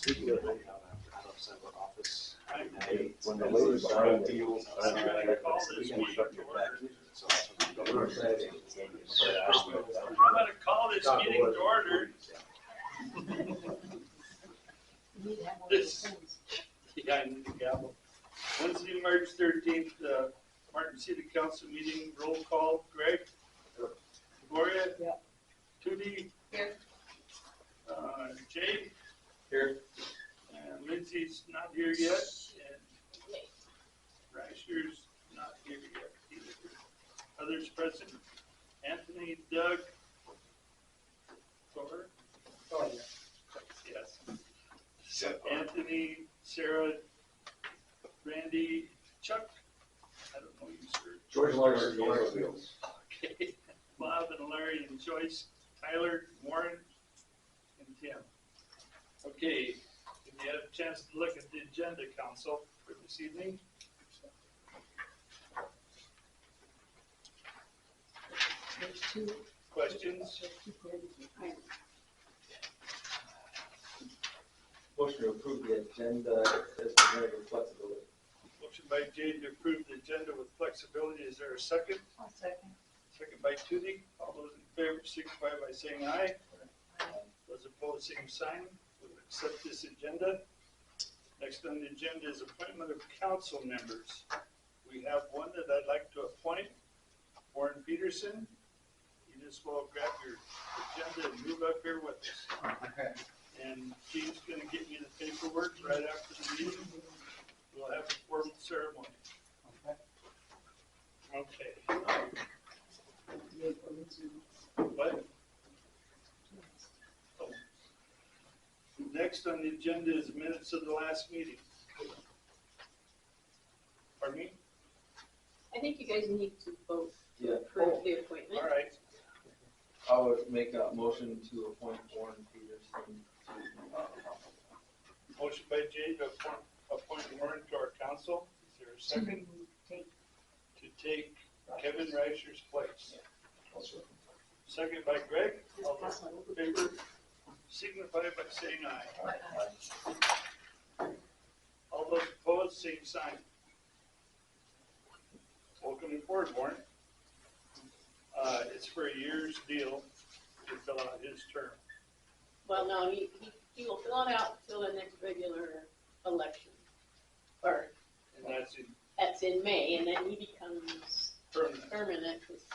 Speaking of, they have out of center office. When the ladies are in the deals. I'm going to call this meeting to order. I'm going to call this meeting to order. This, yeah, I need the gavel. Wednesday, March 13th, Martin City Council meeting, roll call. Greg? Gloria? Yep. Tootie? Here. Jay? Here. And Lindsay's not here yet, and Rasher's not here yet either. Others present, Anthony, Doug, Thor? Oh, yeah. Yes. Anthony, Sarah, Randy, Chuck? I don't know you, sir. George Larson, Wheels. Okay. Bob and Larry and Joyce, Tyler, Warren, and Tim. Okay, if you had a chance to look at the agenda, council, for this evening. There's two. Questions? Motion to approve the agenda as presented with flexibility. Motion by Jay to approve the agenda with flexibility. Is there a second? I'll second. Second by Tootie. All those in favor signify by saying aye. Those opposed, same sign. We'll accept this agenda. Next on the agenda is appointment of council members. We have one that I'd like to appoint, Warren Peterson. You just will grab your agenda and move up here with us. And Gene's gonna get me the paperwork right after the meeting. We'll have a formal ceremony. Okay. What? Oh. Next on the agenda is minutes of the last meeting. Pardon me? I think you guys need to vote to Yeah. approve the appointment. All right. I would make a motion to appoint Warren Peterson to Motion by Jay to appoint Warren to our council. Is there a second? To take Kevin Reischer's place. Second by Greg. All those in favor signify by saying aye. All those opposed, same sign. Welcome aboard, Warren. It's for a year's deal to fill out his term. Well, no, he will fill it out until the next regular election. Or, And that's in May, and then he becomes permanent. permanent with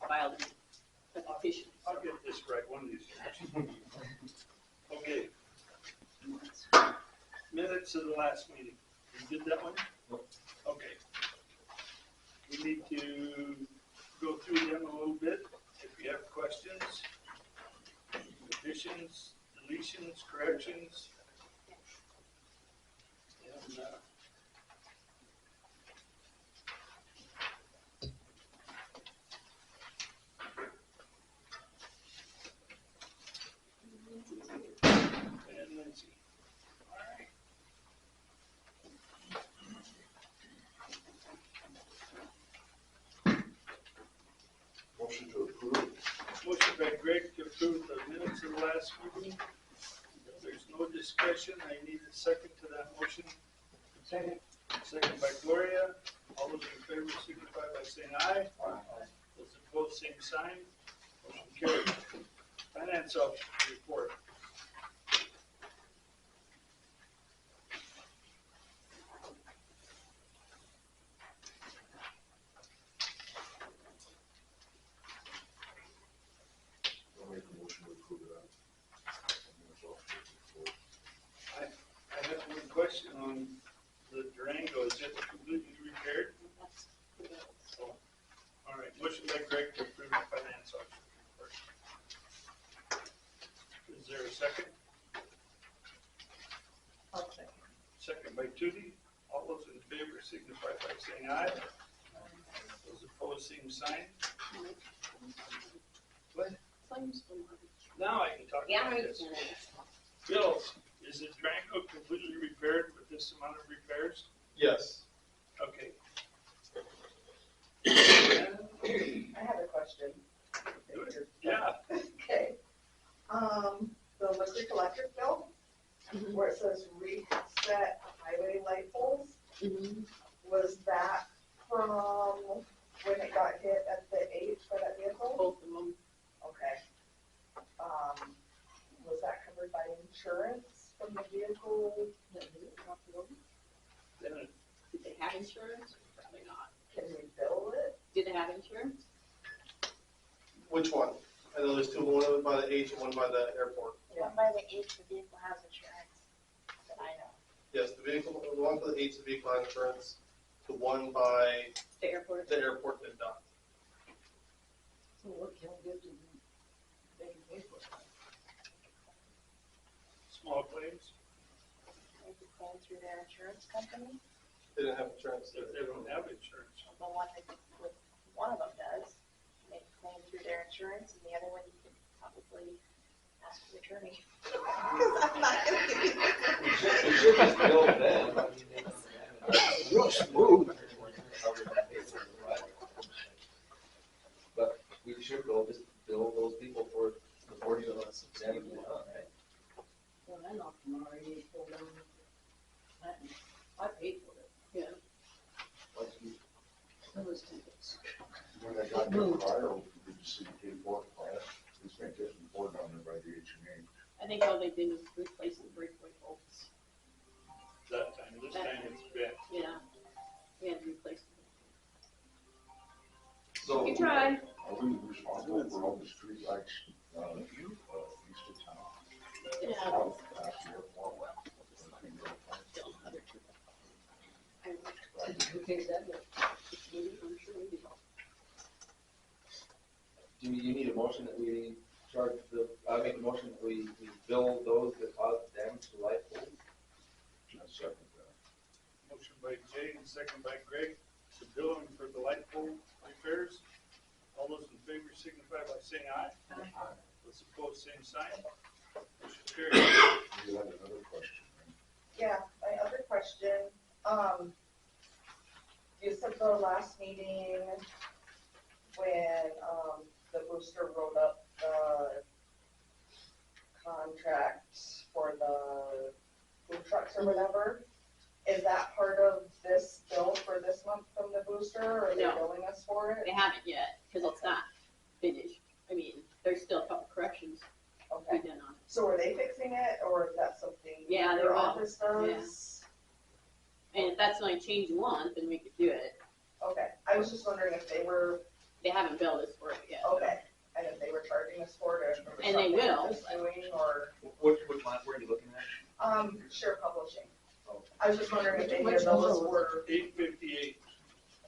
filed a petition. I'll get this right one of these years. Okay. Minutes of the last meeting. You did that one? Nope. Okay. We need to go through them a little bit. If you have questions, additions, deletions, corrections. And, Lindsay. All right. Motion to approve. Motion by Greg to approve the minutes of the last meeting. If there's no discussion, I need a second to that motion. Second. Second by Gloria. All those in favor signify by saying aye. Those opposed, same sign. Motion carried. Finance officer report. I'll make a motion to approve that. I have one question on the Durango. Is it completely repaired? Oh, all right. Motion by Greg to approve the finance officer report. Is there a second? I'll second. Second by Tootie. All those in favor signify by saying aye. Those opposed, same sign. What? Claims for money. Now I can talk Yeah, about this. Bill, is the Durango completely repaired with this amount of repairs? Yes. Okay. I have a question. Yeah. Okay. The liquor electric bill, Mhm. where it says reset highway light poles. Mhm. Was that from when it got hit at the H for that vehicle? Both of them. Okay. Was that covered by insurance from the vehicle? Did they have insurance? Probably not. Can we bill it? Did they have insurance? Which one? I know there's two, one was by the H and one by the airport. Yeah. By the H, the vehicle has insurance, that I know. Yes, the vehicle, the one for the H, the vehicle had insurance, the one by The airport? the airport did not. So what can we do to make it pay for it? Small claims, Maybe claim through their insurance company, They didn't have insurance. if they don't have insurance. the one that, one of them does, make a claim through their insurance, and the other one you can probably ask the attorney. I'm not gonna give you. We should just build them. I mean, they don't have it. Real smooth. But we should just bill those people for the work that was them done, right? Well, I knocked them already, pulled them. I paid for it. Yeah. Once we It was tickets. When I got the fire, did you see the K four fire? It's been getting poured down there by the H and H. I think all they did was replace the breakaway bolts. That time, this time it's been. Yeah. We had to replace them. So. You tried. Are we responsible for all the street lights, east of town? Yeah. Out past the airport? Still other two. Who pays that bill? I'm sure we did. Do you need a motion that we charge the, I make a motion that we bill those that cause damage to light poles? I second that. Motion by Jay and second by Greg to bill them for the light pole repairs. All those in favor signify by saying aye. Aye. Those opposed, same sign. Motion carried. You had another question, right? Yeah, my other question, you said the last meeting when, the booster wrote up the contract for the food trucks or whatever. Is that part of this bill for this month from the booster, or are they No. billing us for it? They haven't yet, because it's not finished. I mean, there's still a couple corrections to Okay, be done on it. so are they fixing it, or is that something Yeah, they your will. office does? And if that's only change you want, then we could do it. Okay, I was just wondering if they were, They haven't billed us for it yet. okay, and if they were charging us for it, or And they something will. we're just doing, or, Which line were you looking at? Sure Publishing. Oh. I was just wondering if any Which of those one? were 8:58.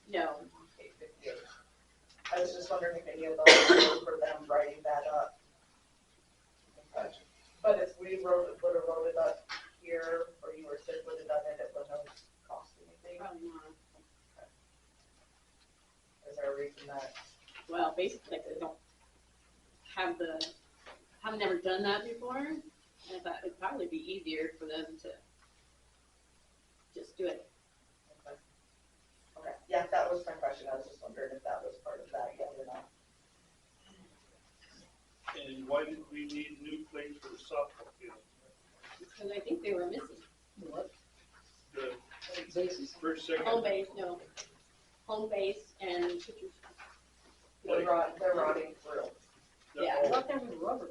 No, 858. I was just wondering if any of those were for them writing that up. Gotcha. But if we would have wrote it up here, or you or Sid would have done it, it wouldn't have cost anything. probably not. Is there a reason that? Well, basically, they don't have haven't never done that before. And I thought it'd probably be easier for them to just do it. Okay, yeah, that was my question. I was just wondering if that was part of that yet or not. And why did we need new plates for the softball field? Because I think they were missing. What? The Bases. first, second, Home base, no. Home base and pitchers. They're rotting through. the- Yeah. I thought they were rubber.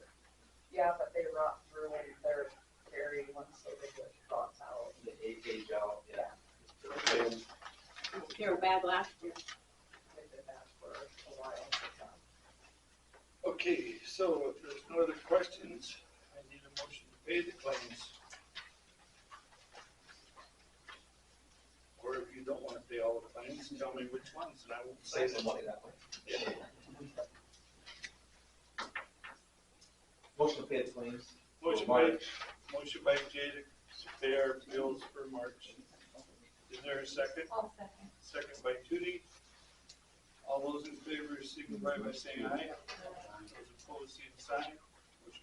Yeah, but they rot through and they're very, once they get rots out. The age out, yeah. They were bad last year. They've been bad for a while. Okay, so if there's no other questions, I need a motion to pay the claims. Or if you don't want to pay all the claims, tell me which ones and I will Save say some money that way. Yeah. Motion to pay the claims. Motion by Jay to pay our bills for March. Is there a second? I'll second. Second by Tootie. All those in favor signify by saying aye. Those opposed, same sign.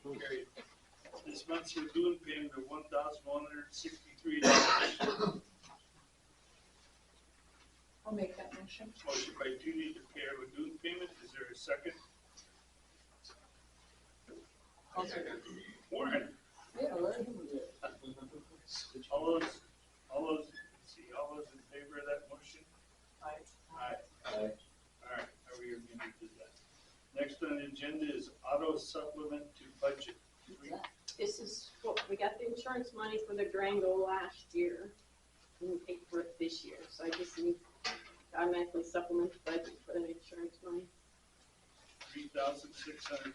Motion carried. This month's due payment of $1,163. I'll make that motion. Motion by Tootie to pay our Lagoon payment. Is there a second? I'll second. Warren. Yeah, let him do it. we got the insurance money for the Durango last year. And we paid for it this year, so I just need to automatically supplement the budget for the insurance money. $3,600, $3,614.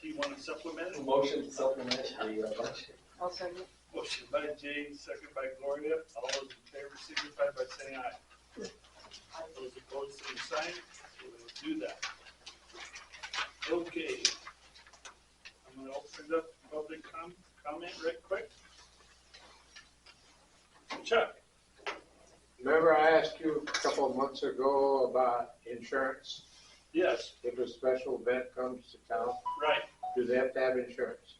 Do you want to supplement it? Motion to supplement the budget. I'll second. Motion by Jane, second by Gloria. All those in favor signify by saying aye. Those opposed, same sign. We'll do that. Okay. I'm gonna open up public comment right quick. Chuck? Remember I asked you a couple of months ago about insurance? Yes, If a special event comes to town, right. do they have to have insurance?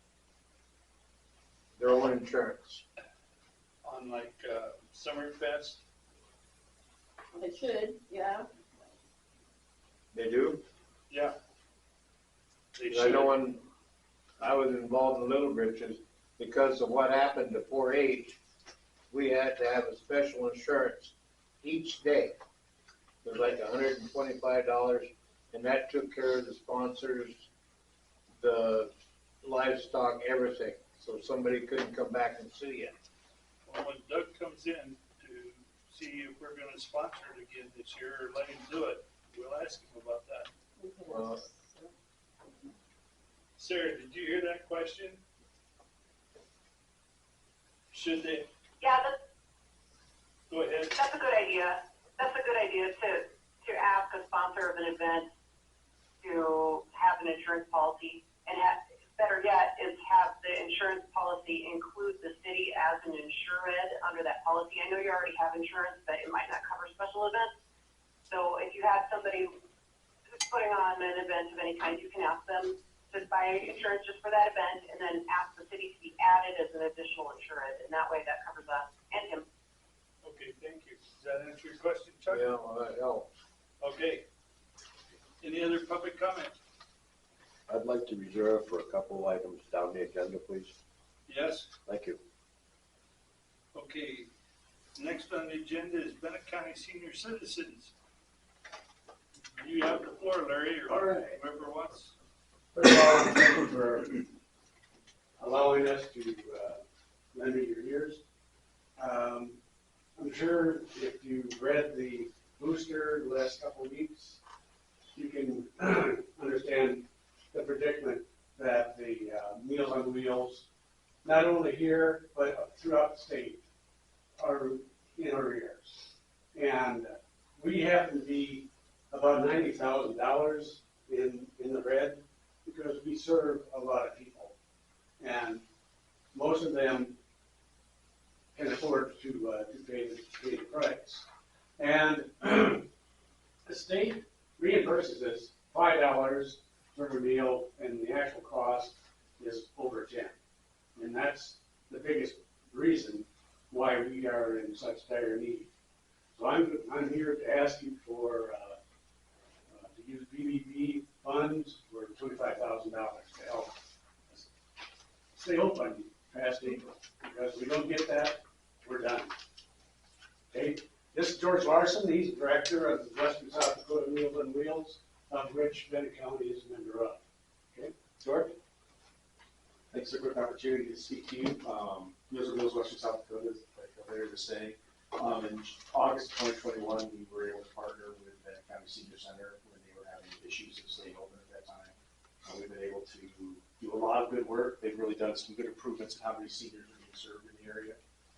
Their own insurance? On like, Summerfest. They should, yeah. They do? Yeah. They 'Cause I should. know when I was involved in Little Britches, because of what happened to 4-H, we had to have a special insurance each day. It was like $125, and that took care of the sponsors, the livestock, everything. So somebody couldn't come back and sue you. Well, when Doug comes in to see if we're gonna sponsor it again this year or let him do it, we'll ask him about that. Well, Sarah, did you hear that question? Should they, Yeah, go ahead. that's a good idea. That's a good idea to ask a sponsor of an event to have an insurance policy, and better yet is have the insurance policy include the city as an insured under that policy. I know you already have insurance, but it might not cover special events. So if you have somebody who's putting on an event of any kind, you can ask them to buy insurance just for that event, and then ask the city to be added as an additional insured, and that way that covers us and him. Okay, thank you. Does that answer your question, Chuck? yeah, well, that helps. Okay. Any other public comment? I'd like to reserve for a couple items down the agenda, please. Yes? Thank you. Okay. Next on the agenda is Bennett County Senior Citizens. You have the floor, Larry, or All right. whoever wants. First of all, thank you for allowing us to lend me your ears. I'm sure if you've read the booster the last couple of weeks, you can understand the predicament that the Meals on Wheels, not only here, but throughout the state, are in arrears. And we happen to be about $90,000 in the red, because we serve a lot of people, and most of them can afford to pay the price. And the state reimburses us $5 for a meal, and the actual cost is over 10. And that's the biggest reason why we are in such dire need. So I'm here to ask you for to use BBB funds for $25,000 to help us stay open past April. Because if we don't get that, we're done. Okay? This is George Larson. He's the director of the Western South Dakota Meals on Wheels, of which Bennett County is a member of. Okay? George? Thanks for a quick opportunity to speak to you. Meals on Wheels Western South Dakota, like earlier to say. In August 2021, we were able to partner with the County Senior Center when they were having issues of staying open at that time. We've been able to do a lot of good work. They've really done some good improvements in how many seniors are being served in the area.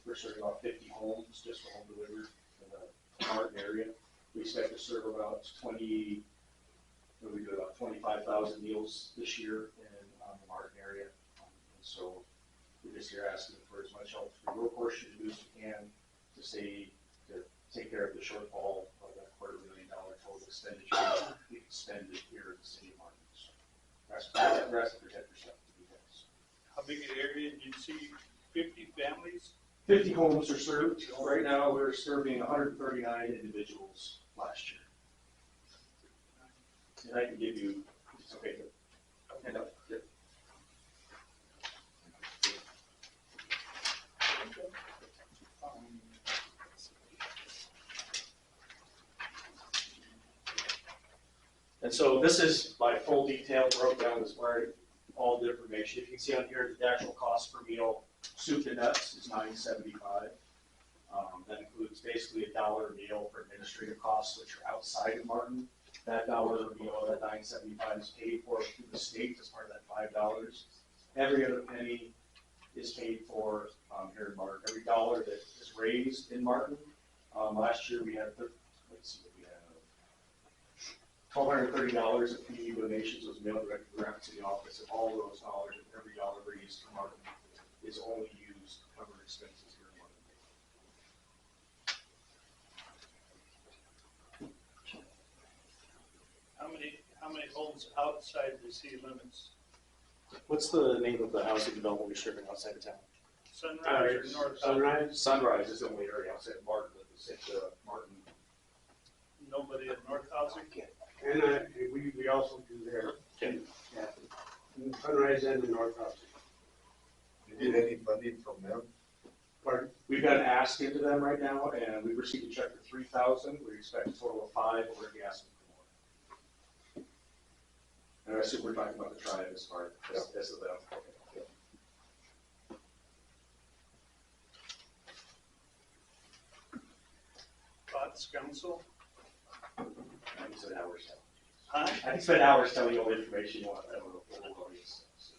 We're serving about 50 homes just for home delivery in the Martin area. We expect to serve about 25,000 meals this year in the Martin area. And so we're just here asking for as much help from your portion to do as we can to take care of the shortfall of that $250,000 total expenditure we expended here in the city of Martin. So we're asking for 10% to do that. So How big an area did you see? 50 families? 50 homes are served. Right now, we're serving 139 individuals last year. And I can give you, it's okay to hand up. Yep. And so this is by full detail broke down as far as all the information. You can see on here the actual cost per meal, soup to nuts is $9.75. That includes basically $1 a meal for administrative costs, which are outside of Martin. That $1 a meal, that $9.75 is paid for through the state as part of that $5. Every other penny is paid for here in Martin. Every dollar that is raised in Martin. Last year we had, let's see what we had, $1,230 of community donations was mailed directly to the Rapid City office, and all of those dollars, every dollar raised from Martin is only used to cover expenses here in Martin. How many homes outside the city limits? What's the name of the housing development we're serving outside of town? Sunrise or North? Sunrise? Sunrise is the only area outside of Martin, that is Martin. Nobody at North Housing? And we also do there. Okay. Yeah. Sunrise and the North House. You get any funding from them? Pardon? We've got an ask into them right now, and we've received a check for $3,000. We expect a total of $5,000, but we're gonna be asking for more. And I assume we're talking about the tribe as far as of them. Thoughts, council? I can spend hours telling. Huh? I can spend hours telling you all the information you want. I don't know what all these things.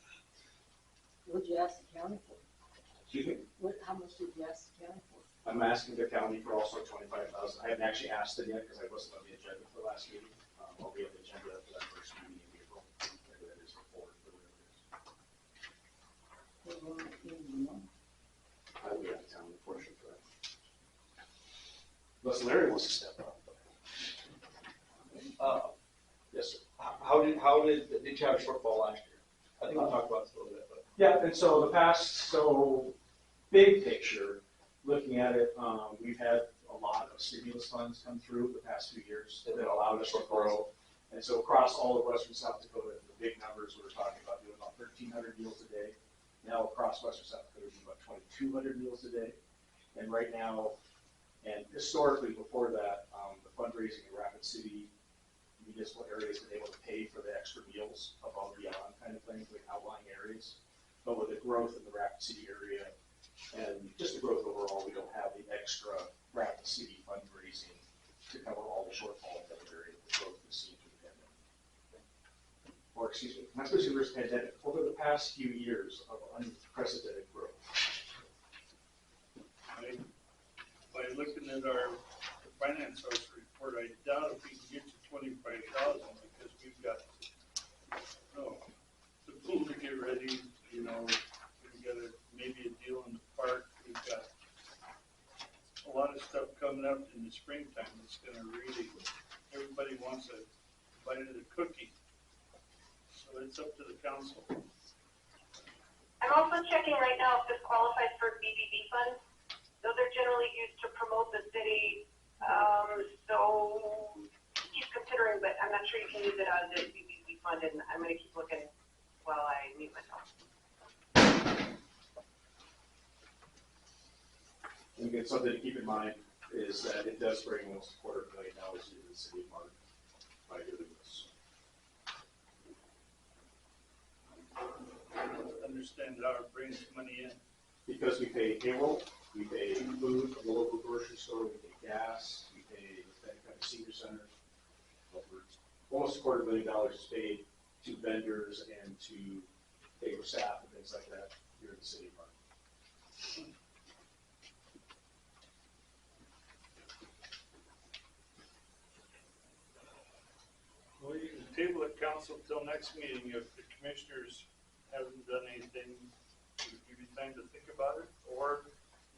What'd you ask the county for? Excuse me? How much did you ask the county for? I'm asking the county for also $25,000. I haven't actually asked them yet because I wasn't on the agenda for the last meeting. I'll be on the agenda for that first meeting in April. Maybe that is before, but whatever it is. I'll be out of town, unfortunately, for that. Unless Larry wants to step up. Yes, sir. How did you have a shortfall last year? I think we talked about this a little bit, but. Yeah, and so big picture, looking at it, we've had a lot of stimulus funds come through the past few years that allowed us to grow. And so across all of western South Dakota, the big numbers, we're talking about doing about 1,300 meals a day. Now across western South Dakota, we do about 2,200 meals a day. And right now, and historically before that, the fundraising in Rapid City municipal areas been able to pay for the extra meals above and beyond kind of things, like outlying areas. But with the growth in the Rapid City area and just the growth overall, we don't have the extra Rapid City fundraising to cover all the shortfall in that area, the growth we've seen through the pandemic. Or excuse me, not especially through the pandemic, over the past few years of unprecedented growth. By looking at our finance house report, I doubt if we can get to 25,000 because we've got, the pool to get ready, we've got maybe a deal in the park, we've got a lot of stuff coming up in the springtime that's gonna really, everybody wants a bite of the cookie. So it's up to the council. I'm also checking right now if this qualifies for BBB funds. Those are generally used to promote the city, so keep considering, but I'm not sure you can use it as a BBB fund, and I'm gonna keep looking while I mute myself. And again, something to keep in mind is that it does bring almost $250,000 into the city of Martin by doing this. Understand how it brings money in. Because we pay payroll, we pay food from the local grocery store, we pay gas, we pay the senior center. Almost $250,000 is paid to vendors and to pay for staff and things like that here in the city of Martin. Well, you can table it, council, till next meeting. If the commissioners haven't done anything, we'll give you time to think about it, or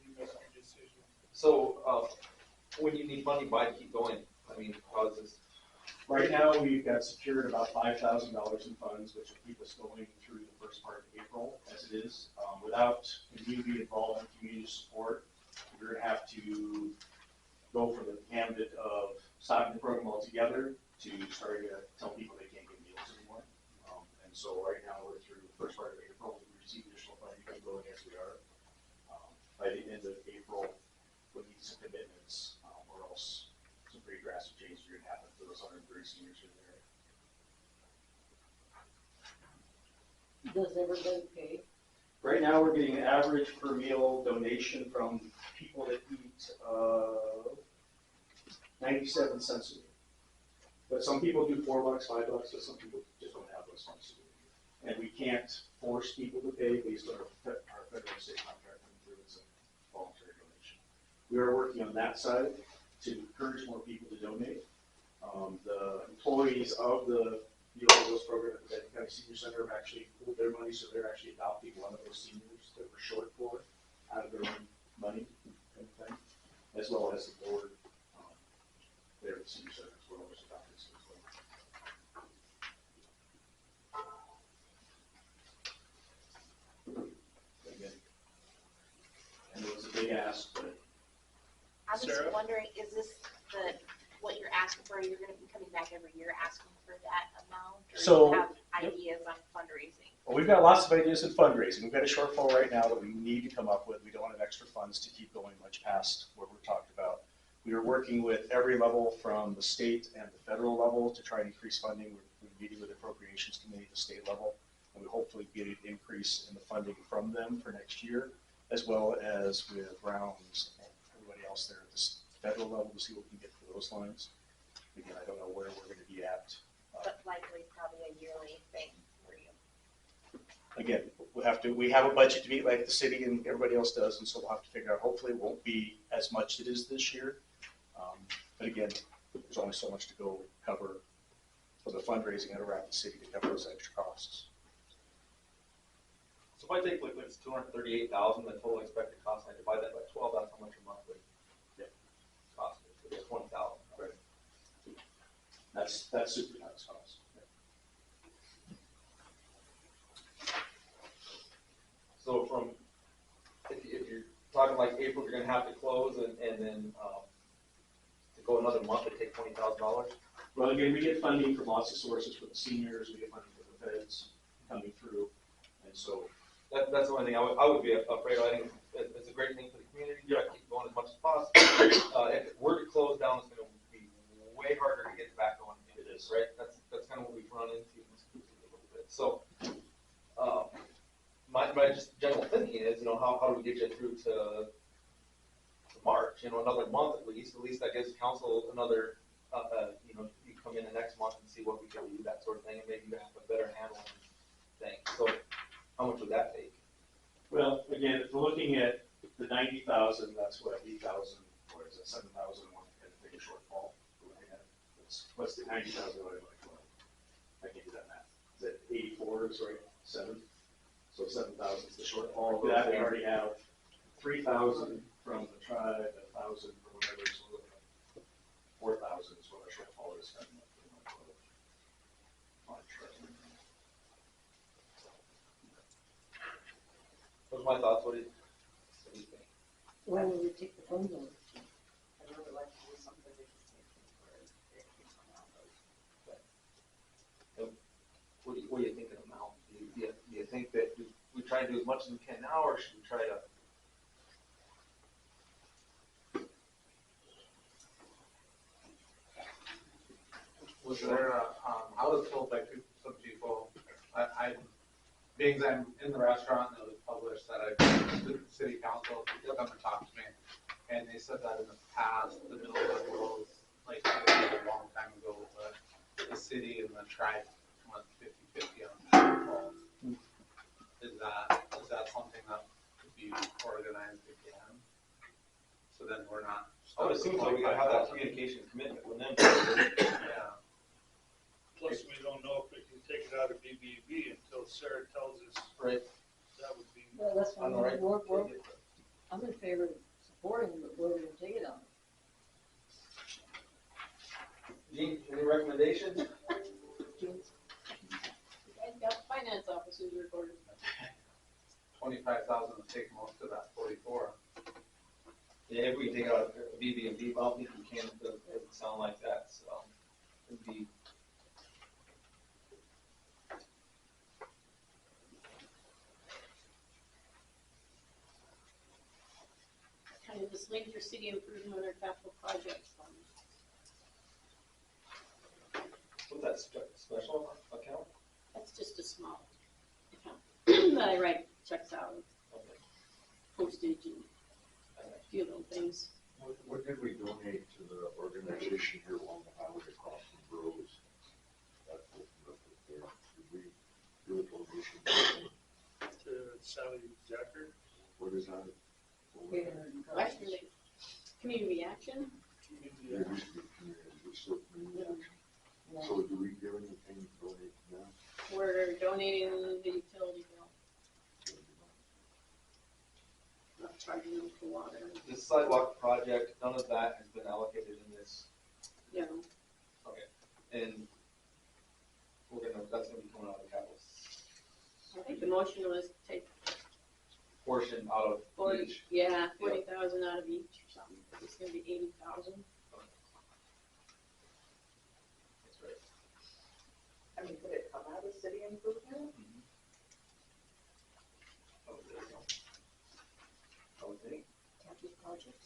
you make your decision. So, when you need money, why keep going? I mean, how is this? Right now, we've got secured about $5,000 in funds, which will keep us going through the first part of April, as it is. Without community involvement, community support, we're gonna have to go from the gambit of stopping the program altogether to starting to tell people they can't get meals anymore. And so right now, we're through the first part of April, we receive additional funding, keep going as we are. By the end of April, we'll need some commitments, or else some pretty drastic changes are gonna happen for those 130 seniors in there. Does everybody pay? Right now, we're getting an average per meal donation from people that eat, 97 cents a week. But some people do $4, $5, but some people just don't have those funds. And we can't force people to pay based on our federal and state contract, it's a voluntary donation. We are working on that side to encourage more people to donate. The employees of the Meals program at the Benton County Senior Center have actually pooled their money, so they're actually adopting one of those seniors that were short for out of their own money, kind of thing, as well as the board there at the Senior Center as well as adopting some as well. Again, and it was a big ask, but I'm just Sarah? wondering, is this what you're asking for, you're gonna be coming back every year asking for that amount? Or So- do you have ideas on fundraising? Well, we've got lots of ideas in fundraising. We've got a shortfall right now that we need to come up with. We don't have extra funds to keep going much past what we're talking about. We are working with every level from the state and the federal level to try and increase funding. We're meeting with the appropriations committee at the state level, and we hopefully get an increase in the funding from them for next year, as well as with Browns and everybody else there at the federal level to see what we can get for those lines. Again, I don't know where we're going to be at. But likely probably a yearly thing for you. Again, we have a budget to meet like the city and everybody else does, and so we'll have to figure out, hopefully it won't be as much as it is this year. But again, there's only so much to go cover for the fundraising at Arapahoe City to cover those extra costs. So if I take like it's 238,000, the total expected cost, and I divide that by 12, that's how much a monthly cost is. So it's 20,000. Right. That's super nice cost. So from, if you're talking like April, you're gonna have to close and then, to go another month, it take $20,000? well, again, we get funding from lots of sources for the seniors, we get funding from the feds coming through, and so That's the only thing I would be afraid of. I think it's a great thing for the community, try to keep going as much as possible. If it were to close down, it's gonna be way harder to get back going. It is. Right? That's kind of what we've run into a little bit. So, my just general thinking is, how do we get you through to March? Another month at least. At least that gives council another, you come in the next month and see what we can do, that sort of thing, and maybe you have a better handle on things. So, how much would that take? well, again, if we're looking at the 90,000, that's what, 8,000, or is it 7,000 a month, kind of big shortfall. What's the 90,000 divided by 12? I can't do that math. Is it 84 is right, 7? So 7,000 is the shortfall. That we already have 3,000 from the tribe, 1,000 from whatever, so 4,000 is what our shortfall is. Those are my thoughts. What do you think? Why would we take the funds on? I'd really like to do something that can save them. What do you think of the amount? Do you think that we try to do as much as we can now, or should we try to? Was there I was told by some people, being I'm in the restaurant, and it was published that I the city council to come and talk to me, and they said that in the past, the middle level was like a long time ago, but the city and the tribe went 50-50 on the calls. Is that something that could be organized again? So then we're not. I would assume so. We gotta have that communication commitment with them. Yeah. Plus, we don't know if we can take it out of BBB until Sarah tells us. Right. That would be. Well, that's why On the right. I'm in favor of supporting, but where we're gonna take it on. Gene, any recommendations? I've got finance officers recorded. 25,000 would take most of that 44. Yeah, if we take it out of BB&B, I don't think we can. It doesn't sound like that. So it'd be. Kind of this Langer City Improvement or Capital Projects Fund. What's that special account? That's just a small account. But I write checks out, postage and a few little things. What did we donate to the organization here along the highway across from Burroughs? That opened up there. Did we do a donation? To Sally Jacker. What is that? Western Community Action. There used to be community, we still community action. So do we give anything to donate to them? We're donating the utility bill. Not charging them for water. The sidewalk project, none of that has been allocated in this, Yeah. and that's gonna be coming out of the capital I think the motion was to take portion out of 40, each. yeah, 40,000 out of each or something. It's gonna be 80,000. That's right. I mean, could it come out of city improvement? I would think. Capital project.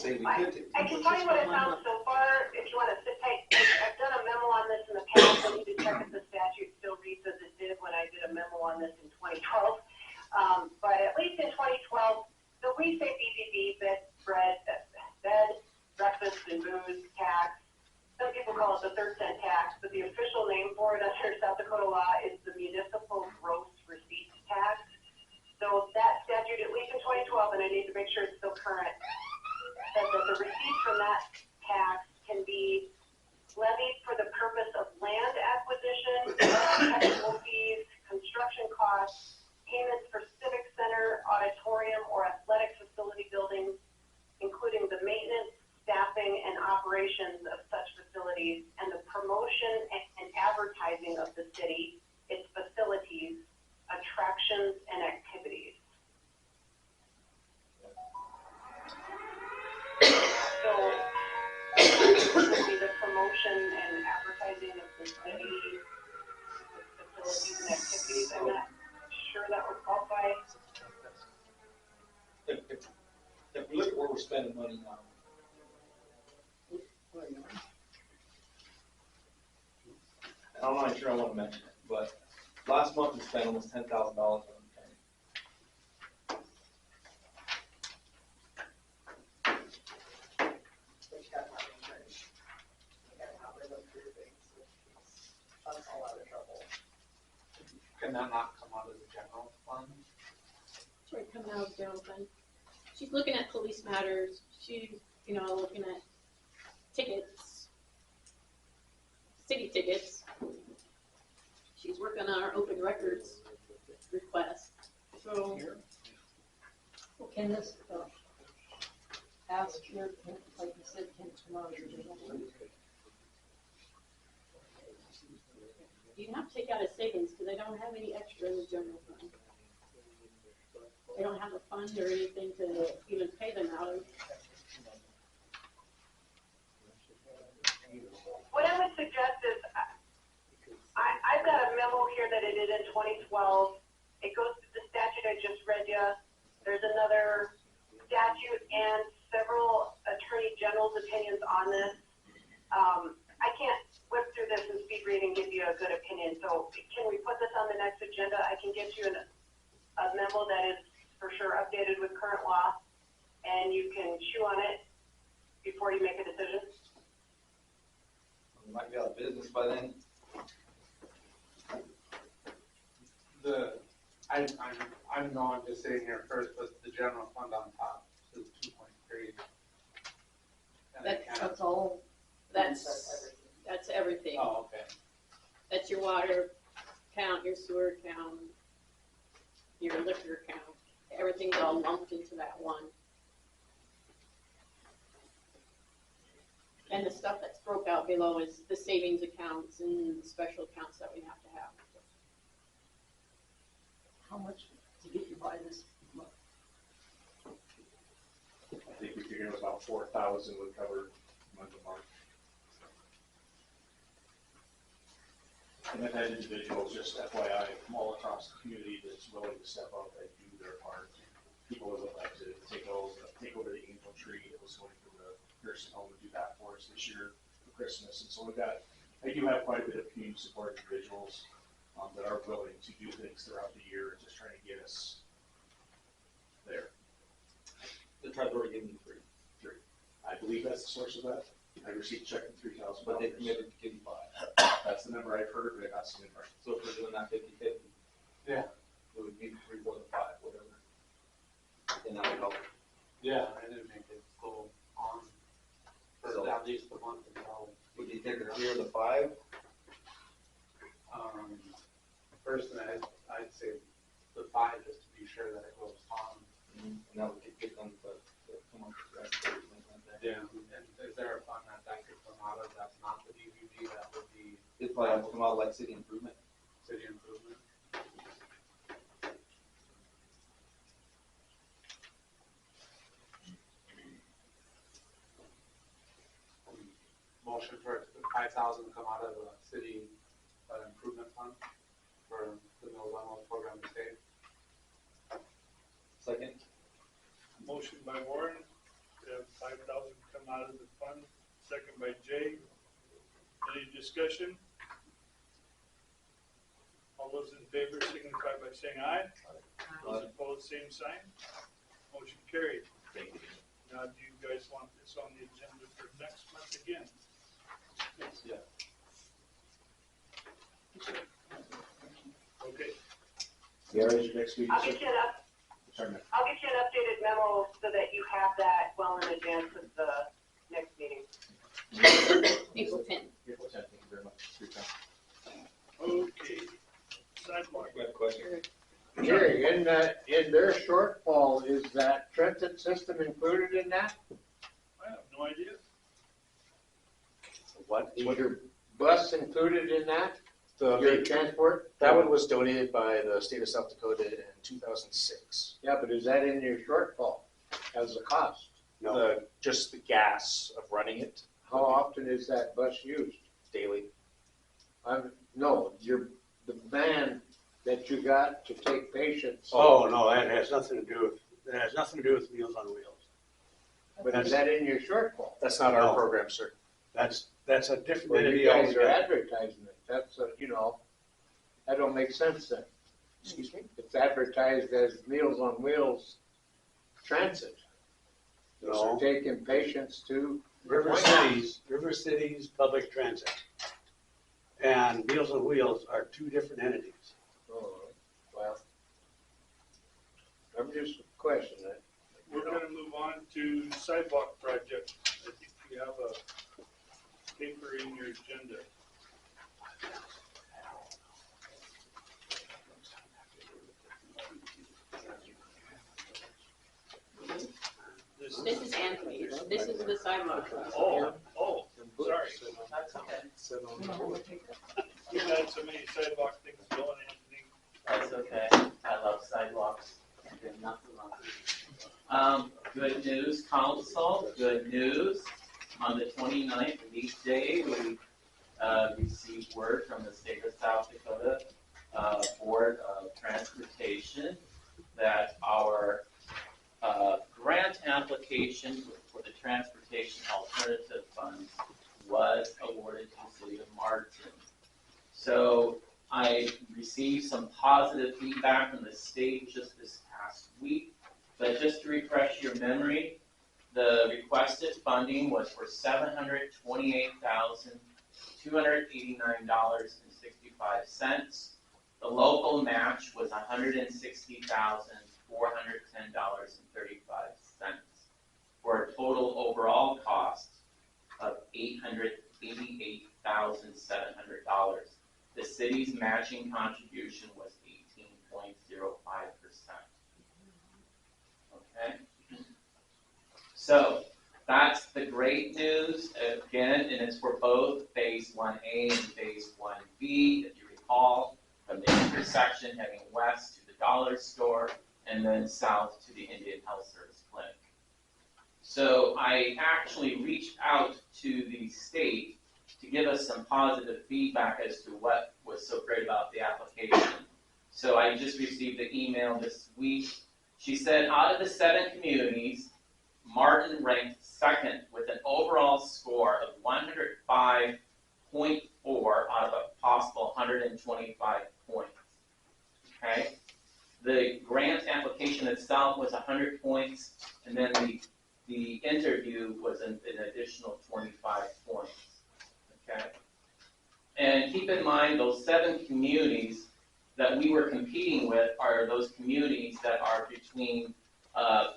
Say we I could take. I can tell you what I found so far, if you wanna sit tight. I've done a memo on this in the past, I need to check if the statute still reads as it did when I did a memo on this in 2012. But at least in 2012, so we say BBB, bed, breakfast and booze tax. Some people call it the 3rd cent tax, but the official name for it under South Dakota law is the municipal gross receipts tax. So that statute, at least in 2012, and I need to make sure it's still current, said that the receipts from that tax can be levied for the purpose of land acquisition, technical fees, construction costs, payments for civic center, auditorium, or athletic facility buildings, including the maintenance, staffing, and operations of such facilities, and the promotion and advertising of the city, its facilities, attractions, and activities. So, it would be the promotion and advertising of the city, facilities and activities. I'm not sure that would qualify. If we look at where we're spending money now, and I'm not sure I wanna mention it, but last month we spent almost $10,000 on the tank. Which got not insurance. You gotta have it up through things. That's a lot of trouble. Can that not come out of the general fund? It's right coming out of general fund. She's looking at police matters. She's, looking at tickets, city tickets. She's working on our open records request. So, Well, can this, ask your, like you said, can it come out of your general fund? you have to take out a savings because they don't have any extra in the general fund. They don't have a fund or anything to even pay them out of. What I would suggest is, I've got a memo here that I did in 2012. It goes to the statute I just read you. There's another statute and several attorney general's opinions on this. I can't whip through this and speed read and give you a good opinion. So can we put this on the next agenda? I can get you a memo that is for sure updated with current law, and you can chew on it before you make a decision. We might be out of business by then. I'm going to say here first, but the general fund on top is 2.3. That's all. That's everything. Oh, okay. That's your water count, your sewer count, your liquor count. Everything's all lumped into that one. And the stuff that's broke out below is the savings accounts and the special accounts that we have to have. How much to get you by this month? I think we figured it was about 4,000 would cover month of March. And I've had individuals, just FYI, from all across the community that's willing to step up and do their part. People that would like to take over the Angel Tree that was going from the nursing home to do that for us this year. Christmas. And so I do have quite a bit of community support individuals that are willing to do things throughout the year, just trying to get us there. The tribe's already given you three, I believe that's the source of that. I received a check for $3,000. but they committed to give you 5. That's the number I've heard, but I got some information. So if we're doing that 50/50. Yeah. It would be 3 more than 5, whatever. And that would help. Yeah, I didn't make it go on for So- at least a month until, Would you think it's 3 or the 5? personally, I'd say the 5 just to be sure that it goes on. And that would get them to come on to the rest of it, something like that. Yeah. And is there a fund that could come out of, that's not the DVB, that would be It'd probably have to come out like city improvement. city improvement? Motion for 5,000 to come out of the city improvement fund for the Mills on Wheels program to stay. Second. Motion by Warren, to have 5,000 come out of the fund, second by Jay. Any discussion? All those in favor signify by saying aye. Those opposed, same sign. Motion carried. Now, do you guys want this on the agenda for next month again? Yeah. Okay. Yeah, next week. I'll get you an updated memo so that you have that well in advance of the next meeting. April 10th. April 10th, thank you very much. It's your time. Okay. Sidewalk. We have a question. Jerry, in their shortfall, is that transit system included in that? I have no idea. What? Is your bus included in that? The Your transport? That one was donated by the state of South Dakota in 2006. Yeah, but is that in your shortfall as a cost? Just the gas of running it How often is that bus used? daily. No, the van that you got to take patients. Oh, no, that has nothing to do with Meals on Wheels. But is that in your shortfall? That's not our No. program, sir. That's a different Well, entity you guys are altogether. advertising it. That's, that don't make sense then. Excuse me? It's advertised as Meals on Wheels Transit. No. They're taking patients to. River Cities Public Transit and Meals on Wheels are two different entities. Oh, well, I'm just questioning it. We're gonna move on to sidewalk project. I think you have a paper in your agenda. This is Anthony's. This is the sidewalk. Oh, sorry. That's okay. You've had so many sidewalk things going, Anthony. That's okay. I love sidewalks. Good nothing wrong. Good news, council, good news. On the 29th of each day, we received word from the state of South Dakota Board of Transportation that our grant application for the Transportation Alternative Funds was awarded to the city of Martin. So I received some positive feedback from the state just this past week, but just to refresh your memory, the requested funding was for $728,289.65. The local match was $160,410.35 for a total overall cost of $888,700. The city's matching contribution was 18.05%. Okay? So that's the great news. Again, and it's for both Phase 1A and Phase 1B, if you recall, from the intersection heading west to the dollar store and then south to the Indian Health Service Clinic. So I actually reached out to the state to give us some positive feedback as to what was so great about the application. So I just received the email this week. She said out of the 7 communities, Martin ranked second with an overall score of 105 an additional 25 points, okay? And keep in mind, those 7 communities that we were competing with are those communities that are between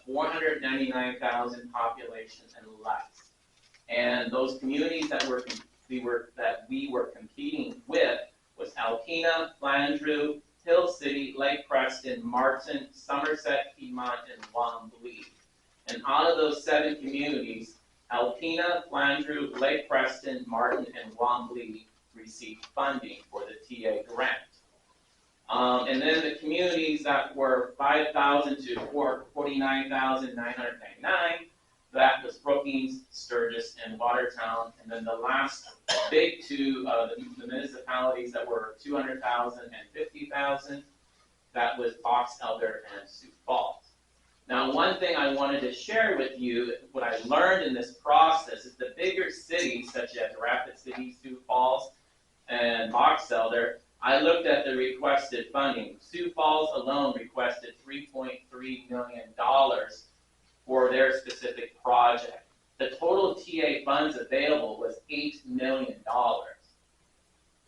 499,000 population and less. And those communities that we were competing with was Alpena, Flandreau, Hill City, Lake Preston, Martin, Somerset, Piedmont, and Wambley. And out of those 7 communities, Alpena, Flandreau, Lake Preston, Martin, and Wambley received funding for the TA grant. And then the communities that were 5,000 to 49,999, that was Brookings, Sturgis, and Watertown. And then the last big 2, the municipalities that were 200,000 and 50,000, that was Box Elder and Sioux Falls. Now, one thing I wanted to share with you, what I learned in this process, is the bigger cities, such as Rapid City, Sioux Falls, and Box Elder, I looked at the requested funding. Sioux Falls alone requested $3.3 million for their specific project. The total TA funds available was $8 million.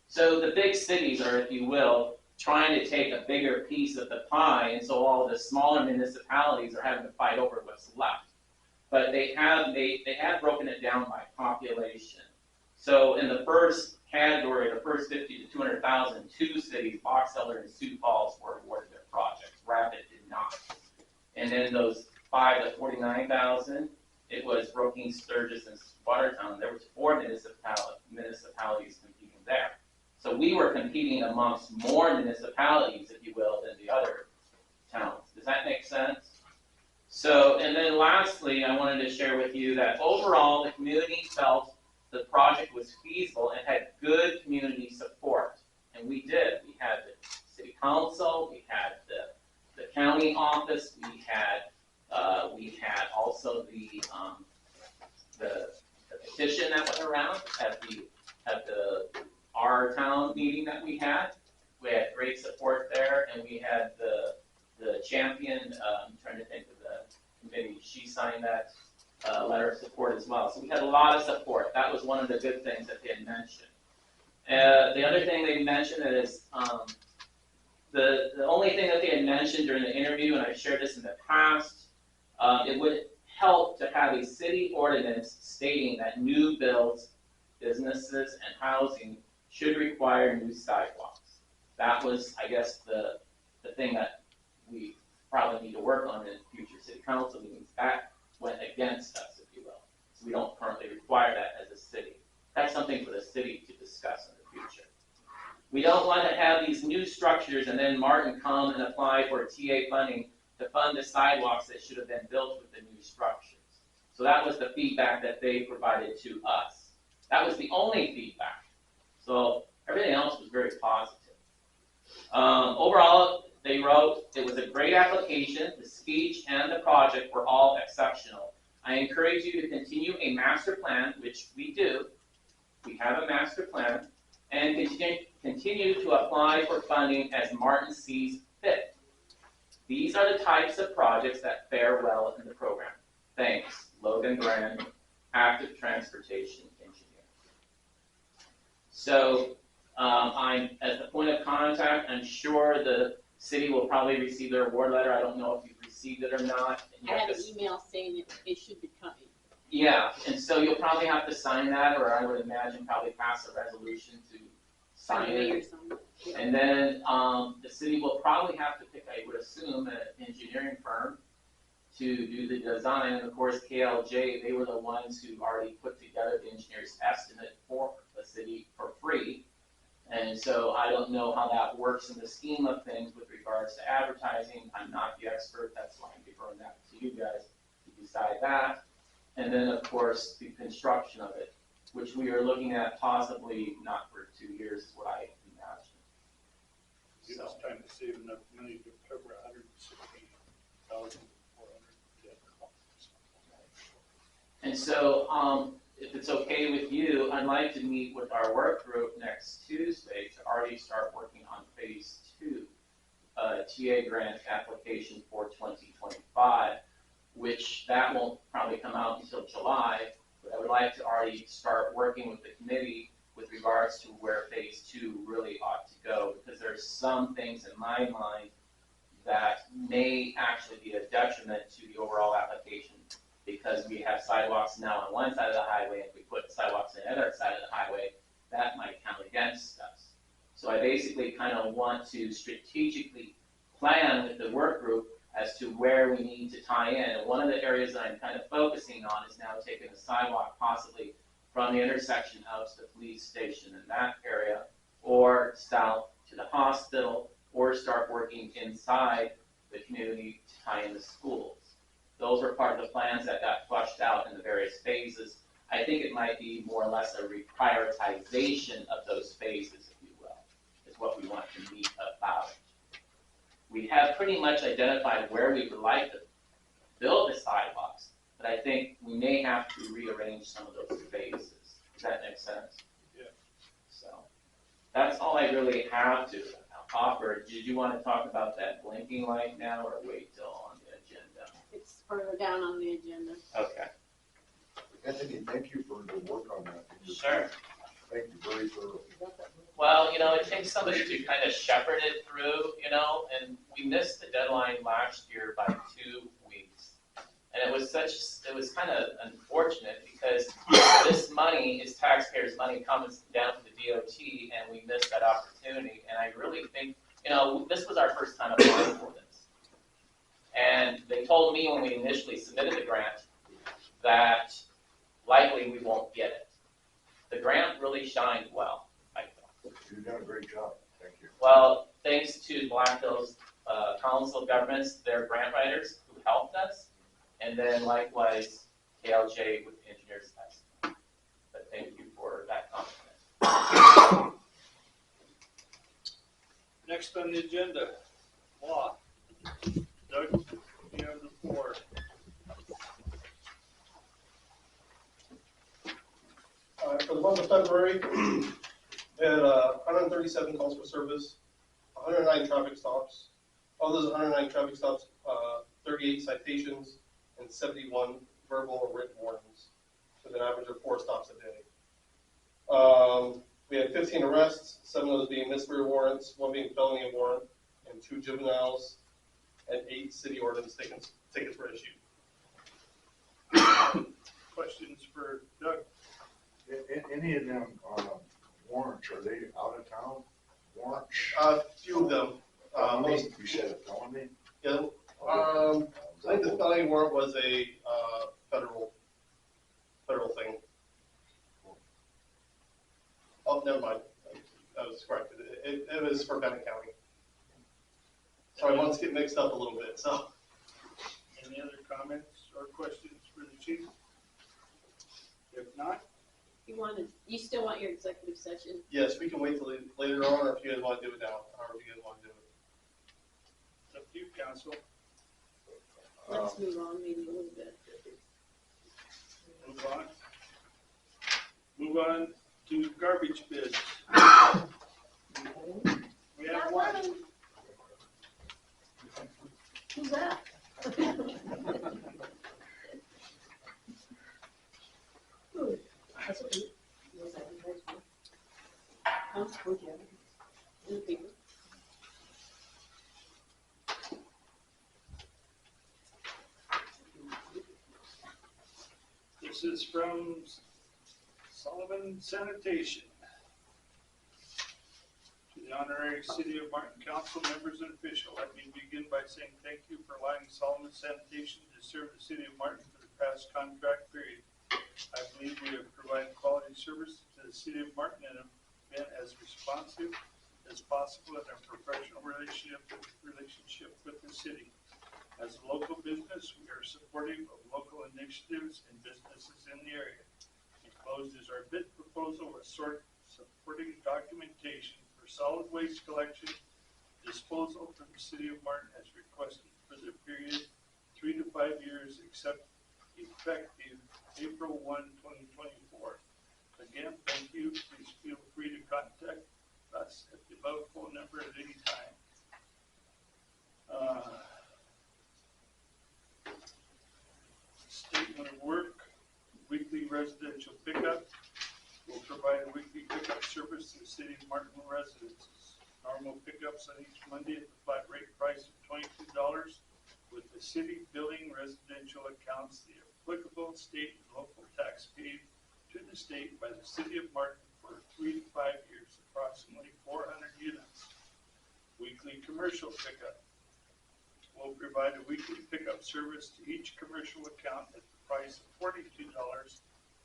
So the big cities are, if you will, trying to take a bigger piece of the pie, and so all the smaller municipalities are having to fight over what's left. But they have broken it down by population. So in the first category, the first 50 to 200,000, 2 cities, Box Elder and Sioux Falls, were awarded their projects. Rapid did not. And then those 5 to 49,000, it was Brookings, Sturgis, and Watertown. There was 4 municipalities competing there. So we were competing amongst more municipalities, if you will, than the other towns. Does that make sense? So, and then lastly, I wanted to share with you that overall the community felt the project was feasible and had good community support. And we did. We had the city council, we had the county office, we had also the petition that went around at our town meeting that we had. We had great support there, and we had the champion, I'm trying to think of the committee, she signed that letter of support as well. So we had a lot of support. That was one of the good things that they had mentioned. The other thing they mentioned is the only thing that they had mentioned during the interview, and I've shared this in the past, it would help to have a city ordinance stating that new builds, businesses, and housing should require new sidewalks. That was, I guess, the thing that we probably need to work on in future city council meetings. That went against us, if you will. So we don't currently require that as a city. That's something for the city to discuss in the future. We don't want to have these new structures and then Martin come and apply for TA funding to fund the sidewalks that should have been built with the new structures. So that was the feedback that they provided to us. That was the only feedback. So everything else was very positive. Overall, they wrote, it was a great application. The speech and the project were all exceptional. I encourage you to continue a master plan, which we do. We have a master plan, and continue to apply for funding as Martin sees fit. These are the types of projects that fare well in the program. Thanks, Logan Brand, Active Transportation Engineer. So I'm at the point of contact. I'm sure the city will probably receive their award letter. I don't know if you've received it or not. I have an email saying it should be coming. Yeah, and so you'll probably have to sign that, or I would imagine probably pass a resolution to sign it. Yeah. And then the city will probably have to pick, I would assume, an engineering firm to do the design. And of course, KLJ, they were the ones who already put together the engineer's estimate for the city for free. And so I don't know how that works in the scheme of things with regards to advertising. I'm not the expert. That's why I'm deferring that to you guys to decide that. And then, of course, the construction of it, which we are looking at possibly not for 2 years, is what I imagine. It's time to save enough money to cover $160,400. And so, if it's okay with you, I'd like to meet with our work group next Tuesday to already start working on phase 2 TA grant application for 2025, which that won't probably come out until July, would like to already start working with the committee with regards to where phase 2 really ought to go, because there's some things in my mind that may actually be a detriment to the overall application, because we have sidewalks now on one side of the highway, and if we put sidewalks on the other side of the highway, that might count against us. So I basically kind of want to strategically plan with the work group as to where we need to tie in. And one of the areas that I'm kind of focusing on is now taking a sidewalk possibly from the intersection out to the police station in that area, or south to the hospital, or start working inside the community to tie in the schools. Those were part of the plans that got flushed out in the various phases. I think it might be more or less a reprioritization of those phases, if you will, is what we want to meet about. We have pretty much identified where we would like to build the sidewalks, but I think we may have to rearrange some of those phases. Does that make sense? Yeah. So that's all I really have to offer. Did you want to talk about that blinking light now, or wait till on the agenda? It's further down on the agenda. Okay. Anthony, thank you for the work on that. Sure. Thank you, very thorough. Well, it takes somebody to kind of shepherd it through, and we missed the deadline last year by 2 weeks. And it was kind of unfortunate, because this money is taxpayers' money coming down to the DOT, and we missed that opportunity. And I really think, this was our first time applying for this. And they told me when we initially submitted the grant that likely we won't get it. The grant really shined well, I thought. You've done a great job. Thank you. Well, thanks to Black Hills Council of Governments, their grant writers who helped us, and then likewise KLJ with the engineers estimate. But thank you for that compliment. Next on the agenda, law. Doug, you have the floor. For the month of February, we had 137 calls for service, 109 traffic stops. Of those 109 traffic stops, 38 citations, and 71 verbal or written warnings, with an average of 4 stops a day. We had 15 arrests, 7 of those being misdemeanor warrants, 1 being felony warrant, and 2 juveniles, and 8 city ordinance tickets were issued. Questions for Doug? Any of them warrants, are they out of town warrants? A few of them. You said a felony? Yeah, I think the felony warrant was a federal thing. Oh, never mind. I was corrected. It was for Bennett County. Sorry, my months get mixed up a little bit, so. Any other comments or questions for the chief? If not, You still want your executive session? Yes, we can wait till later on, or if you guys want to do it now, however you guys want to do it. it's up to you, council. Let's move on maybe a little bit. Move on. Move on to garbage bids. We have one. Who's that? That's what was that you guys want? Okay. In the paper. This is from Sullivan Sanitation. To the honorary City of Martin Council members and officials, let me begin by saying thank you for allowing Sullivan Sanitation to serve the City of Martin for the past contract period. I believe we have provided quality service to the City of Martin and have been as responsive as possible in our professional relationship with the city. As a local business, we are supportive of local initiatives and businesses in the area. Enclosed is our bid proposal with supporting documentation for solid waste collection, disposal from the City of Martin as requested for the period 3 to 5 years, except effective April 1, 2024. Again, thank you. Please feel free to contact us at the above phone number at any time. Statement of work. weekly residential pickup. Will provide a weekly pickup service to the city of Martin residences. Normal pickups on each Monday at the flat rate price of $22, with the city billing residential accounts the applicable state and local tax paid to the state by the city of Martin for 3 to 5 years, approximately 400 units. Weekly commercial pickup. Will provide a weekly pickup service to each commercial account at the price of $42,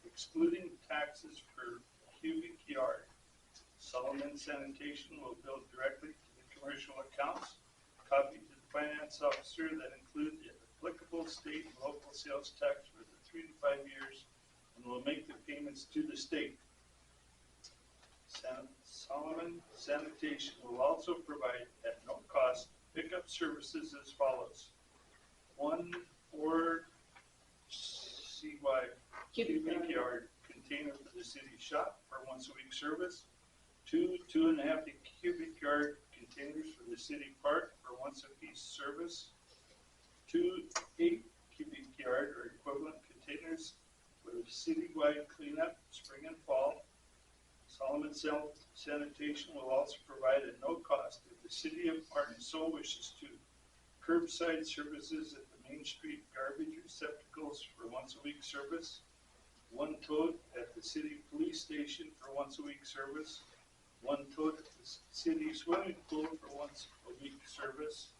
excluding taxes per cubic yard. Solomon Sanitation will bill directly to the commercial accounts, copy to the finance officer that include the applicable state and local sales tax for the 3 to 5 years, and will make the payments to the state. Solomon Sanitation will also provide at no cost pickup services as follows. 1 4 CY cubic yard container for the city shop for once a week service. 2 2.5 cubic yard containers for the city park for once a piece service. 2 8 cubic yard or equivalent containers for the citywide cleanup spring and fall. Solomon Sanitation will also provide at no cost if the city of Martin so wishes to curbside services at the Main Street garbage receptacles for once a week service. 1 tote at the city police station for once a week service. 1 tote at the city swimming pool for once a week service.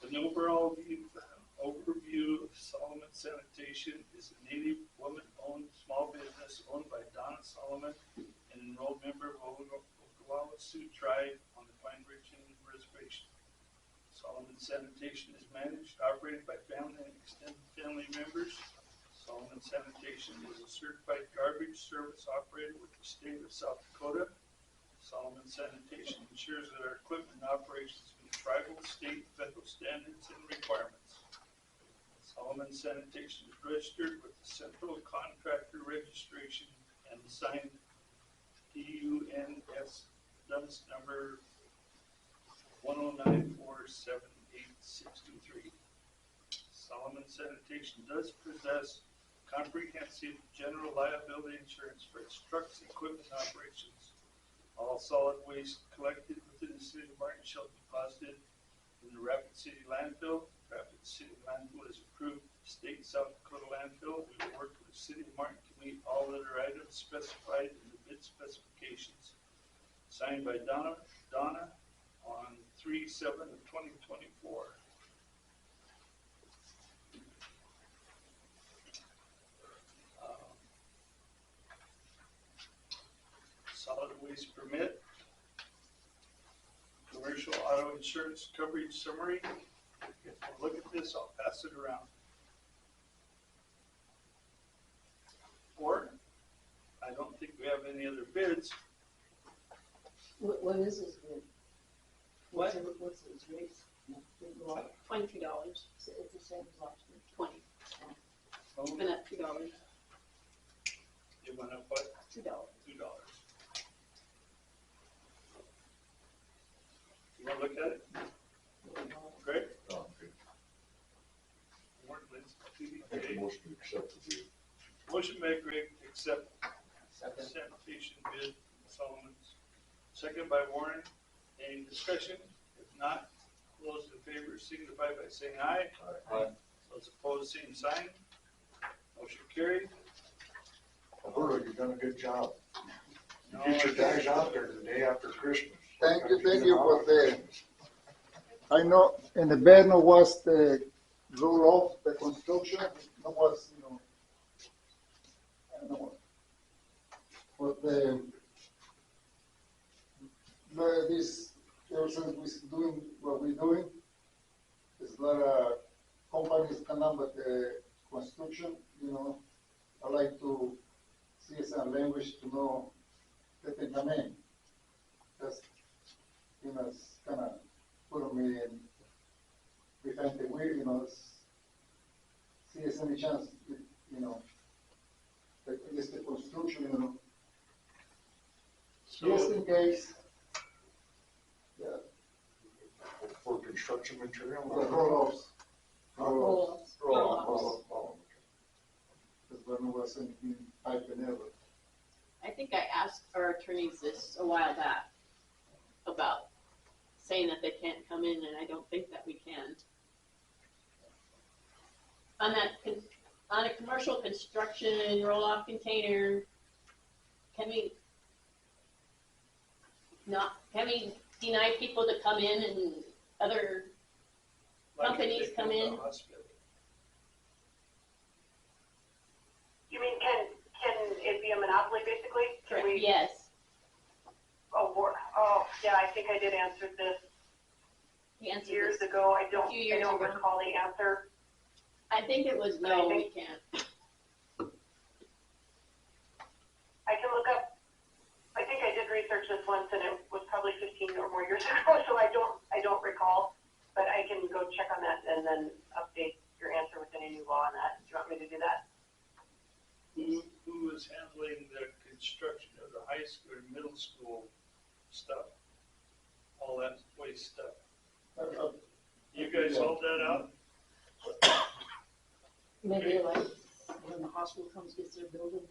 An overview of Solomon Sanitation is a Native woman-owned small business owned by Donna Solomon, an enrolled member of Oglala Sioux Tribe on the Pine Ridge Indian Reservation. Solomon Sanitation is managed, operated by family and extended family members. Solomon Sanitation is a certified garbage service operator with the state of South Dakota. Solomon Sanitation ensures that our equipment and operations meet tribal, state, federal standards and requirements. Solomon Sanitation is registered with the Central Contractor Registration and assigned DUNS DUNS number 109478623. Solomon Sanitation does possess comprehensive general liability insurance for its trucks, equipment, and operations. All solid waste collected within the city of Martin shall be deposited in the Rapid City landfill. Rapid City landfill is approved state South Dakota landfill. We will work with the city of Martin to meet all other items specified in the bid specifications. Signed by Donna on 3/7/2024. Solid waste permit. Commercial auto insurance coverage summary. If you look at this, I'll pass it around. Or, I don't think we have any other bids. What is this bid? What? What's his rates? $22. It's the same as last year. 20. Oh, Went up $2. it went up what? $2. $2. You wanna look at it? Greg? Oh, okay. Warren, Liz, I make a motion to accept the bid. Motion by Greg to accept sanitation bid Solomon's. Second by Warren. Any discussion? If not, those in favor signify by saying aye. Aye. Those opposed, same sign. Motion carried. Alberto, you've done a good job. You No, get your guys out there the day after Christmas. Thank you for the, I know in the bed no was the roll off the construction, no was, I don't know. But this, ever since we're doing what we're doing, there's a lot of companies come up with the construction, I like to see some language to know that they come in. That's, it's kind of put me in behind the wheel, see if any chance, that it's the construction, just in case. Yeah. For construction material? The roll-offs. Roll-offs. Roll-off. hasn't been typing ever. I think I asked our attorneys this a while back about saying that they can't come in, and I don't think that we can. On a commercial construction roll-off container, can we deny people to come in and other companies come in? You mean, can it be a monopoly, basically? Can Correct, we yes. award, yeah, I think I did answer this He answered years this ago. I a don't, few I years don't ago. recall the answer. I think it was no, we can't. I can look up, I think I did research this once and it was probably 15 or more years ago, so I don't recall. But I can go check on that and then update your answer with any new law on that. Do you want me to do that? Who is handling the construction of the high school or middle school stuff? All that waste stuff. You guys hauled that out? Maybe like when the hospital comes, gets their building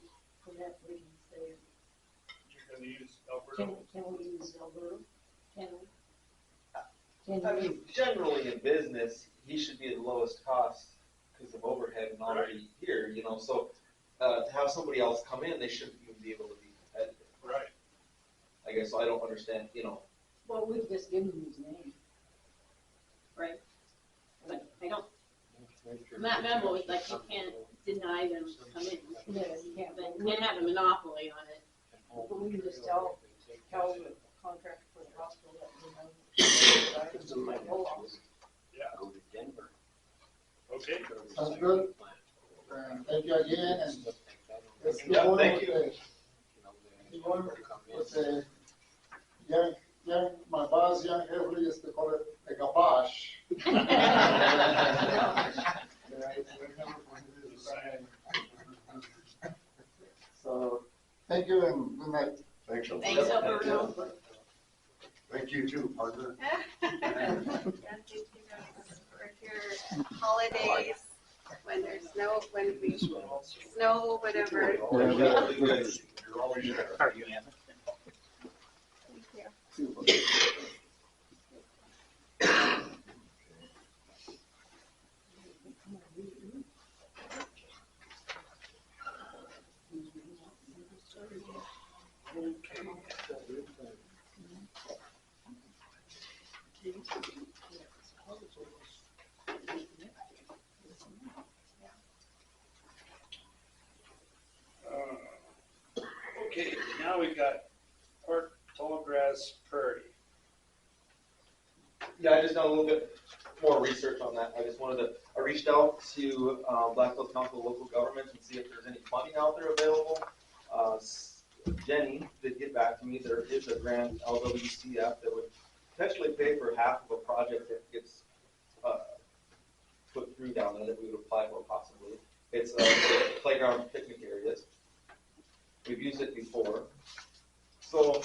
permit, we can say, You're gonna use Alberta? can we use Alberta? Can we? I mean, generally in business, he should be at the lowest cost because of overhead and already here, you know, so, to have somebody else come in, they shouldn't even be able to be competitive. Right. I guess, so I don't understand, you know. Well, we've just given him his name. Right. But I don't, Matt memo was like, you can't deny them to come in. Yeah, you can't. But you can't have a monopoly on it. But we can just tell the contractor for the hospital that, Yeah. Go to Denver. Okay. Sounds good. Thank you again, and let's keep Yeah, going thank with you. keep going with the young, my boss, young Hefley used to call it a gabash. So, thank you and good night. Thanks, Thanks, Alberto. Thank you too, partner. For your holidays, when there's no, when we snow, whatever. You're always there. Thank you. Okay, now we got Park Tallgrass Prairie. Yeah, I just done a little bit more research on that. I just wanted to, I reached out to Black Hills Council of Local Governments and see if there's any funding out there available. Jenny did get back to me. There is a grant, LWCF, that would potentially pay for half of a project that gets put through down there that we would apply for possibly. It's playground picnic areas. We've used it before. So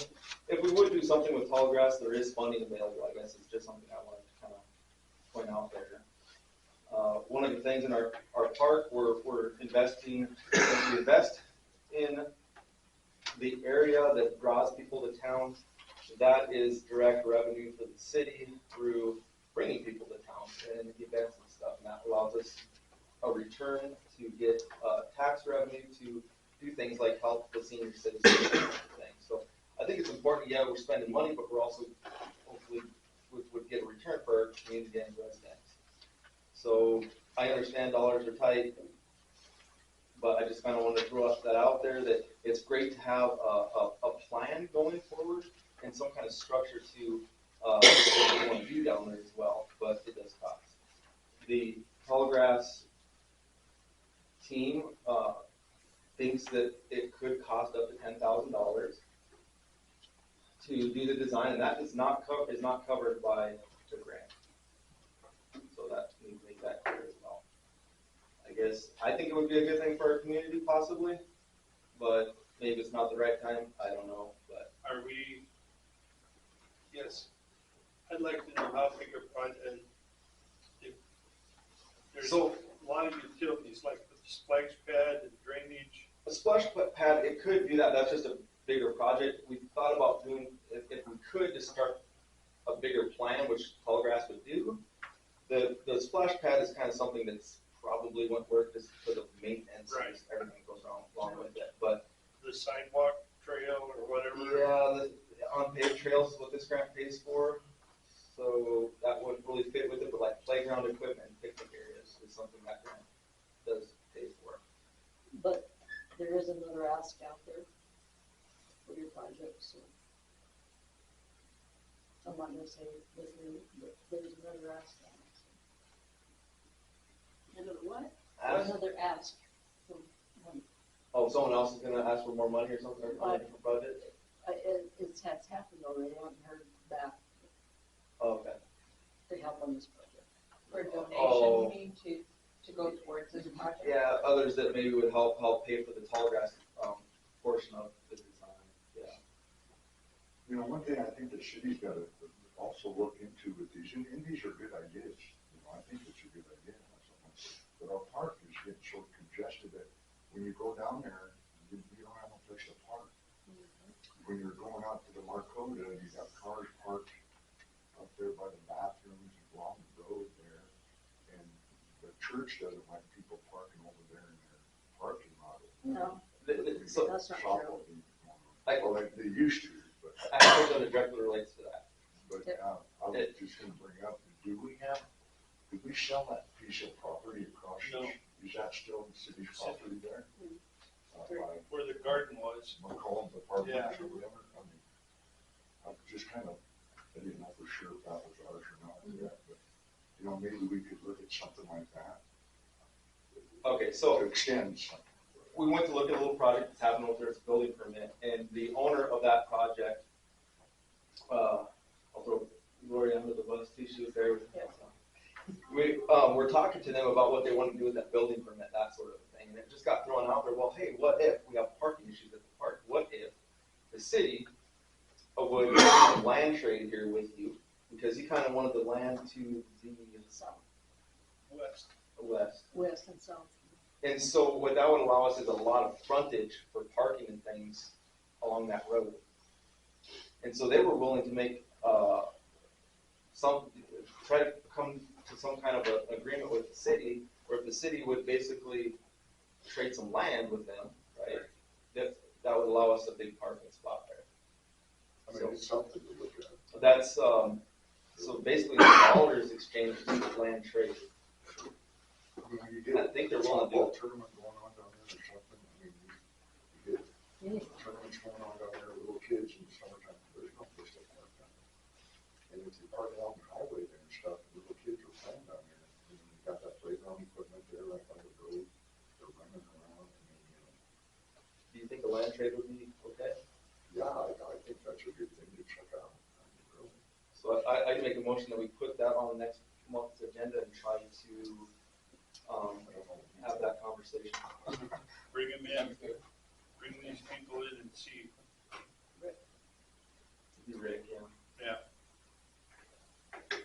if we would do something with Tallgrass, there is funding available. I guess it's just something I wanted to kind of point out there. One of the things in our park, we're investing, we invest in the area that draws people to town. That is direct revenue for the city through bringing people to town and events and stuff. And that allows us a return to get tax revenue to do things like help the senior citizens and things. So I think it's important, yeah, we're spending money, but we're also hopefully would get a return for our community and residents. So I understand dollars are tight, but I just kind of want to throw that out there that it's great to have a plan going forward and some kind of structure to what we want to do down there as well, but it does cost. The Tallgrass team thinks that it could cost up to $10,000 to do the design, and that is not covered by the grant. So that we need to make that clear as well. I guess I think it would be a good thing for our community possibly, but maybe it's not the right time. I don't know, but Are we, yes, I'd like to know how big a project, if there's So- a lot of utilities like the splash pad and drainage A splash pad, it could do that, that's just a bigger project. We thought about doing, if we could, to start a bigger plan, which Tallgrass would do. The splash pad is kind of something that's probably won't work just because of maintenance, Right. everything goes along with it, but. The sidewalk trail or whatever. Yeah, the unpaved trails is what this grant pays for, so that would really fit with it, but like playground equipment, and picnic areas is something that grant does pay for. But there is another ask out there for your project, so. I'm not gonna say with you, but there's another ask out there. Another what? Another ask from one. Oh, someone else is gonna ask for more money or something, or on a different budget? It has happened already, I haven't heard back Oh, okay. to help on this project. For donation, Oh. you mean to go towards this project? Yeah, others that maybe would help pay for the Tallgrass, portion of the design, yeah. You know, one thing I think the city's got to also look into with these, and these are good ideas, you know, I think it's a good idea. But our park is getting so congested that when you go down there, you don't have a place to park. When you're going out to the Marcota, you got cars parked up there by the bathrooms along the road there. And the church doesn't like people parking over there in their parking lot. No, So, that's not true. Well, they used to, but. I think that it directly relates to that. But, I was just gonna bring up, did we sell that piece of property across? No. Is that still the city's property there? By Where the garden was. McCollum's apartments Yeah. or whatever? I mean, I just kind of, I didn't know for sure if that was ours or not yet, but, you know, maybe we could look at something like that. Okay, so. To extend something. We went to look at a little project that's happening over there, it's a building permit, and the owner of that project, I'll throw Lori under the bus too, she was there with me. We're talking to them about what they want to do with that building permit, that sort of thing, and it just got thrown out there, well, hey, what if we have parking issues at the park? What if the city would do a land trade here with you? Because he kind of wanted the land to the West and south. And so what that would allow us is a lot of frontage for parking and things along that road. And so they were willing to make, try to come to some kind of an agreement with the city, where if the city would basically trade some land with them, right? That would allow us a big parking spot there. I mean, it's something to look at. That's, so basically the dollars exchange is a land trade. I mean, you get I think they're willing to do a it. tournament going on down there or something, I mean, you get tournaments going on down there with little kids in the summertime, there's no place to park down there. And if you park out on the highway there and stuff, little kids are playing down there, and you got that playground equipment there right by the road, they're running around, and then, you know. Do you think a land trade would be okay? Yeah, I think that's a good thing to check out. I mean, really. So I'd make a motion that we put that on the next month's agenda and try to, have that conversation. Bring them in, bring these people in and see. You Rick, yeah. Yeah. Okay.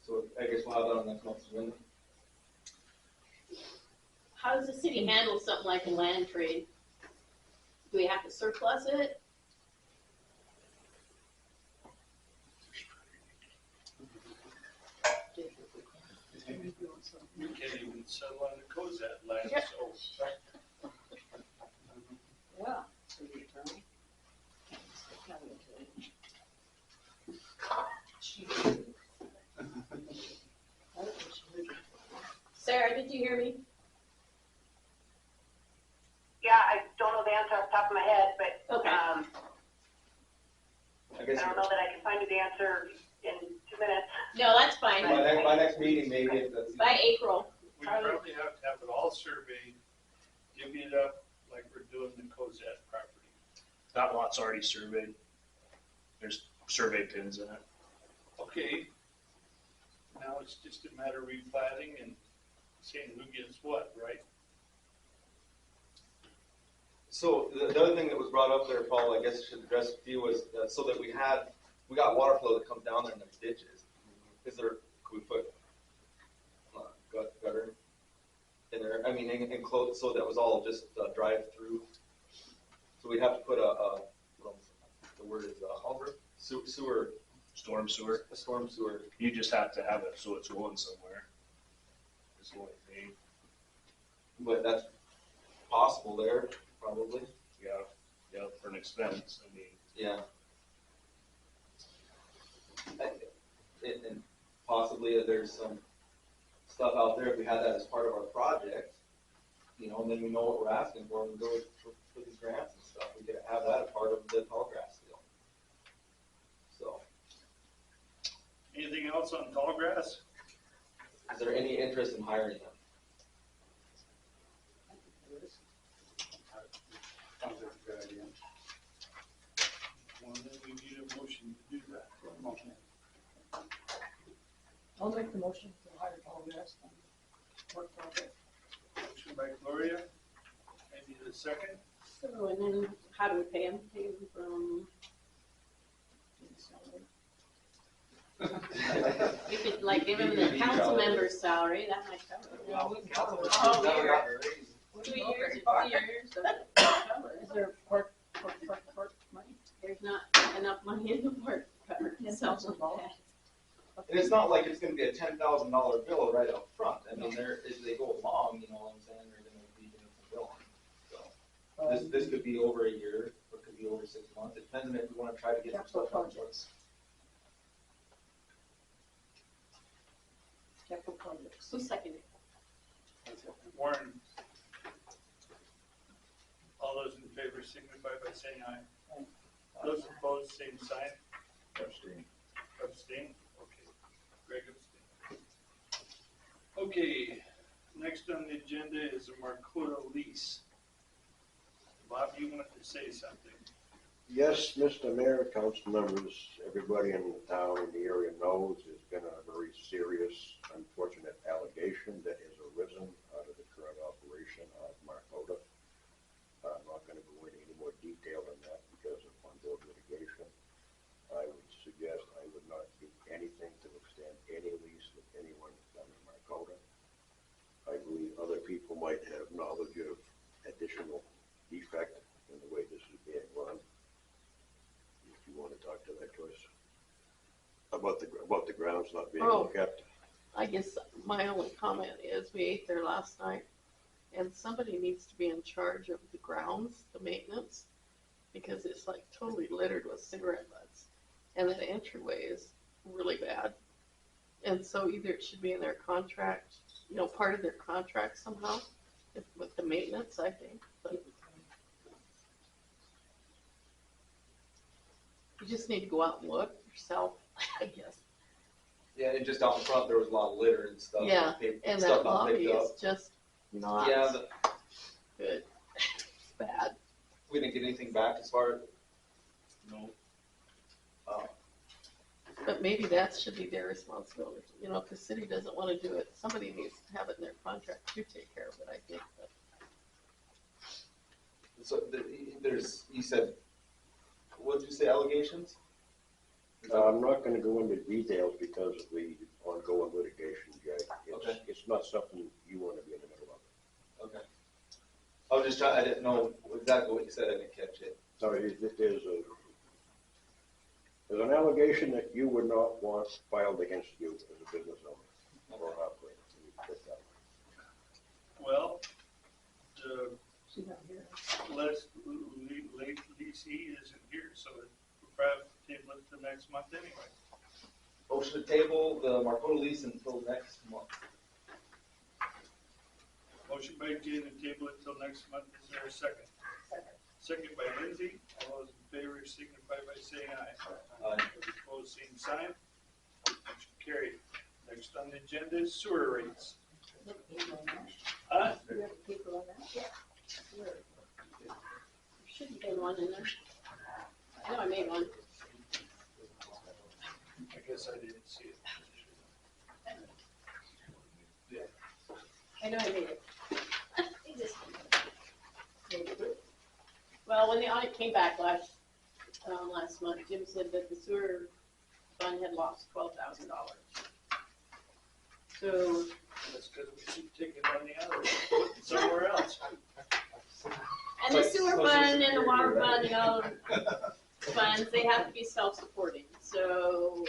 So I guess we'll have that on next month's agenda. How does the city handle something like a land trade? Do we have to surplus it? We can't even settle on the Cozad land, Yeah. so. Yeah. Sarah, did you hear me? Yeah, I don't know the answer off the top of my head, but, Okay. I I guess don't know that I can find you the answer in 2 minutes. No, that's fine. by next meeting, maybe if that's. By April. We probably have to have it all surveyed, divvy it up like we're doing the Cozad property. That lot's already surveyed. There's survey pins in it. Okay. Now it's just a matter of replatting and saying who gets what, right? So the other thing that was brought up there, Paul, I guess I should address with you, was so that we got water flow that comes down there in the ditches. Could we put gutter in there, I mean, enclosed, so that was all just drive-through. So we'd have to put the word is sewer, Storm sewer. a storm sewer. You just have to have it so it's going somewhere. It's the only thing. But that's possible there, probably. Yeah, for an expense, I mean. Yeah. And possibly there's some stuff out there, if we had that as part of our project, you know, and then we know what we're asking for, and we go for these grants and stuff, we could have that as part of the tall grass deal. So, Anything else on tall grass? is there any interest in hiring them? Sounds like a good idea. Well, then we need a motion to do that. Motion. I'll make the motion to hire Paul West on work project. Motion by Gloria. I need a second. So, and then how do we pay them? Pay them from, you could like give them the council member's salary, that might cover it. Oh, yeah. 2 years, 3 years, so that cover it. Is there court money? There's not enough money in the park to cover itself. And it's not like it's gonna be a $10,000 bill right up front, I mean, as they go along, you know what I'm saying, they're gonna be doing some billing. So, this could be over a year, or it could be over 6 months, it depends on if we wanna try to get some Capital stuff out. projects. Capital projects. Who seconded? Warren. All those in favor signify by saying aye. Those opposed, same sign. Abstain. Abstain? Okay. Greg abstain. Okay, next on the agenda is a Marquota lease. Bob, you wanted to say something? Yes, Mr. Mayor, council members, everybody in the town, in the area knows there's been a very serious, unfortunate allegation that has arisen out of the current operation of Marquota. I'm not gonna go into any more detail than that because of ongoing litigation. I would suggest I would not do anything to extend any lease with anyone down in Marquota. I believe other people might have knowledge of additional defect in the way this is being run. If you want to talk to that, Joyce, about the grounds not being well kept. I guess my only comment is we ate there last night and somebody needs to be in charge of the grounds, the maintenance, because it's like totally littered with cigarette butts. And that entryway is really bad. And so either it should be in their contract, you know, part of their contract somehow with the maintenance, I think. But you just need to go out and look yourself, I guess. Yeah, and just out in front, there was a lot of litter and stuff. Yeah, and stuff that not lobby picked up. is just not Yeah, good. It's bad. we didn't get anything back as far as. No. But maybe that should be their responsibility, you know, if the city doesn't want to do it, somebody needs to have it in their contract to take care of it, I think. But So there's, you said, what did you say, allegations? I'm not gonna go into details because of the ongoing litigation, Jay. Okay. It's not something you wanna be in the middle of. Okay. I was just trying, I didn't know exactly what you said, I didn't catch it. Sorry, there's an allegation that you would not want filed against you as a business owner or operator. Well, the She's not here. late leasee isn't here, so we'll probably table it to next month anyway. Motion to table the Marquota lease until next month. Motion by Jay to table it till next month. Is there a second? Second by Lindsay. All those in favor signify by saying aye. Aye. Those opposed, same sign. Motion carried. Next on the agenda is sewer rates. Huh? You have a paper on that? Yeah. There should have been one in there. I know I made one. I guess I didn't see it. I know I made it. Well, when the audit came back last month, Jim said that the sewer fund had lost $12,000. So That's because we keep taking money out of it, putting it somewhere else. And the sewer fund and the water fund and all funds, they have to be self-supporting, so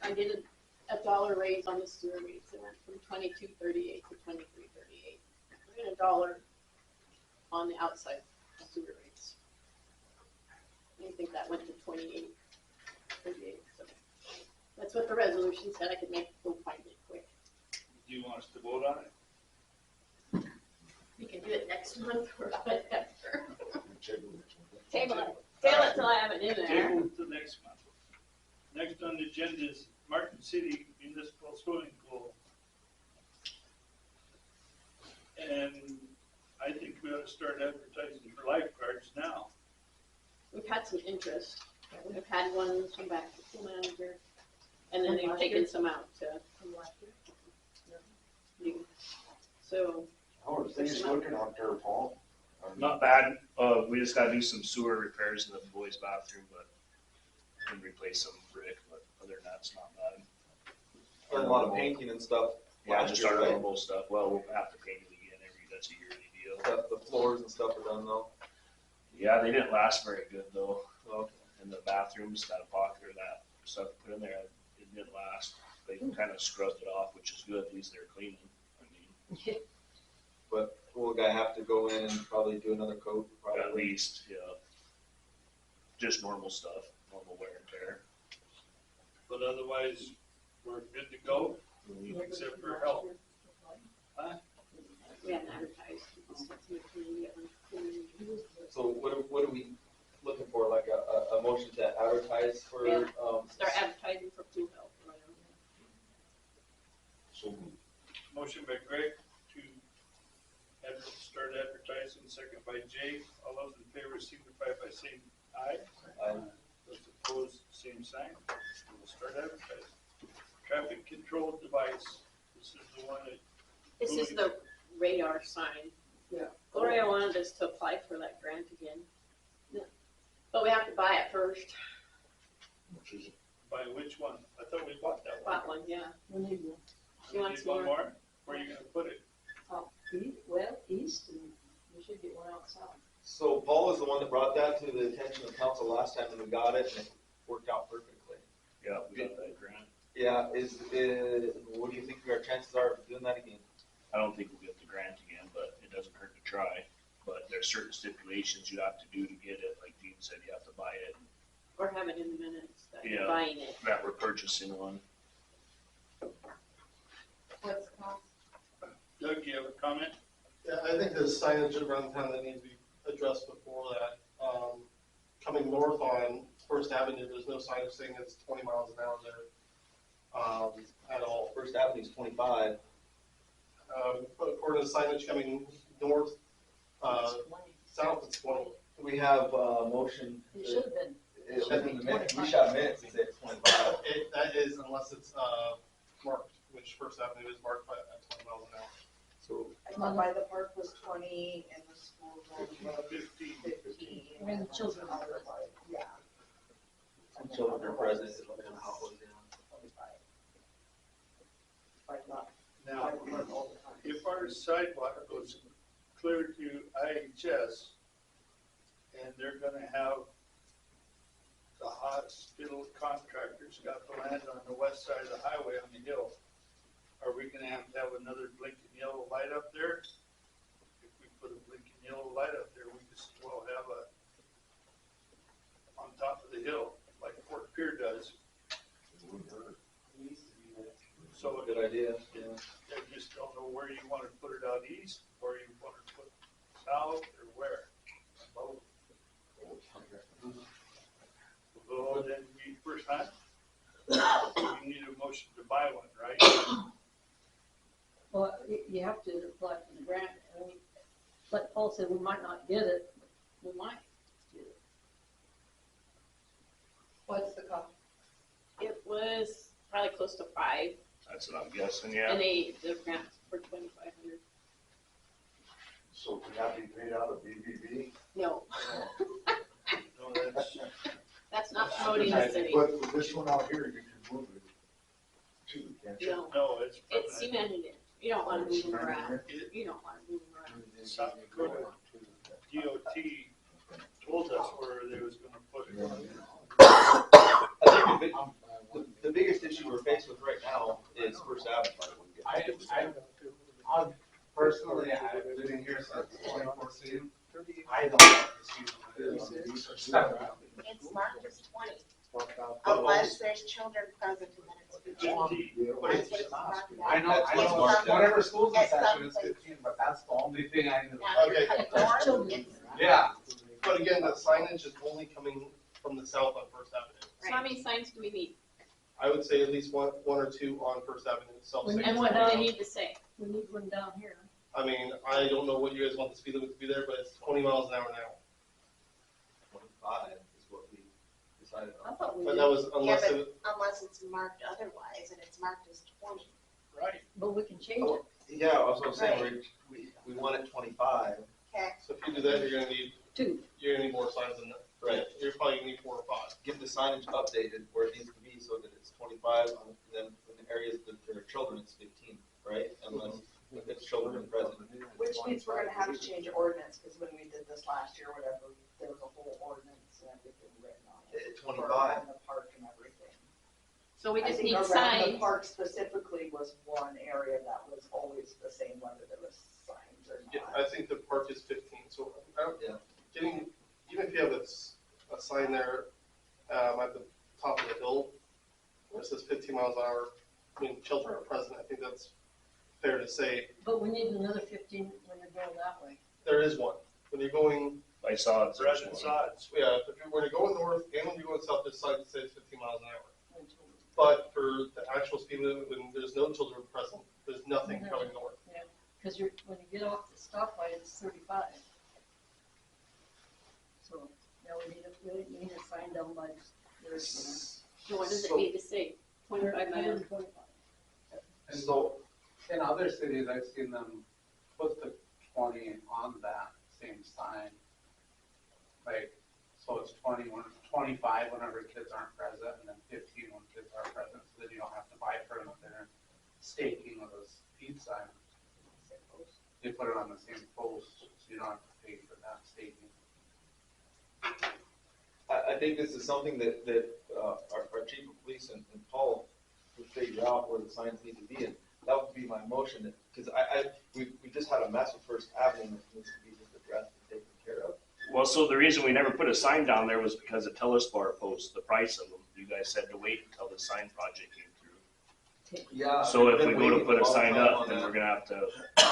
I did a dollar raise on the sewer rates, it went from $22.38 to $23.38. And $1 on the outside sewer rates. I think that went to $28.38, so that's what the resolution said, I could go find it quick. Do you want us to vote on it? We can do it next month or whatever. Table Table it till I have it in there. Table it to next month. Next on the agenda is Martin City Municipal Swimming Pool. And I think we ought to start advertising for lifeguards now. We've had some interest. We've had one come back to pool manager, and then they've taken some out to. So. How are things looking out there, Paul? Not bad. We just gotta do some sewer repairs in the boys' bathroom, but and replace some brick, but other than that, it's not bad. And a lot of painting and stuff. Yeah, last just year, our right? normal stuff. Well, we'll have to paint it again that's a yearly deal. The floors and stuff are done though. Yeah, they didn't last very good though. Okay. In the bathrooms, that epoxy or that stuff put in there, it didn't last. They kind of scrubbed it off, which is good. At least they're cleaning. I mean, But will the guy have to go in and probably do another coat? Probably. at least, yeah. Just normal stuff, normal wear and tear. But otherwise, we're good to go, except for help. Huh? We haven't advertised. So what are we looking for? Like a motion to advertise for? Yeah. Start advertising for pool help. So Motion by Greg to start advertising, second by Jay. All those in favor signify by saying aye. Aye. Those opposed, same sign. We'll start advertising. Traffic control device. This is the one that. This is the radar sign. Yeah. Gloria wanted us to apply for that grant again. But we have to buy it first. which is By which one? I thought we bought that one. Bought one, yeah. We need one. She wants Need one more. more? Where are you gonna put it? East, and we should get one out south. So Paul was the one that brought that to the attention of council last time and we got it and it worked out perfectly. Yeah, we got that grant. Yeah, what do you think our chances are of doing that again? I don't think we'll get the grant again, but it doesn't hurt to try. But there's certain stipulations you have to do to get it. Like Dean said, you have to buy it. Or have it in the minutes that you're Yeah. buying it. That we're purchasing one. What's the cost? Doug, you have a comment? Yeah, I think there's signage around town that needs to be addressed before that. Coming north on First Avenue, there's no signage saying it's 20 miles an hour there, at all. First Avenue's 25. But according to signage coming north, south, it's 20. We have a motion. It should have been. It should be in the minutes. We shot minutes and said 25. That is unless it's, marked, which First Avenue is marked at 20 miles an hour. So I thought by the park was 20 and the school was 15. 15. And the children are Yeah. some children are present. It's looking how it was, Now, if our sidewalk goes clear to IHS, and they're gonna have the hospital contractors got the land on the west side of the highway on the hill, are we gonna have another blinking yellow light up there? If we put a blinking yellow light up there, we just well have on top of the hill, like Fort Pier does. So Good idea, yeah. I just don't know where you want to put it out east, or you want to put south, or where. Both. Well, then we first time, you need a motion to buy one, right? Well, you have to apply for the grant. I mean, like Paul said, we might not get it, but we might get it. What's the cost? It was probably close to 5. That's what I'm guessing, yeah. And the grant for 2,500. so can that be paid out of BBB? No, No, that's, that's not promoting the city. But with this one out here, you can move it too, can't you? No, No, it's. it's cemented in. You don't wanna move them Cemented around. You don't wanna move them around. South Dakota DOT told us where they was gonna put it. I think the biggest issue we're faced with right now is First Avenue. I'm personally, I've been in here since 2014. I don't like to see them. It's marked as 20, unless there's children present and then it's 15. That's what it's marked as. I know, whatever school's in session is 15, but that's the only thing I know. Now, Okay. if you cut north, it's Yeah. But again, the signage is only coming from the south on First Avenue. So how many signs do we need? I would say at least one or two on First Avenue itself. And what do they need to say? We need one down here. I mean, I don't know what you guys want the speed limit to be there, but it's 20 miles an hour now. 25 is what we decided I on. thought we But did, that was Yeah, unless but it, unless it's marked otherwise, and it's marked as 20. Right. but we can change Oh, it. yeah, I was gonna say, we want it 25. Okay. so if you do that, you're gonna need more signs than that. Right. You're probably gonna need 4 or 5. Get the signage updated where it needs to be so that it's 25, and then in the areas that there are children, it's 15, right? Unless if it's children present. Which means we're gonna have to change your ordinance, because when we did this last year, whatever, there was a whole ordinance and everything written on it. At for 25. around the park and everything. So we I just think need around the signs. park specifically was one area that was always the same, whether there was signs or Yeah, not. I think the park is 15, so I don't, Yeah. even if you have a sign there, at the top of the hill, where it says 15 miles an hour, I mean, children are present, I think that's fair to say. But we need another 15 when you're going that way. There is one. When you're going, I saw it. Red and sods. yeah, if you're, when you're going north and when you're going south, this sign says 15 miles an hour. But for the actual speed limit, when there's no children present, there's nothing coming north. Because when you get off the stoplight, it's 35. So now we need a sign down by there. So what does it need to say? 25 miles? And so, in other cities, I've seen them put the 20 on that same sign. Like, so it's 25 whenever kids aren't present, and then 15 when kids are present, so then you don't have to buy further staking of a speed sign. They put it on the same post, so you don't have to pay for that staking. I think this is something that our chief of police and Paul would figure out where the signs need to be, and that would be my motion, because we just had a mess with First Avenue that needs to be just addressed and taken care of. Well, so the reason we never put a sign down there was because of Telestar posts, the price of them. You guys said to wait until the sign project came through. Yeah. So if I've we been go to waiting put a a long sign time up, on then that. we're gonna have to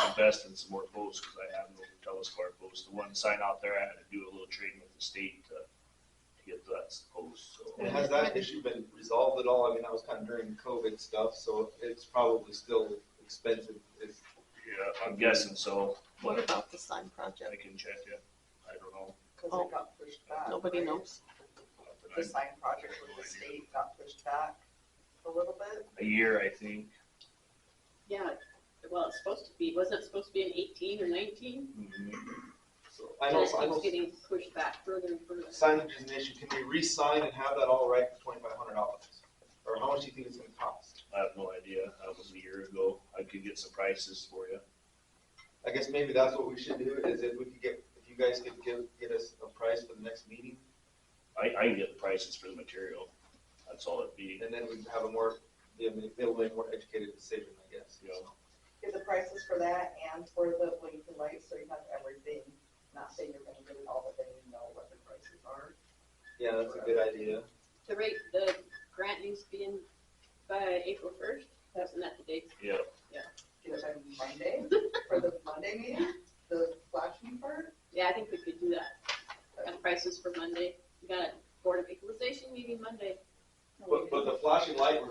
invest in some more posts, because I have no Telestar posts. The one sign out there, I had to do a little trading with the state to get that post, so. And has that issue been resolved at all? I mean, that was kind of during COVID stuff, so it's probably still expensive. Yeah, I'm guessing so. What about the sign project? I can check it. I don't know. Because Oh, it got pushed back. Nobody right? knows. The sign project with the state got pushed back a little bit. A year, I think. Yeah, well, it's supposed to be, wasn't it supposed to be in 18 or 19? So I know, And it keeps getting pushed back further and further. signage is an issue. Can we re-sign and have that all right for $2,500? Or how much do you think it's gonna cost? I have no idea. That was a year ago. I could get some prices for you. I guess maybe that's what we should do, is if you guys could get us a price for the next meeting, I can get the prices for the material. That's all it'd be. and then we'd have be able to make a more educated decision, I guess. Yeah. Get the prices for that and for the blinking lights, so you have everything. Not saying you're gonna get it all, but then you know what the prices are. Yeah, that's a good idea. The grant needs to be in by April 1st. Wasn't that the date? Yeah. Get it by Monday, for the Monday meeting, the flashing part. Yeah, I think we could do that. Got prices for Monday. We got a Board of Equalization meeting Monday. But the flashing light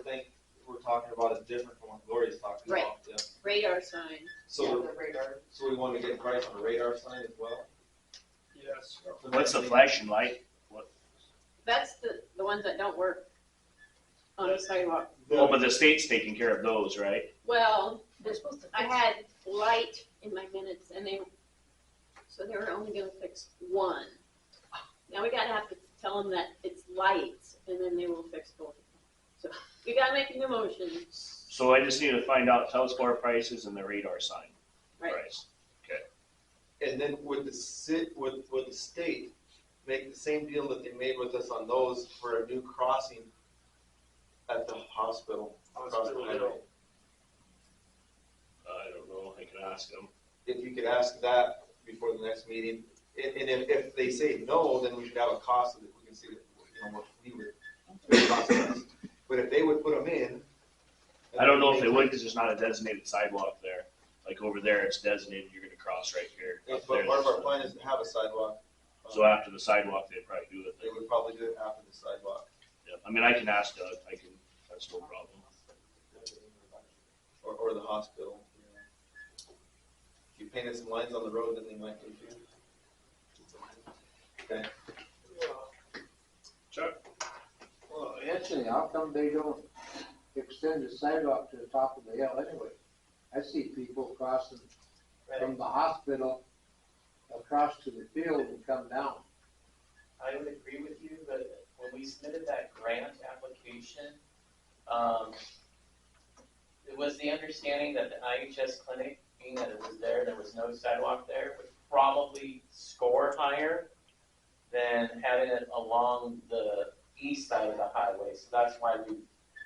we're talking about is different from what Gloria's talking Right. about. Yeah. Radar sign. So, The radar. so we want to get a price on a radar sign as well? Yes. What's the flashing light? That's the ones that don't work on the sidewalk. Oh, but the state's taking care of those, right? Well, They're supposed to I fix had light in my minutes and they were only gonna fix one. Now we gotta have to tell them that it's light and then they will fix both of them. So we gotta make a new motion, So I just need to find out Telestar prices and the radar sign right? price. And then with the state, make the same deal that they made with us on those for a new crossing at the hospital. across the Hospital highway. Hill. I don't know, I can ask them. If you could ask that before the next meeting, and if they say no, then we should have a cost so that we can see that, what we would cost us. But if they would put them in. I don't know if they would, because there's not a designated sidewalk there. Like over there, it's designated, you're gonna cross right here. Up But there, part of our there's plan is to have a sidewalk. So after the sidewalk, they'd probably do it. They would probably do it after the sidewalk. Yeah, I mean, I can ask Doug, that's no problem. Or the hospital. If you painted some lines on the road, then they might do too. Okay. Chuck? Well, Anthony, how come they don't extend the sidewalk to the top of the hill anyway? I see people crossing from the hospital across to the field and come down. I would agree with you, but when we submitted that grant application, it was the understanding that the IHS clinic, being that it was there was no sidewalk there, would probably score higher than having it along the east side of the highway. So that's why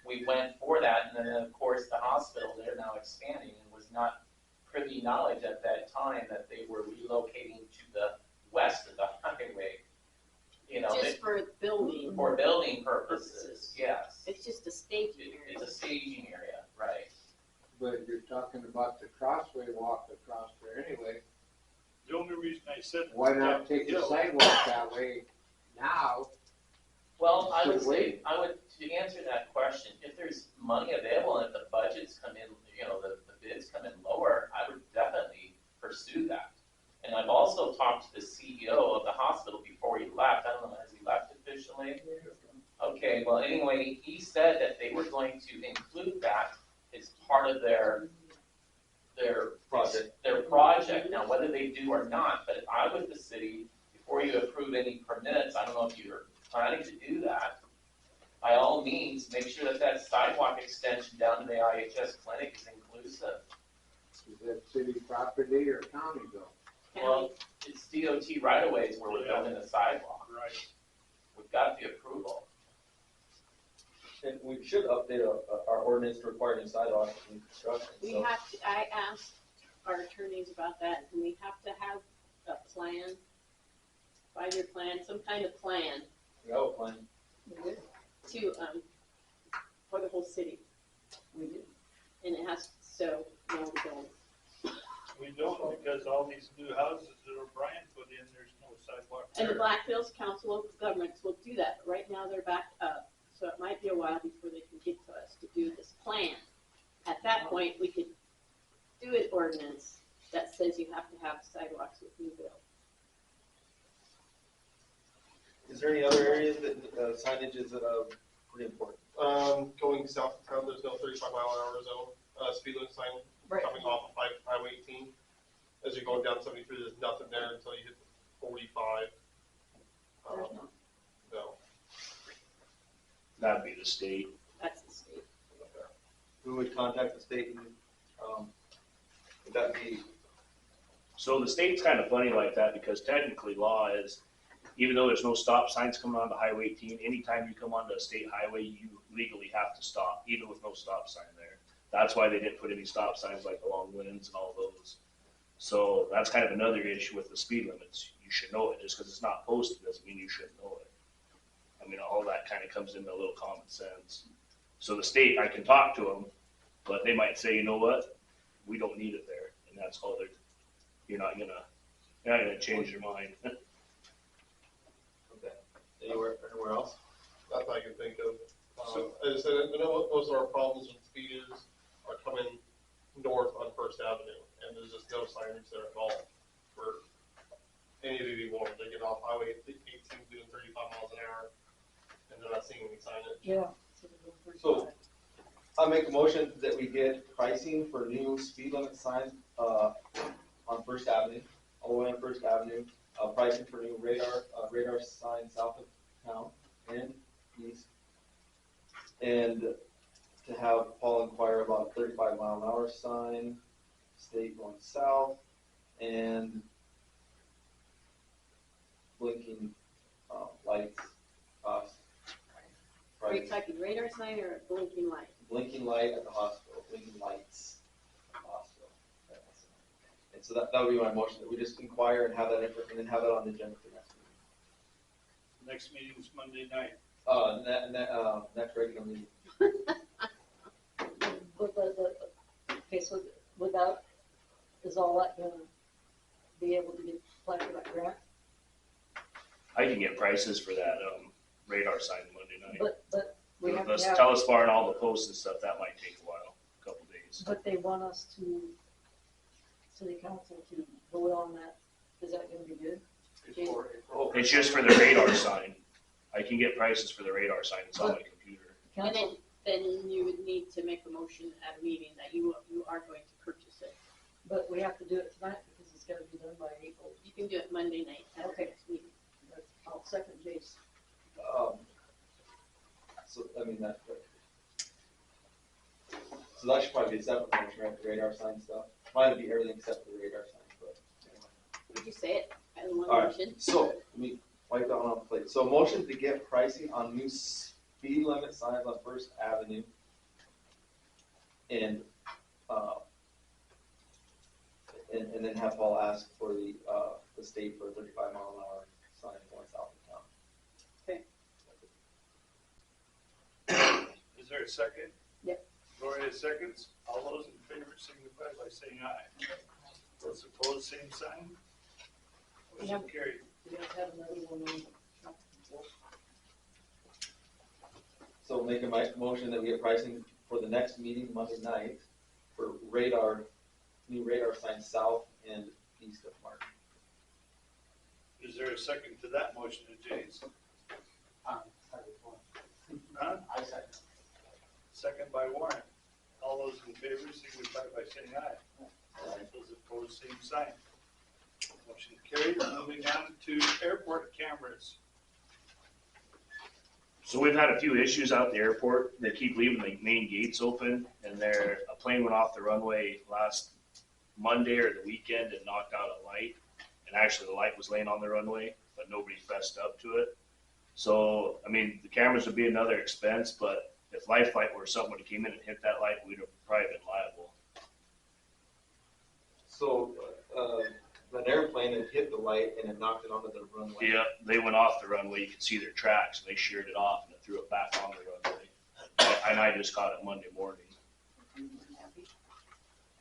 we went for that. And then, of course, the hospital, they're now expanding and was not privy knowledge at that time that they were relocating to the west of the highway. You know, Just for building. for building purposes, yes. It's just a staging area. It's a staging area, right. But you're talking about the crossway walk across there anyway. The only reason I said. Why not take the sidewalk that way now? Well, I would Should we say, wait? to answer that question, if there's money available and if the budgets come in, you know, the bids come in lower, I would definitely pursue that. And I've also talked to the CEO of the hospital before he left. I don't know, has he left officially? Okay, well, anyway, he said that they were going to include that as part of their Project. Their project. Now, whether they do or not, but if I was the city, before you approve any permits, I don't know if you're planning to do that, by all means, make sure that that sidewalk extension down to the IHS clinic is inclusive. Is that city property or county though? Well, it's DOT right of ways where we're building a sidewalk. Right. We've got the approval. And we should update our ordinance to require new sidewalks in construction. We So have to, I asked our attorneys about that, and we have to have a plan, 5-year plan, some kind of plan we have a plan. to, for the whole city. We do. And it has, so, no, we don't. We don't, because all these new houses that O'Brien put in, there's no sidewalk And the there. Black Hills Council of Governments will do that, but right now they're backed up, so it might be a while before they can get to us to do this plan. At that point, we could do an ordinance that says you have to have sidewalks with new build. Is there any other areas that signage is pretty important? Going south of town, there's no 35-mile-an-hour zone, speed limit sign coming off of Highway 18. As you're going down 73, there's nothing there until you hit 45. No. That'd be the state. That's the state. Who would contact the state and, would that be? So the state's kind of funny like that, because technically law is, even though there's no stop signs coming onto Highway 18, anytime you come onto a state highway, you legally have to stop, even with no stop sign there. That's why they didn't put any stop signs like along Lynn's and all those. So that's kind of another issue with the speed limits. You should know it. Just because it's not posted doesn't mean you shouldn't know it. I mean, all that kind of comes into a little common sense. So the state, I can talk to them, but they might say, you know what, we don't need it there, and that's all they're. You're not gonna change your mind. Okay. Anywhere else? That's all I can think of. So, as I said, I know what most of our problems with speed are coming north on First Avenue, and there's just no signage there at all for any of the warned. They get off Highway 18 doing 35 miles an hour, and they're not seeing any signage. Yeah. So I make a motion that we get pricing for new speed limit signs on First Avenue, all the way on First Avenue. Pricing for new radar signs south of town and east. And to have Paul inquire about 35-mile-an-hour sign, state going south, and blinking lights, Are you talking radar sign or a blinking light? blinking light at the hospital, blinking lights at the hospital. And so that would be my motion, that we just inquire and have that and then have that on the agenda for next meeting. Next meeting is Monday night. Next regular meeting. Okay, so without, is all that gonna be able to get applied for that grant? I can get prices for that, radar sign Monday night. But we have The to have, Telespar and all the posts and stuff, that might take a while, a couple days. but they want us to, city council to vote on that. Is that gonna be good? It's just for the radar sign. I can get prices for the radar sign, it's on my computer. And then you would need to make a motion at a meeting that you are going to purchase it. But we have to do it tonight because it's gotta be done by April. You can do it Monday night at the Okay. next meeting. I'll second Jace. So, I mean, so that should probably be a separate motion, right, the radar sign stuff. Might be everything except for the radar sign, but anyway. Would you say it as one All right, motion? so, let me wipe that one off the plate. So motion to get pricing on new speed limit signs on First Avenue. And then have Paul ask for the state for a 35-mile-an-hour sign going south of town. Is there a second? Yep. Gloria seconds. All those in favor signify by saying aye. Those opposed, same sign. Motion carried. You guys have another one on. So make a motion that we get pricing for the next meeting Monday night for new radar signs south and east of Martin. Is there a second to that motion, James? Huh? I second. Second by Warren. All those in favor signify by saying aye. Those opposed, same sign. Motion carried. Moving on to airport cameras. So we've had a few issues out at the airport. They keep leaving the main gates open, and a plane went off the runway last Monday or the weekend and knocked out a light. And actually, the light was laying on the runway, but nobody fessed up to it. So, I mean, the cameras would be another expense, but if Life Flight or somebody came in and hit that light, we'd have probably been liable. So, an airplane had hit the light and it knocked it onto the runway. Yeah, they went off the runway. You could see their tracks, and they sheared it off and threw it back on the runway. And I just caught it Monday morning.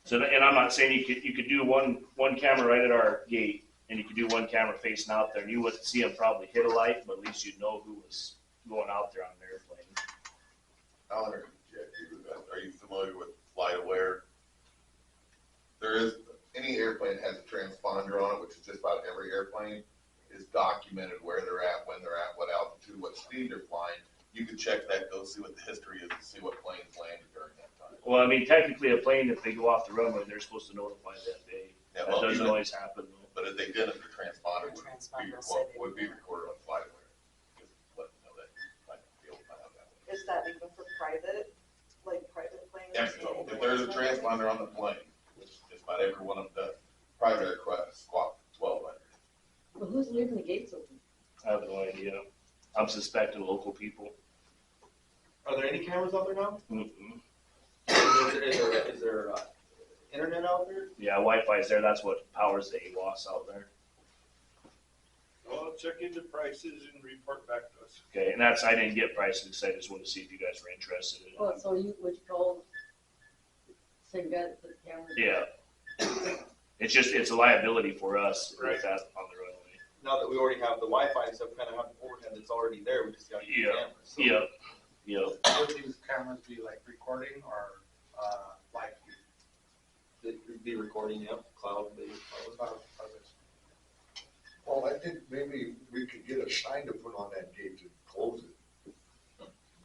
So, and I'm not saying you could do one camera right at our gate, and you could do one camera facing out there, and you wouldn't see them probably hit a light, but at least you'd know who was going out there on an airplane. I'll interject you with that. Are you familiar with FlightAware? There is, any airplane that has a transponder on it, which is just about every airplane, is documented where they're at, when they're at, what altitude, what speed they're flying. You can check that, go see what the history is, and see what planes landed during that time. Well, I mean, technically, a plane, if they go off the runway, they're supposed to notify that day. Yeah, That doesn't always happen, though. But if they didn't, the transponder would be recorded on FlightAware. Just let them know that you might be able to find out that way. Is that even for private, like private planes? If there's a transponder on the plane, which just about every one of them does, private aircraft squawk 1200. Well, who's leaving the gates open? I have no idea. I'm suspecting local people. Are there any cameras out there now? Mm-mm. Is there internet out there? Yeah, Wi-Fi's there. That's what powers the AWAS out there. Well, check into prices and report back to us. Okay, and I didn't get prices. I just wanted to see if you guys were interested in it. Well, so would you call the same guy that put the camera? Yeah. It's a liability for us Right. with that on the runway. Now that we already have the Wi-Fi and stuff, kind of have an overhead that's already there, we just got to use Yeah. cameras. So Yep. Would these cameras be like recording or live feed? It'd be recording, yep, cloud-based. Well, I think maybe we could get a sign to put on that gate to close it.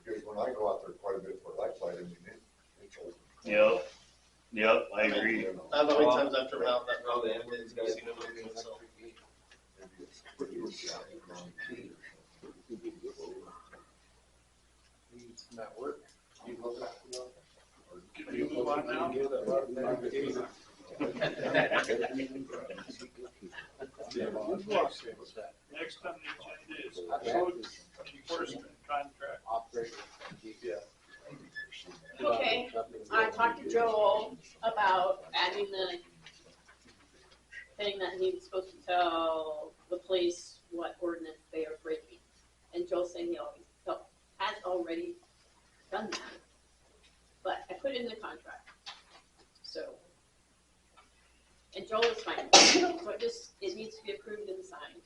Because when I go out there quite a bit for Life Flight, I mean, it's open. Yep, I agree. You know, I don't know how many times I've driven out that Now road. the ambulance guys Seen it moving itself. maybe it's pretty around the gate or something. Not work. Next on the agenda is code enforcement contract. Okay, I talked to Joel about adding the thing that he was supposed to tell the police what ordinance they are breaking. And Joel said he always has already done that. But I put it in the contract, so. And Joel is fine, so it needs to be approved and signed.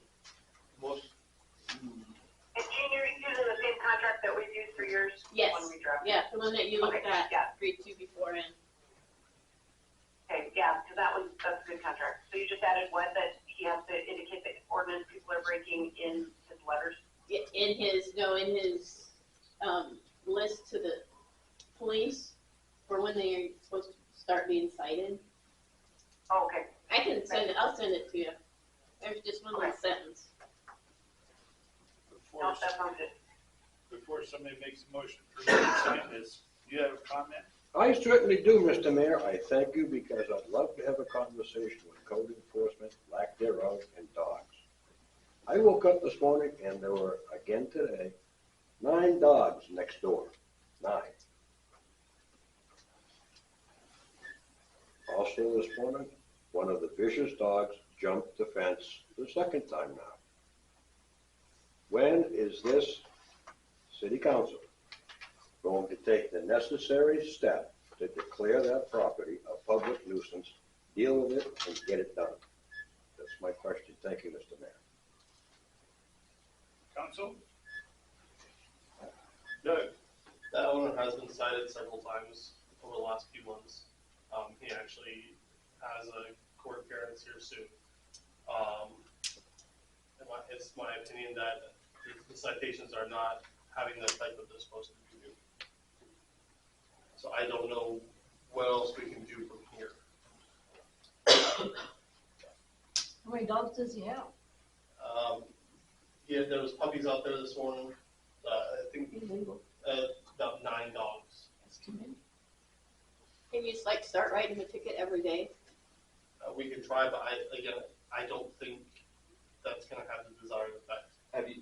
And Gene, you're using the same contract that we've used for years? Yes, When we drafted? yeah, the one that you looked Okay, at, yeah. agreed to beforehand. Okay, yeah, because that's a good contract. So you just added what, that he has to indicate the ordinance people are breaking in his letters? In his list to the police for when they are supposed to start being cited. Oh, okay. I can send it, I'll send it to you. There's just one little sentence. No, that sounds good. Before somebody makes a motion for me to sign this, do you have a comment? I certainly do, Mr. Mayor. I thank you because I'd love to have a conversation with code enforcement, lack thereof, and dogs. I woke up this morning and there were, again today, 9 dogs next door. 9. Also this morning, one of the vicious dogs jumped the fence the second time now. When is this city council going to take the necessary step to declare that property a public nuisance, deal with it, and get it done? That's my question. Thank you, Mr. Mayor. Council? Doug? That owner has been cited several times over the last few months. He actually has a court appearance here soon. It's my opinion that the citations are not having the effect that they're supposed to do. So I don't know what else we can do from here. How many dogs does he have? Yeah, there was puppies out there this morning. I think Illegal. about 9 dogs. That's too many. Can you just like start writing a ticket every day? We could try, but I don't think that's going to have the desired effect. Have you,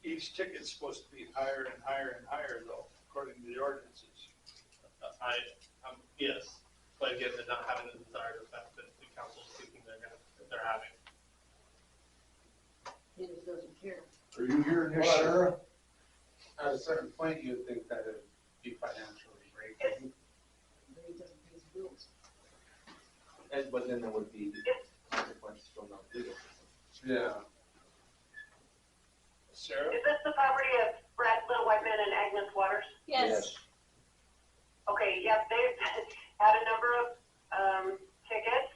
Each ticket's supposed to be higher and higher and higher though, according to the ordinances. Yes, but again, they're not having the desired effect that the council is thinking they're having. He just doesn't care. Are you hearing this, Sarah? At a certain point, you would think that it would be financially breaking. But he doesn't pay his bills. but then there would be consequences from the legal system. Yeah. Sarah? Is this the property of Brad Little White Man and Agnes Waters? Yes. Okay, yep, they've had a number of tickets.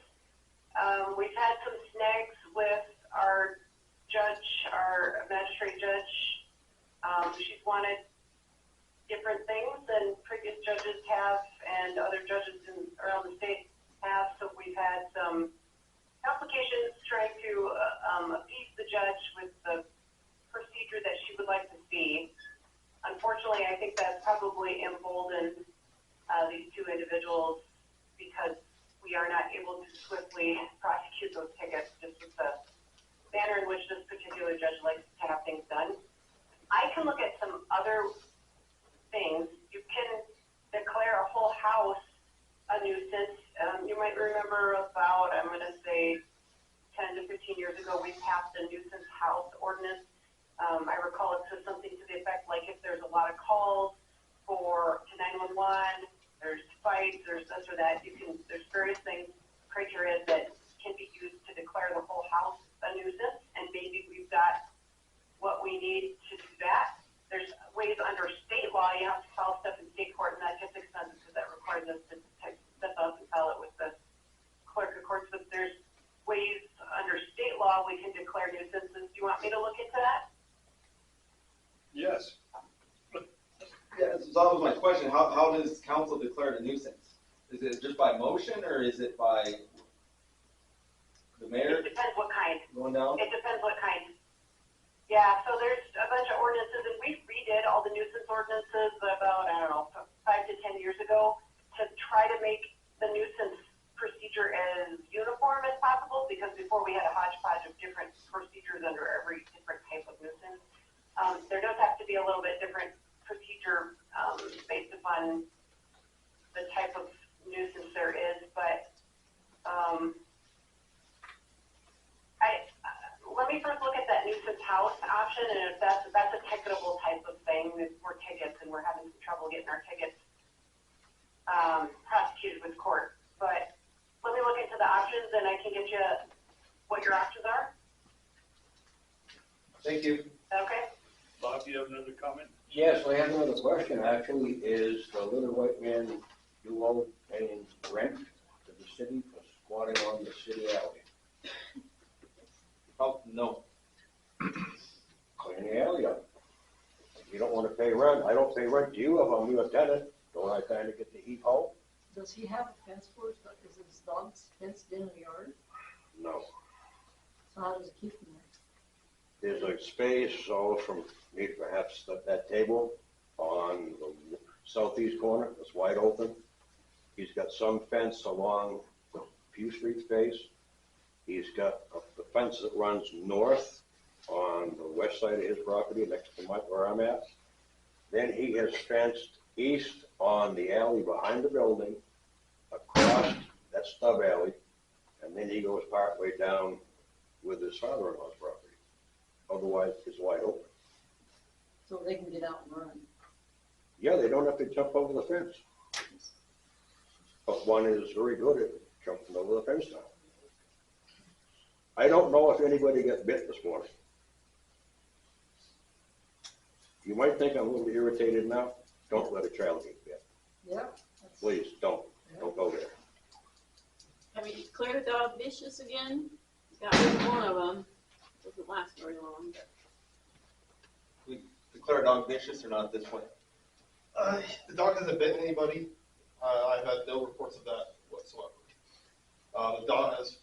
We've had some snags with our judge, our magistrate judge. She's wanted different things than previous judges have and other judges around the state have. So we've had some complications trying to appease the judge with the procedure that she would like to see. Unfortunately, I think that's probably emboldened these 2 individuals because we are not able to swiftly prosecute those tickets just with the manner in which this particular judge likes to have things done. I can look at some other things. You can declare a whole house a nuisance. You might remember about, I'm going to say, 10 to 15 years ago, we passed a nuisance house ordinance. I recall it says something to the effect like if there's a lot of calls to 911, there's fights, there's this or that, there's various things, criteria that can be used to declare the whole house a nuisance, and maybe we've got what we need to do that. There's ways under state law, you have to file stuff in state court, and that gets expensive because that requires us to step up and file it with the clerk of courts, but there's ways under state law we can declare nuisances. Do you want me to look into that? Yes. Yeah, it's always my question, how does council declare it a nuisance? Is it just by motion, or is it by the mayor It depends what kind. going down? It depends what kind. Yeah, so there's a bunch of ordinances, and we redid all the nuisance ordinances about, 5 to 10 years ago to try to make the nuisance procedure as uniform as possible, because before we had a hodgepodge of different procedures under every different type of nuisance. There does have to be a little bit different procedure, based upon the type of nuisance there is, but, let me first look at that nuisance house option, and if that's a ticketable type of thing, if we're tickets and we're having some trouble getting our tickets, prosecuted with court. But let me look into the options, and I can get you what your options are. Thank you. Okay? Bob, you have another comment? Yes, I have another question, actually. Is the Little White Man duo paying rent to the city for squatting on the city alley? Oh, no. Clean the alley up. If you don't wanna pay rent, I don't pay rent to you if I'm your tenant. Don't I kinda get the heat hole? Does he have a fence for his, is his dogs fenced in the yard? No. So how does he keep them There's a space, so from me perhaps that table on the southeast corner, it's wide open. He's got some fence along the Pew Street space. He's got the fence that runs north on the west side of his property next to where I'm at. Then he has fenced east on the alley behind the building, across that stub alley, and then he goes partway down with his father-in-law's property. Otherwise, it's wide open. so they can get out and run? Yeah, they don't have to jump over the fence. But one is very good at jumping over the fence now. I don't know if anybody got bit this morning. You might think I'm a little irritated now. Don't let a child get bit. Yeah. Please, don't. Don't go there. Have you declared a dog vicious again? Got rid of one of them. Doesn't last very long, but. We declare a dog vicious or not at this point? The dog hasn't bitten anybody. I've had no reports of that whatsoever. The dog has,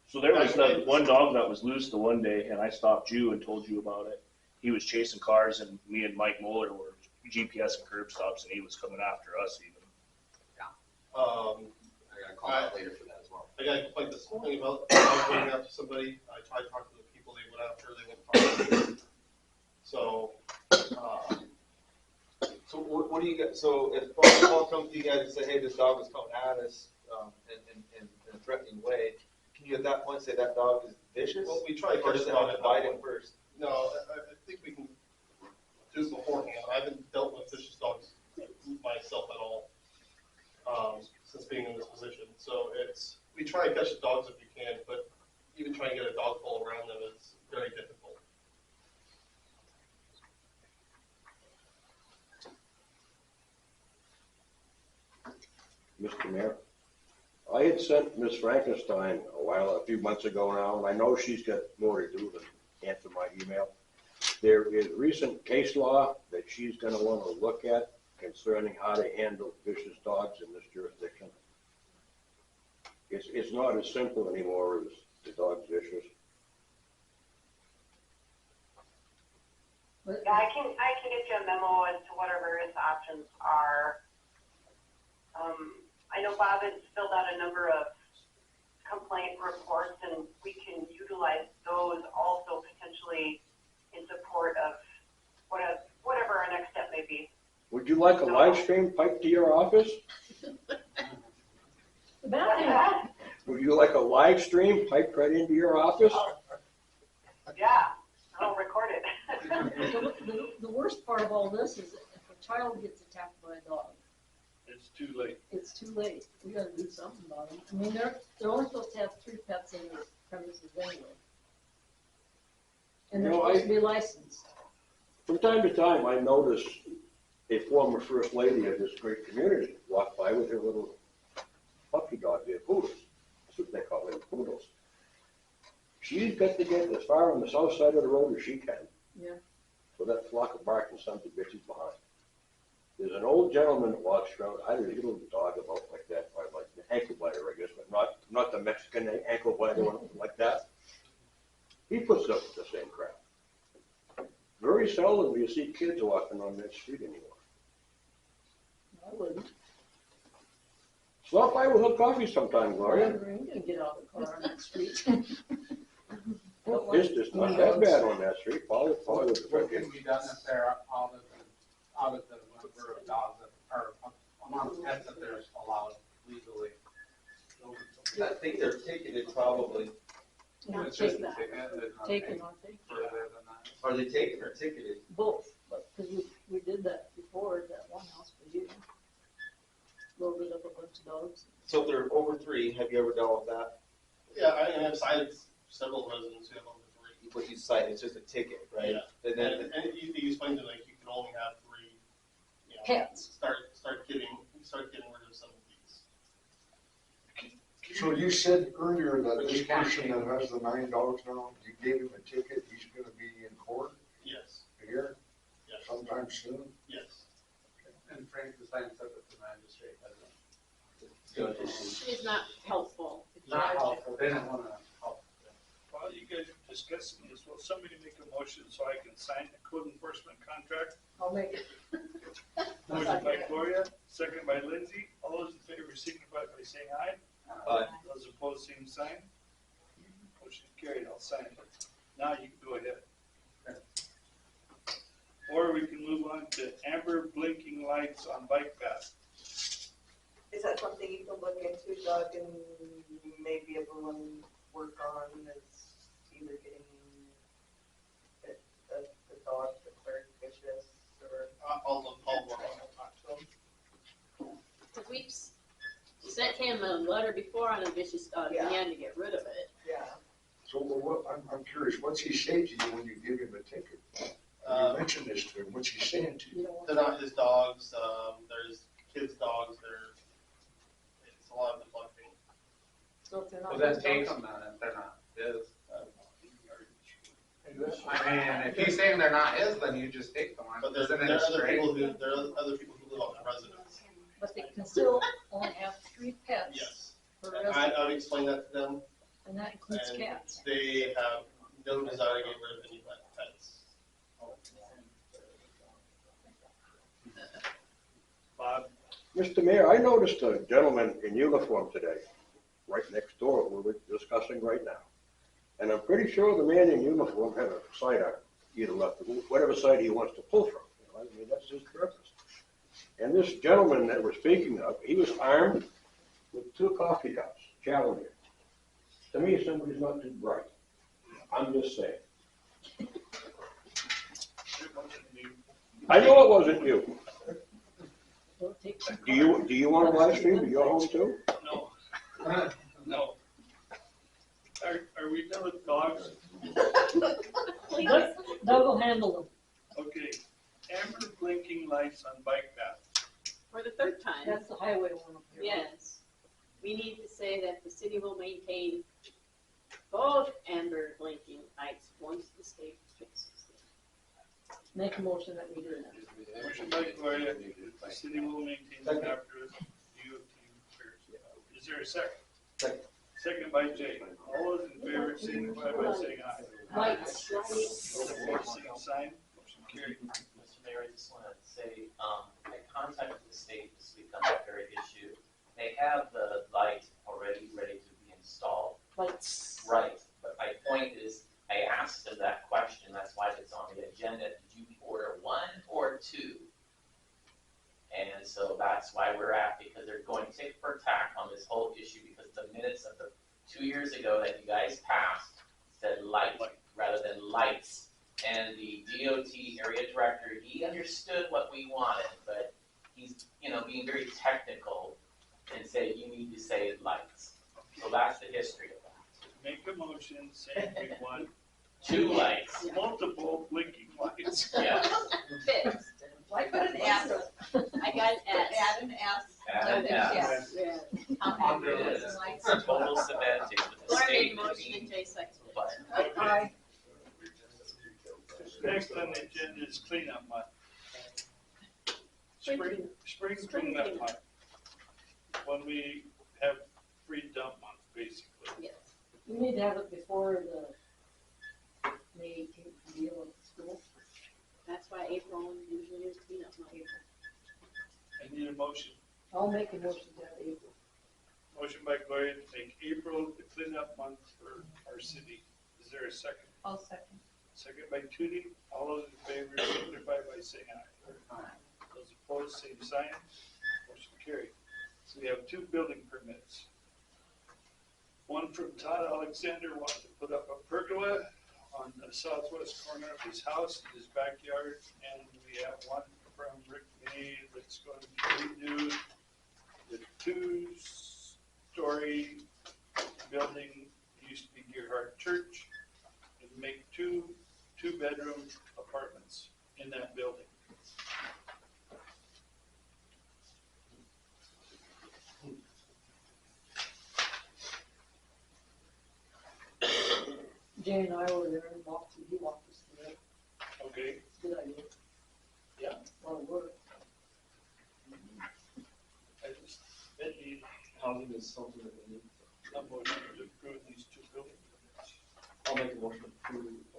So there was that one dog that was loose the one day, and I stopped you and told you about it. He was chasing cars, and me and Mike Moeller were GPS and curb stops, and he was coming after us even. I gotta call out later for that as well. I got a complaint this morning about dogs going after somebody. I tried to talk to the people they went after, they went talk. So, So what do you get, so if Paul comes to you guys and say, hey, this dog is coming at us, in a threatening way, can you at that point say that dog is vicious? well, we try to Or catch does the it have dog to at bite that him point. first? No, I think we can do it beforehand. I haven't dealt with vicious dogs myself at all, since being in this position. So we try to catch the dogs if we can, but even trying to get a dog full around them is very difficult. Mr. Mayor, I had sent Ms. Frankenstein a few months ago now, and I know she's got more to do than answer my email. There is recent case law that she's gonna wanna look at concerning how to handle vicious dogs in this jurisdiction. It's not as simple anymore as the dog's vicious. Yeah, I can get you a memo as to what our various options are. I know Bob has filled out a number of complaint reports, and we can utilize those also potentially in support of whatever our next step may be. Would you like a live stream piped to your office? What's that? Would you like a live stream piped right into your office? Yeah, I'll record it. The worst part of all this is if a child gets attacked by a dog, It's too late. it's too late. We gotta do something about it. I mean, they're only supposed to have 3 pets in the premises anyway. And they're You know, supposed to be licensed. From time to time, I notice a former first lady of this great community walk by with her little puppy dog, they're poodles. That's what they call them, poodles. She's got to get as far on the south side of the road as she can, Yeah. so that flock of barking sons of bitches behind. There's an old gentleman that walks around, I had a little dog about like that, like the ankle biter, I guess, but not the Mexican ankle biter one like that. He puts up with the same crap. Very seldom do you see kids walking on that street anymore. I wouldn't. Stop by with a coffee sometime, Gloria. You're gonna get out of the car on that street. It's not that bad on that street, Paul. What can be done if they're out of the number of dogs that are, amount of pets that they're allowed legally? I think they're ticketed probably. Not It's just taken. a ticket, there's nothing Taken, I think. further than that. Are they taken or ticketed? Both, but, cause we did that before at that one house for you. Loaded up a bunch of dogs. So if they're over 3, have you ever dealt with that? Yeah, I have cited several residents who have over 3. What you cite, it's just a ticket, right? Yeah. And then, And you explained to like, you can only have 3, you know. Pets. Start getting rid of some of these. So you said earlier that this person that has the 9 dogs now, you gave him a ticket, he's gonna be in court Yes, here yes, sometime soon? yes. And Frank decided to set up the magistrate, She's not helpful. not helpful, they didn't wanna help. While you guys are discussing this, will somebody make a motion so I can sign the code enforcement contract? I'll make it. Motion by Gloria, second by Lindsay. All those in favor signify by saying aye. Aye. Those opposed, same sign. Motion carried, I'll sign it. Now you can go ahead. Or we can move on to amber blinking lights on bike path. Is that something you can look into, Doug, and maybe everyone work on, is either getting the dog declared vicious, or? I'll work on it, I'll talk to them. Cause we've sent him a letter before on a vicious dog, and he had to get rid of it. Yeah. So what, I'm curious, what's he say to you when you give him a ticket? You mentioned this to him, what's he saying to you? They're not his dogs, there's kids' dogs, it's a lot of neglecting. So if they're Well, not. then those take dogs- them then, if they're not his. I mean, if he's saying they're not his, then you just take them. But there Isn't it are other straight? people who live on the residence. But they can still only have 3 pets Yes. per And resident, I would explain that to them, and that includes and cats. they have no desire to get rid of any pets. Bob? Mr. Mayor, I noticed a gentleman in uniform today, right next door, we're discussing right now. And I'm pretty sure the man in uniform had a side on either left, whatever side he wants to pull from. You know, I mean, that's his purpose. And this gentleman that we're speaking of, he was armed with 2 coffee cups, Challenger. To me, somebody's not too bright. I'm just saying. I know it wasn't you. Don't take some Do you want to live stream to your home too? No. No. Are we done with dogs? Doug will handle them. Okay, amber blinking lights on bike path. For the 3rd time. That's the highway one up here. Yes. We need to say that the city will maintain both amber blinking lights once the state fixes it. Make a motion that we do that. Motion by Gloria, the city will maintain them after DOT repairs. Is there a second? Second. Second by Jay. All those in favor, signify by saying aye. Lights. Those opposed, same sign. Motion carried. Mr. Mayor, I just want to say, I contacted the state this week on that very issue. They have the light already ready to be installed. Lights. Right, but my point is, I asked them that question, that's why it's on the agenda. Did you order 1 or 2? And so that's why we're at, because they're going tick for tack on this whole issue, because the minutes of the 2 years ago that you guys passed said light rather than lights. And the DOT area director, he understood what we wanted, but he's, being very technical and said, you need to say lights. So that's the history of that. Make a motion saying we want 2 lights. multiple blinking lights. Yes. Fixed. Why put an S? I got an S. Add an S. Add an S. Yeah. Under it is total semantics with the Laura made state. a motion and Jay seconded it. But Aye. Next on the agenda is cleanup month. Spring cleanup month. When we have free dump month, basically. Yes. We need to have it before the May 18th deal with school. That's why April usually is cleanup month. I need a motion. I'll make a motion to have April. Motion by Gloria to make April the cleanup month for our city. Is there a second? I'll second. Second by Tootie. All those in favor signify by saying aye. Those opposed, same sign. Motion carried. So we have 2 building permits. One from Todd Alexander wanted to put up a pergola on the southwest corner of his house, in his backyard. And we have one from Rick May that's going to redo the 2-story building, used to be Gearhart Church, and make two bedroom apartments in that building. Jay and I were there and he walked us through it. Okay, It's a good idea. yeah, A lot of work. I just, Bentley, Housing is something that we need. I'm going to approve these 2 building permits. I'll make a motion to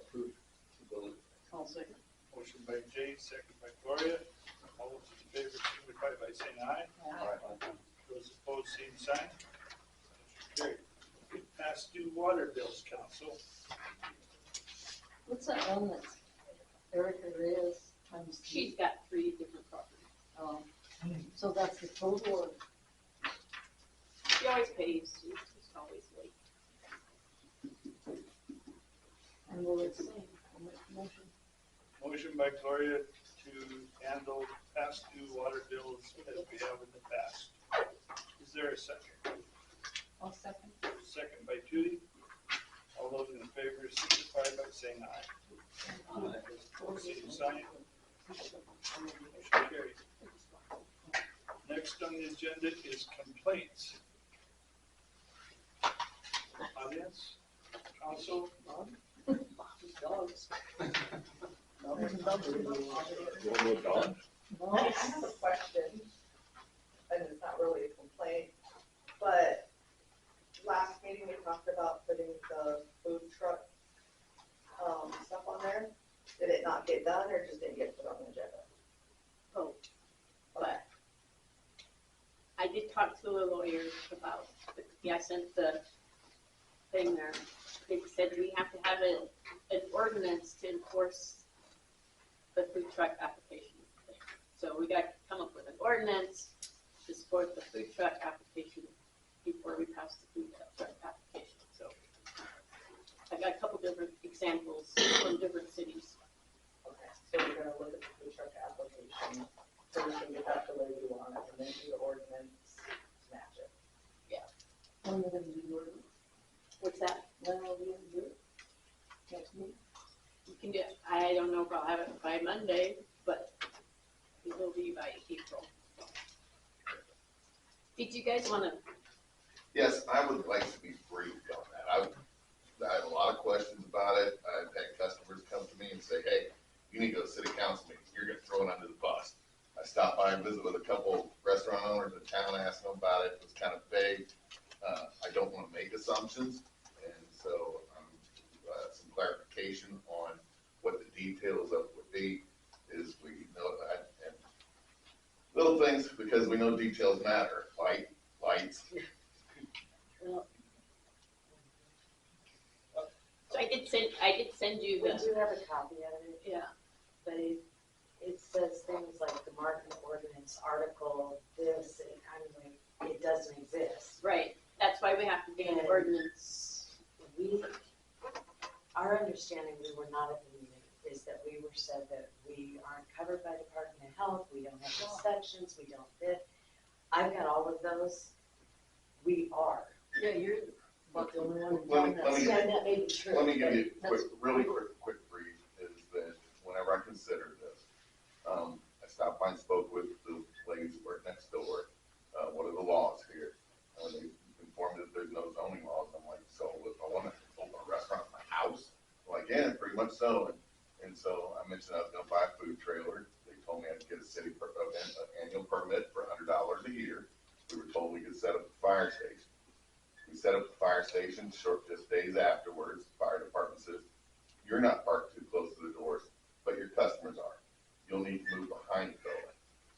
approve the building. I'll second. Motion by Jay, second by Gloria. All those in favor signify by saying aye. Those opposed, same sign. Motion carried. Past due water bills, council. What's that one that's Erica Reyes times? She's got 3 different properties. So that's the total. She always pays, she's always late. And will it same? I'll make a motion. Motion by Gloria to handle past due water bills as we have in the past. Is there a second? I'll second. Second by Tootie. All those in favor signify by saying aye. Opposed, same sign. Motion carried. Next on the agenda is complaints. Audience, council, none? Dogs. I have a question, and it's not really a complaint, but last meeting we talked about putting the food truck, stuff on there. Did it not get done or just didn't get put on the agenda? Oh, but I did talk to a lawyer about, I sent the thing there. They said we have to have an ordinance to enforce the food truck application thing. So we got to come up with an ordinance to support the food truck application before we pass the food truck application. So I got a couple different examples from different cities. Okay, so we're gonna look at the food truck application, so we can get that the way we want it, and then do the ordinance to match it. When we're gonna do the ordinance? What's that? When are we gonna do it? Next meeting? You can do, I don't know if I'll have it by Monday, but it will be by April. Did you guys want to? Yes, I would like to be briefed on that. I have a lot of questions about it. I've had customers come to me and say, hey, you need to go to city council meeting. You're gonna throw it under the bus. I stopped by and visited with a couple restaurant owners in town, asked them about it. It was kind of vague. I don't want to make assumptions, and so some clarification on what the details of it would be is we know that, and little things, because we know details matter, lights. So I did send you We the, do have a copy of it, yeah, but it says things like the market ordinance article, this, and kind of like, it doesn't exist. right. That's why we have to get an And- ordinance. Our understanding, we were not at the meeting, is that we were said that we aren't covered by Department of Health, we don't have inspections, we don't fit. I've got all of those. We are. Yeah, you're about the only one. Let me- Yeah, that may be true. Let me give you a That's- really quick brief, is that whenever I considered this, I stopped by and spoke with the ladies who work next door. What are the laws here? They informed me that there's no zoning laws. I'm like, so if I want to open a restaurant in my house? I'm like, yeah, pretty much so. And so I mentioned I was gonna buy a food trailer. They told me I had to get a city annual permit for $100 a year. We were told we could set up a fire station. We set up the fire station just days afterwards. The fire department says, you're not parked too close to the doors, but your customers are. You'll need to move behind the building.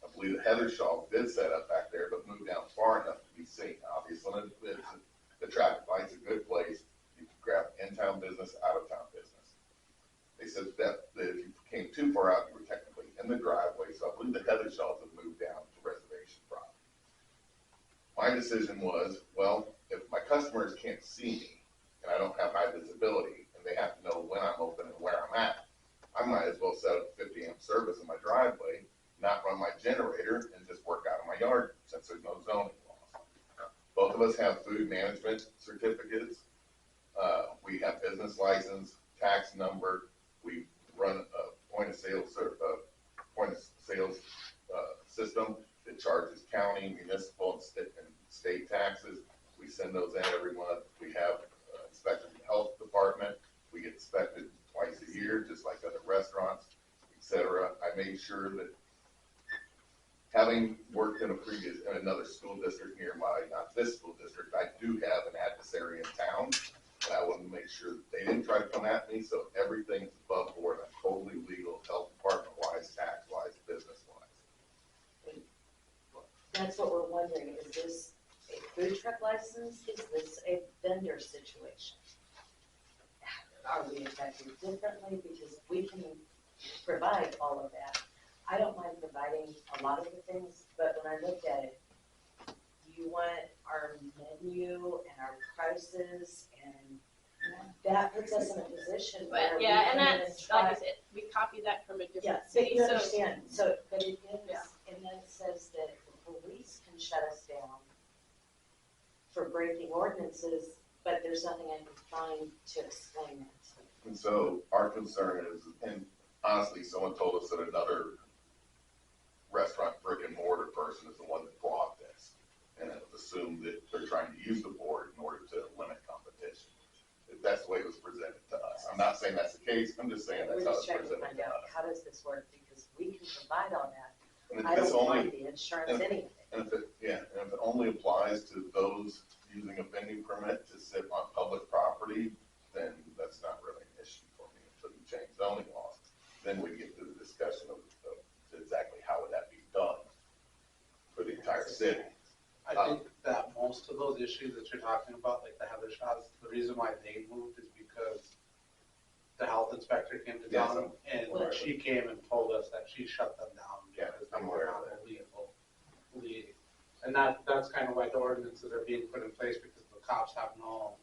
I believe the Heather Shaw did set up back there, but moved down far enough to be be seen. Obviously, the traffic light's a good place. You can grab in-town business, out-of-town business. They said that if you came too far out, you were technically in the driveway, so I believe the Heather Shells have moved down to reservation property. My decision was, well, if my customers can't see me and I don't have high visibility and they have to know when I'm open and where I'm at, I might as well set up 50 amp service in my driveway, not run my generator, and just work out of my yard since there's no zoning laws. Both of us have food management certificates. We have business license, tax number. We run a point of sale system that charges county, municipal, and state taxes. We send those in every month. We have inspected the health department. We get inspected twice a year, just like other restaurants, etc. I made sure that, having worked in another school district nearby, not this school district, I do have an adversary in town, and I wanted to make sure that they didn't try to come at me, so everything's above board. I'm totally legal, health department wise, tax wise, business wise. That's what we're wondering, is this a food truck license? Is this a vendor situation? Are we affected differently? Because we can provide all of that. I don't mind providing a lot of the things, but when I looked at it, you want our menu and our prices, and that puts us in a position where But we yeah, and can even that's, try. like I said, we copied that from a Yeah, different but city, you so. understand, so, but it is, Yeah. and then it says that the police can shut us down for breaking ordinances, but there's nothing I can find to explain it. And so our concern is, and honestly, someone told us that another restaurant brick and mortar person is the one that brought this. And it was assumed that they're trying to use the board in order to limit competition. That's the way it was presented to us. I'm not saying that's the case, I'm just saying that's We're how just it's trying to presented find to out, us. how does this work, because we can provide all that. And I if it's don't only, mind the insurance and anyway. and if it only applies to those using a vending permit to sit on public property, then that's not really an issue for me until you change zoning laws. Then we get to the discussion of exactly how would that be done for the entire city. I think that most of those issues that you're talking about, like the Heather shots, the reason why they moved is because the health inspector came to Yes, town and aware. she came and told us that she shut them down Yeah, because they I'm were aware of not legally. And that's kind of why the ordinances are being put in place, because the cops have no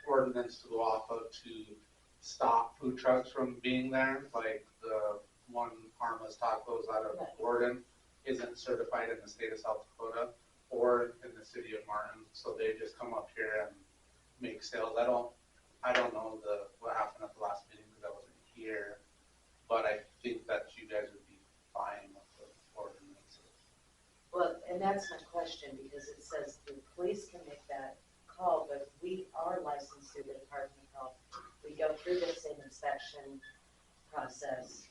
ordinance to go off of to stop food trucks from being there. Like the one Harmless Tacos out of Gordon isn't certified in the state of South Dakota or in the city of Martin, so they just come up here and make sales. I don't know what happened at the last meeting because I wasn't here, but I think that you guys would be fine with the ordinances. Well, and that's my question, because it says the police can make that call, but we are licensed through the Department of Health. We go through the same inspection process.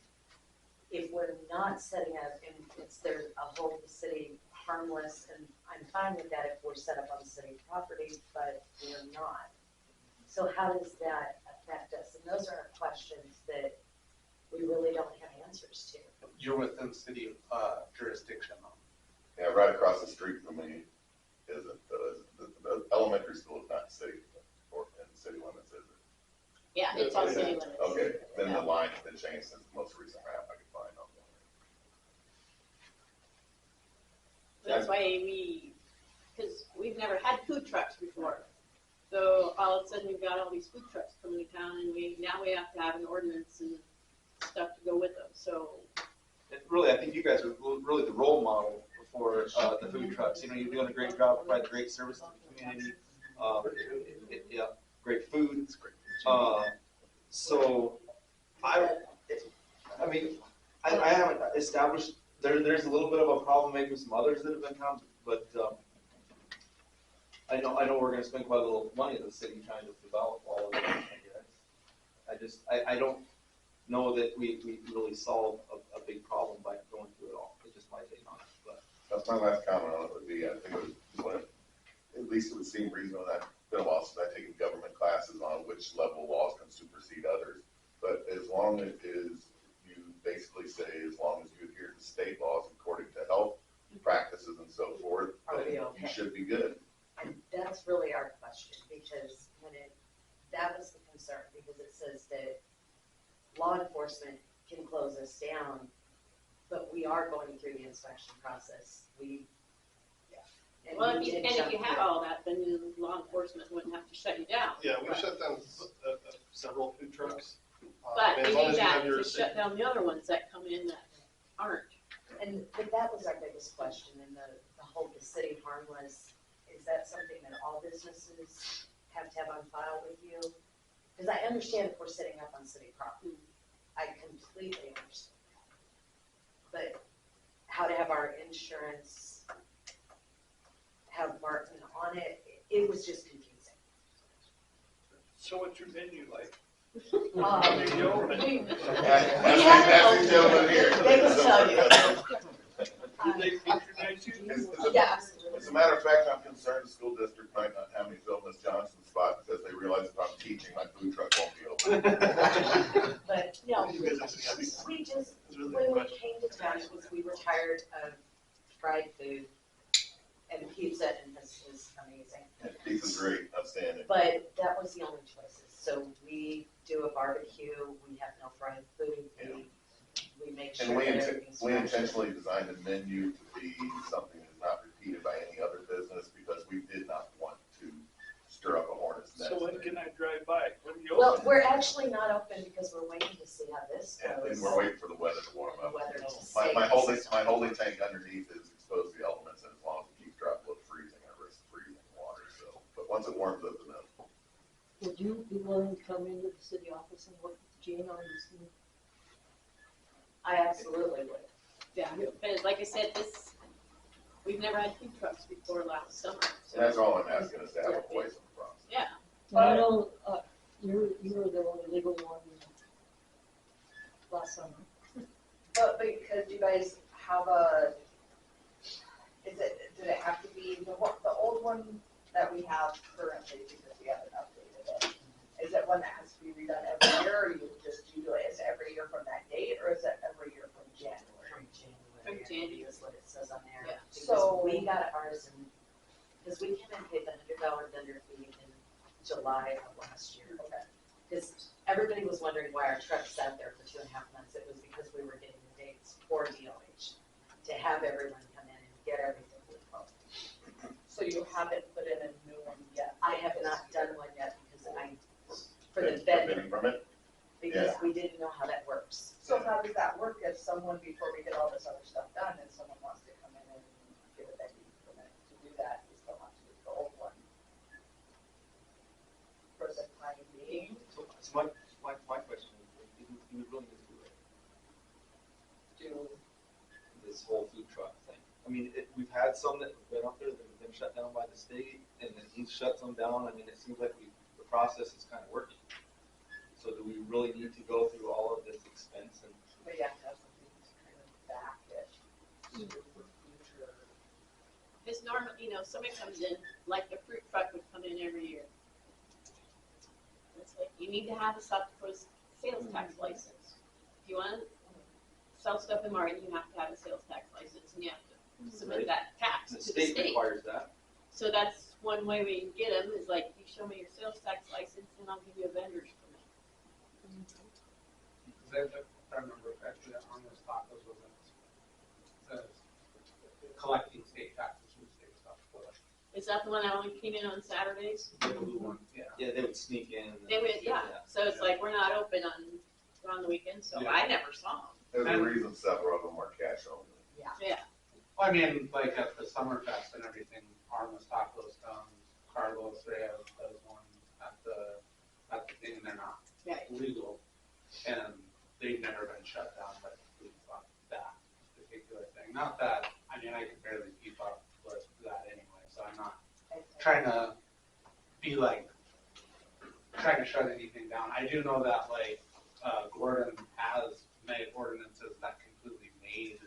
If we're not setting up, and there's a whole city harmless, and I'm fine with that if we're set up on city property, but we're not. So how does that affect us? And those are questions that we really don't have answers to. You're within city jurisdiction though. Yeah, right across the street from me is the elementary school is not city or in city limits, is it? Yeah, it's all city limits. Okay, then the line has been changed since the most recent map I could find on That's why because we've never had food trucks before. So all of a sudden we've got all these food trucks coming to town, and now we have to have an ordinance and stuff to go with them, so. And really, I think you guys are really the role model for the food trucks. You know, you're doing a great job, providing great service to the community. Yeah, great food. So I mean, I haven't established, there's a little bit of a problem maybe with some others that have been found, but I know we're gonna spend quite a little money at the city trying to develop all of it, I guess. I don't know that we really solve a big problem by going through it all. It's just my take on it, but. That's my last comment on it would be, I think it would, at least it would seem reasonable that, it's been a while since I've taken government classes on which level laws can supersede others. But as long as you basically say, as long as you adhere to state laws according to health practices and so forth, then you should be good. that was the concern, because it says that law enforcement can close us down, but we are going through the inspection process. And Well, we did if jump you had through. all that, then law enforcement wouldn't have to shut you down. Yeah, we shut down several food trucks. But as you long need as you have that your to shut down the other ones that come in that aren't. But that was our biggest question, and the whole, the city harmless, is that something that all businesses have to have on file with you? Because I understand if we're sitting up on city property, I completely understand. But how to have our insurance, have Martin on it, it was just confusing. So what's your menu like? That's the gentleman here. They can tell you. Did they patronize you? Yeah. As a matter of fact, I'm concerned the school district might not have me fill Miss Johnson's spot because they realize if I'm teaching, my food truck won't be open. But, no, we just, when we came to town, it was, we were tired of fried food, and pizza and this is amazing. Pizza's great, outstanding. But that was the only choices. So we do a barbecue, we have no fried food, we make sure And that everything's we fresh. intentionally designed the menu to be something that's not repeated by any other business because we did not want to stir up a hornet's nest. So when can I drive by? When you Well, open? we're actually not open because we're waiting to see how this And goes. we're waiting for the weather to warm up. The weather to My stay. holding tank underneath is exposed to the elements, and as long as it keeps dry below freezing, I risk freezing water, so. But once it warms up enough. Would you be willing to come into the city office and work with Gene on this? I absolutely would. Yeah, because like I said, we've never had food trucks before last summer. And that's all I'm asking is to have a voice in the process. Yeah. I know, you were the only legal one last summer. But because you guys have did it have to be the old one that we have currently, because we haven't updated it? Is it one that has to be redone every year, or you just do it, is it every year from that date, or is it every year from January? From January. From January. Is what it says on there. Yeah. Because So- we got ours in, because we came and paid the $100 vendor fee in July of last year. Okay. Because everybody was wondering why our truck sat there for 2.5 months. It was because we were getting the dates for DOH to have everyone come in and get everything we called. So you haven't put in a new one yet? I have not done one yet because for the Bidding vendor, permit? because we didn't know how that works. So how does that work if someone, before we get all this other stuff done, and someone wants to come in and get a vending permit to do that, you still have to do the old one? For the time being? So my question is, you would really do it, this whole food truck thing. I mean, we've had some that have been up there that have been shut down by the state, and then he shuts them down. I mean, it seems like the process is kind of working. So do we really need to go through all of this expense and? But you have to have something to kind of back it for future. Because normally, somebody comes in, like the fruit truck would come in every year. It's like, you need to have a South Dakota sales tax license. If you want to sell stuff in Martin, you have to have a sales tax license, and you have to submit that tax The to the state state. requires that. So that's one way we can get them, is like, you show me your sales tax license, and I'll give you a vendor's permit. Because I remember actually on those tacos was collecting state taxes from state stuff. Is that the one that only came in on Saturdays? Yeah, they would sneak in. They would, yeah. So it's like, we're not open on the weekend, so I never saw them. There's a reason several of them are cash only. Yeah. Well, I mean, like at the Summerfest and everything, Armas Tacos comes, Carlos Reyes does one at the thing, and they're not legal. And they've never been shut down by the police on that particular thing. Not that, I mean, I could barely keep up with that anyway, so I'm not trying to be like, trying to shut anything down. I do know that like, Gordon has made ordinances that completely made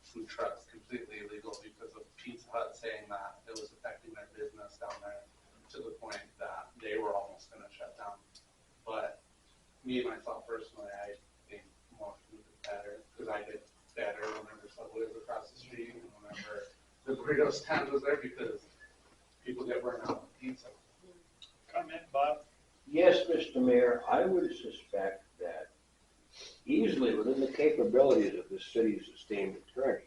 food trucks completely illegal because of Pizza Hut saying that it was affecting their business down there to the point that they were almost gonna shut down. But me, myself personally, I think more food is better, because I did better whenever Subway was across the street and whenever the burrito stand was there, because people get burned out on pizza. Comment, Bob? Yes, Mr. Mayor, I would suspect that easily within the capabilities of the city's esteemed attorney,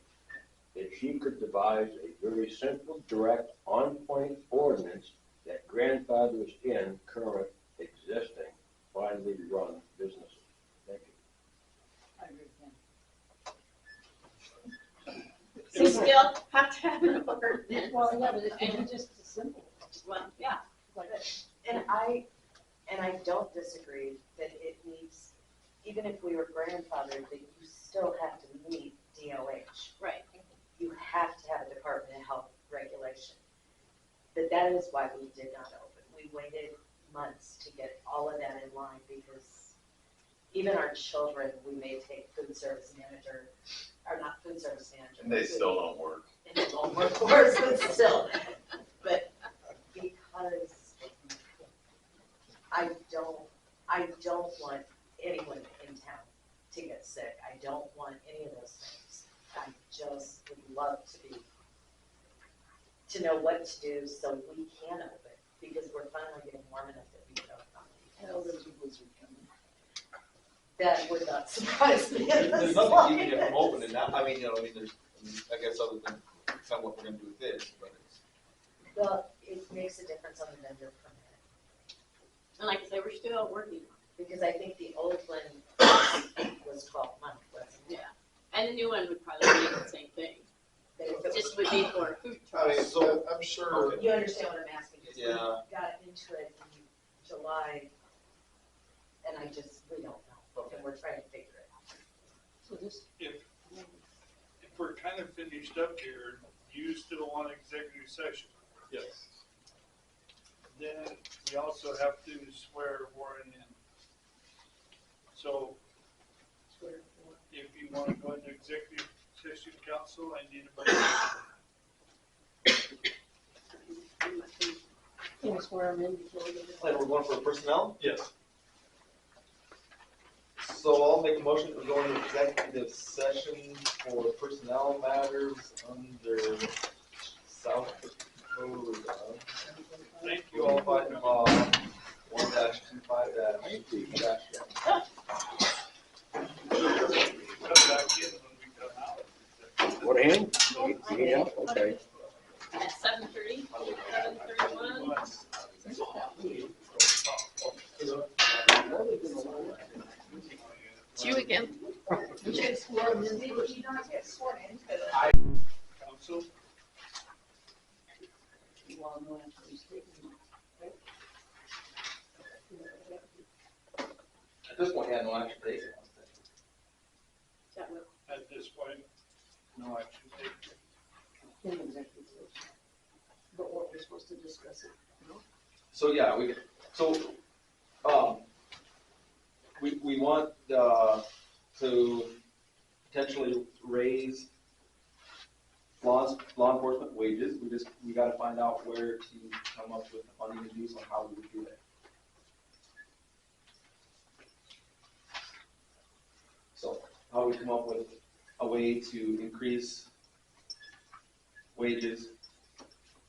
that she could devise a very simple, direct, on-point ordinance that grandfathers in current existing widely run businesses. Thank you. I agree with him. So we still have to have an ordinance. Well, yeah, but it can be just a simple. Well, yeah. Like, And I don't disagree that it needs, even if we were grandfathered, that you still have to meet DOH. Right. You have to have a Department of Health regulation. But that is why we did not open. We waited months to get all of that in line because even our children, we may take food service manager, or not food service manager. And they still don't work. And they don't work for us, but still. But because I don't want anyone in town to get sick. I don't want any of those things. I just would love to know what to do so we can open, because we're finally getting warm enough that we can open. hell, there's a blizzard coming. That would not surprise me. There's nothing keeping it from opening now, I mean, there's, I guess other than kind of what we're gonna do with this, but it's. Well, it makes a difference on the vendor permit, And like I said, we're still working on because I think the old one was 12 months, wasn't it? it. Yeah. And the new one would probably be the same thing. But if it Just was would be for food I mean, trucks. so I'm sure, You understand what I'm asking? Because we Yeah. got into it in July, and we don't know, and we're trying to figure it out. So this, If we're kind of finished up here, you still want executive session? yes. Then we also have to swear Warren in. So if you want to go into executive session, council, I need a motion. can we swear them in before we get it? Like, we're going for personnel? Yes. So I'll make a motion to go into executive session for personnel matters under South Dakota. Thank you all. By law, 1-25-2-. Come back in when we come out. What hand? Yeah, okay. At 7:30, 7:31. It's you again. You should swear them in. You don't get sworn in, because Council, Well, no, after we speak. At this point, yeah, no action taken. That will. at this point, no action taken. In executive session. But what we're supposed to discuss it, you know? So, yeah, we want, to potentially raise law enforcement wages. We gotta find out where to come up with the funding to do so, how we would do that. So, how we come up with a way to increase wages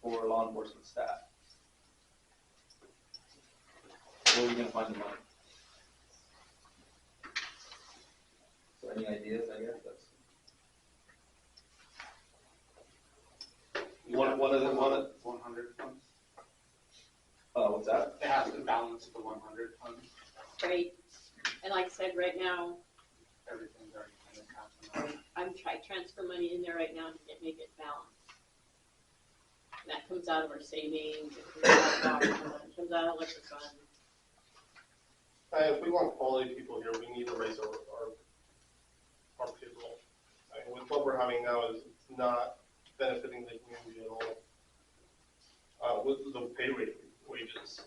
for law enforcement staff. Where are we gonna find the money? So any ideas, I guess, that's. You want one of the, 100 funds. what's that? It has to balance the 100 funds. Right. And like I said, right now, Everything's already kind of counted. I'm trying to transfer money in there right now to make it balanced. And that comes out of our savings, it comes out of water, it comes out of liquor fund. If we want quality people here, we need to raise our payroll. I mean, with what we're having now is it's not benefiting the community at all. With the pay rate wages.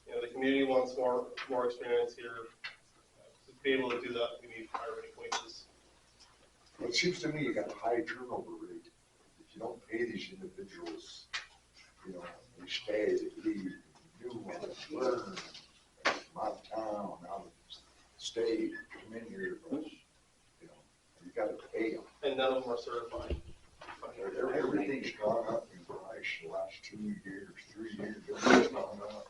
You know, the community wants more experience here. To be able to do that, we need higher rate wages. Well, it seems to me you got a high turnover rate. If you don't pay these individuals, you know, they stay, they leave, new ones, learn, from out of town, out of state, come in here, but, you know, you gotta pay them. And none of them are certified. Everything's gone up in price the last 2 years, 3 years, everything's gone up.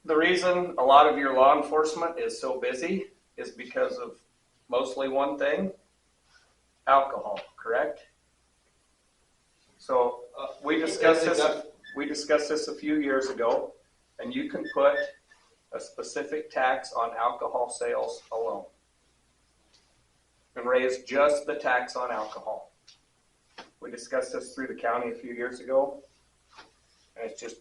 the reason a lot of your law enforcement is so busy is because of mostly one thing, alcohol, correct? So we discussed this a few years ago, and you can put a specific tax on alcohol sales alone and raise just the tax on alcohol. We discussed this through the county a few years ago, and it's just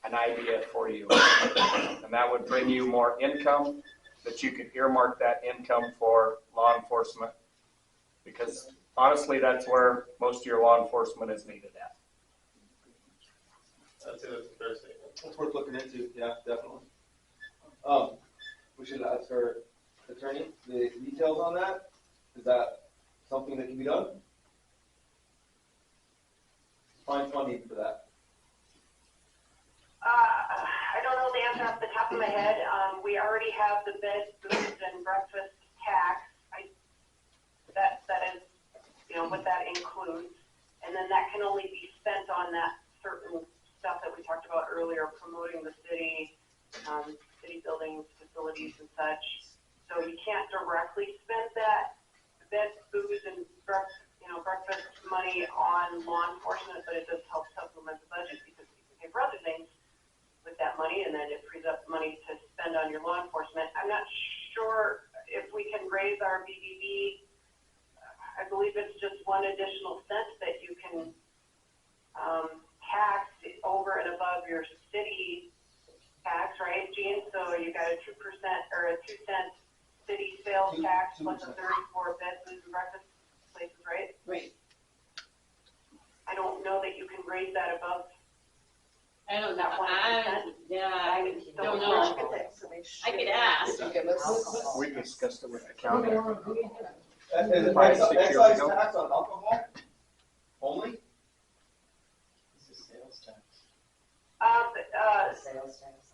an idea for you. And that would bring you more income, that you could earmark that income for law enforcement, because honestly, that's where most of your law enforcement is needed at. I'd say that's a fair statement. It's worth looking into, yeah, definitely. We should ask our attorney the details on that. Is that something that can be done? Find funding for that. I don't know the answer off the top of my head. We already have the bed, booze, and breakfast tax. That is, what that includes. And then that can only be spent on that certain stuff that we talked about earlier, promoting the city, city buildings, facilities, and such. So you can't directly spend that bed, booze, and breakfast money on law enforcement, but it does help supplement the budget because you can pay for other things with that money, and then it frees up money to spend on your law enforcement. I'm not sure if we can raise our BBB. I believe it's just one additional cent that you can tax over and above your city tax, right, Gene? So you got a 2% or a 2-cent city sales tax plus a 34 bed, booze, and breakfast places, right? Right. I don't know that you can raise that above. I don't know. That 1%. I don't know. I could ask. We discussed it with the county. Excise tax on alcohol only? This is sales tax.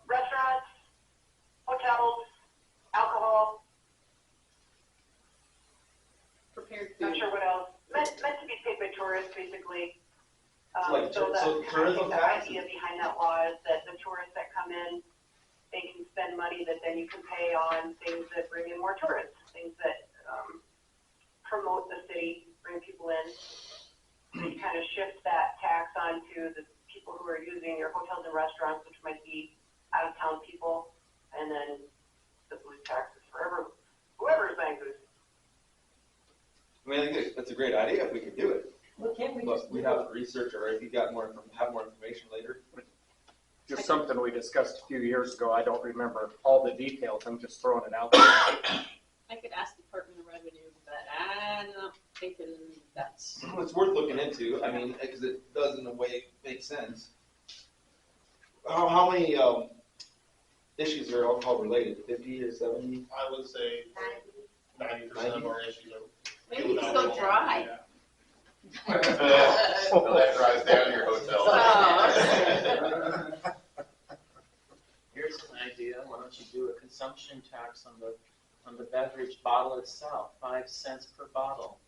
Restaurants, hotels, alcohol. Prepared food. Not sure what else. Meant to be paid by tourists, basically. So tourism the tax? idea behind that law is that the tourists that come in, they can spend money that then you can pay on things that bring in more tourists, things that promote the city, bring people in. You kind of shift that tax onto the people who are using your hotels and restaurants, which might be out-of-town people, and then the booze taxes for whoever is buying booze. I mean, I think that's a great idea if we could do it. Well, can't we But just we'd do have it? to research it, right? If you got have more information later. Just something we discussed a few years ago. I don't remember all the details. I'm just throwing it out there. I could ask Department of Revenue, but I'm not thinking that's. Well, it's worth looking into. I mean, because it does in a way make sense. How many issues are alcohol related? 50 or 70? I would say 90% of our issues are. Maybe we just go dry. So that drives down your hotel. Here's an idea, why don't you do a consumption tax on the beverage bottle itself, 5 cents per bottle.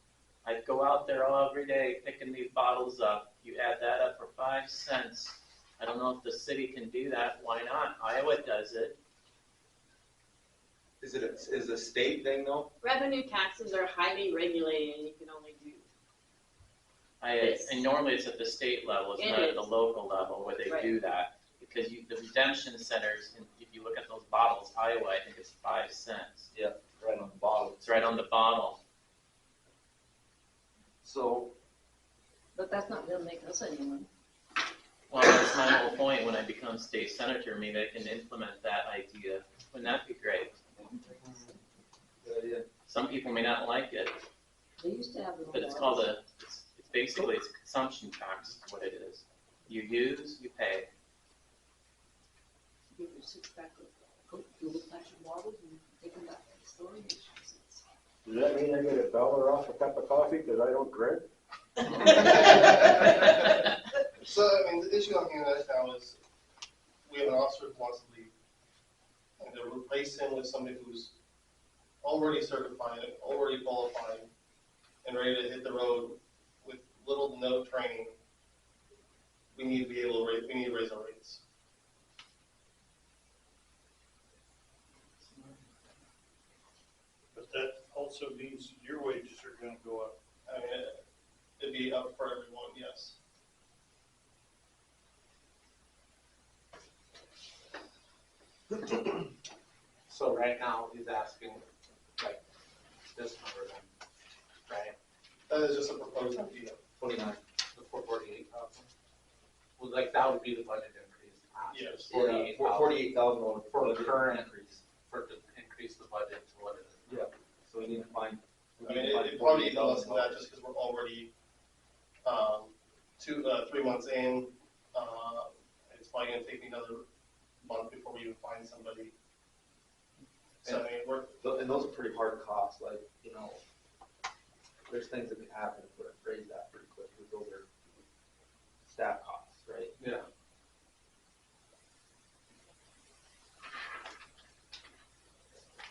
I'd go out there every day picking these bottles up, you add that up for 5 cents. I don't know if the city can do that, why not? Iowa does it. Is it a state thing though? Revenue taxes are highly regulated and you can only do. And normally it's at the state level, it's not at the local level where they do that. Because the redemption centers, and if you look at those bottles, Iowa, I think it's 5 cents. Yeah, right on the bottle. It's right on the bottle. So. But that's not gonna make us any money. Well, that's my whole point. When I become state senator, maybe I can implement that idea. Wouldn't that be great? Good idea. Some people may not like it, They used to have them. but it's called it's basically it's a consumption tax is what it is. You use, you pay. Give your 6-pack of old-fashioned bottles and take them back to the store and get Does that mean I get $1 off a cup of coffee because I don't drink? So, I mean, the issue I'm hearing right now is we have an officer who wants to leave. And to replace him with somebody who's already certified, already qualified, and ready to hit the road with little to no training, we need to be able to raise our rates. also means your wages are gonna go up. I mean, it'd be up for everyone, yes. So right now, he's asking, like, this number then, right? That is just a proposed idea. 29. The 448,000? Well, like, that would be the budget increase. Yes. 48,000 For current, increase. for to increase the budget to what it is. Yeah, so we need to find. I mean, it'd probably be less than that just because we're already, 3 months in. It's probably gonna take me another month before we even find somebody. So, I mean, And those are pretty hard costs, like, you know, there's things that can happen if we raise that pretty quick, because those are staff costs, right? Yeah.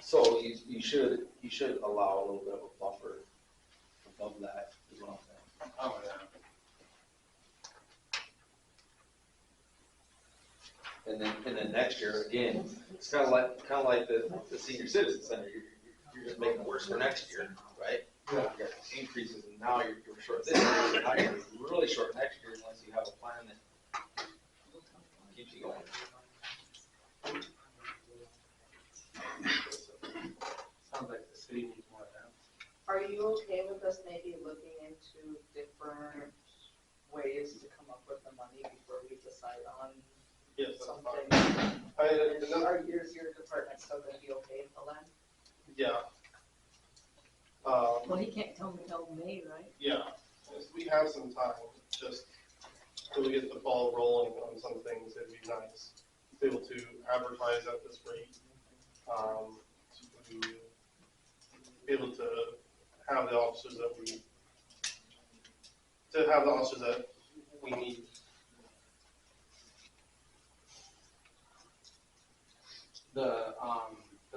So you should allow a little bit of a buffer above that, is what I'm saying. Oh, yeah. And then next year, again, it's kind of like the senior citizen center, you're just making it worse for next year, right? Yeah. You got increases, and now you're short this year, and now you're really short next year unless you have a plan that keeps you going. Sounds like the city needs more of that. Are you okay with us maybe looking into different ways to come up with the money before we decide on yes, that's something? fine. Is your department still gonna be okay until then? Yeah. Well, he can't come until May, right? Yeah, yes, we have some time, just till we get the ball rolling on some things, it'd be nice to be able to advertise at this rate. To be able to have the officers that we need. The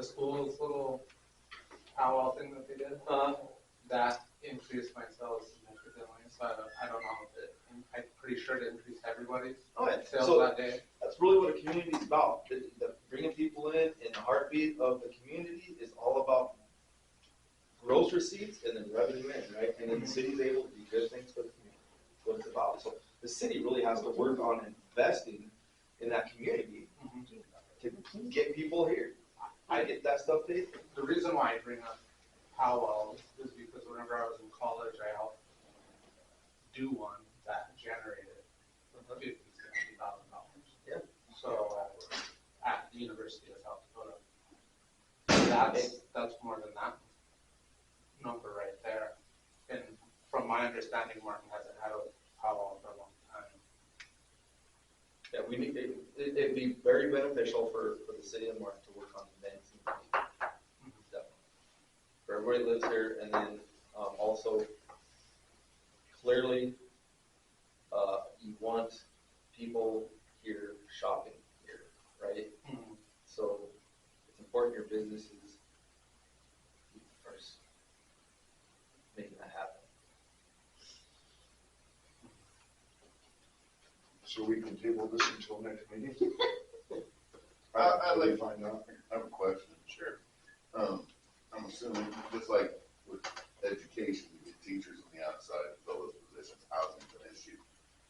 school's little powwow thing that they did, that increased my sales significantly, so I don't know if it, I'm pretty sure it increased everybody's sales So that day. that's really what a community is about. The bringing people in, and the heartbeat of the community is all about gross receipts and then revenue in, right? And then the city's able to do good things for the community. That's what it's about. So the city really has to work on investing in that community to get people here. I get that stuff paid. The reason why I bring up powwow is because whenever I was in college, I helped do one that generated $50,000, $60,000. Yeah. So at the University of South Dakota, that's more than that number right there. And from my understanding, Martin hasn't had a powwow for a long time. Yeah, we need, it'd be very beneficial for the city of Martin to work on events and things. Definitely. For everybody that lives here, and then also clearly you want people here shopping here, right? So it's important your businesses first making that happen. So we can table this until next meeting? I'd Till we like find out. I have a question. Sure. I'm assuming, just like with education, you get teachers on the outside to fill those positions, housing's an issue.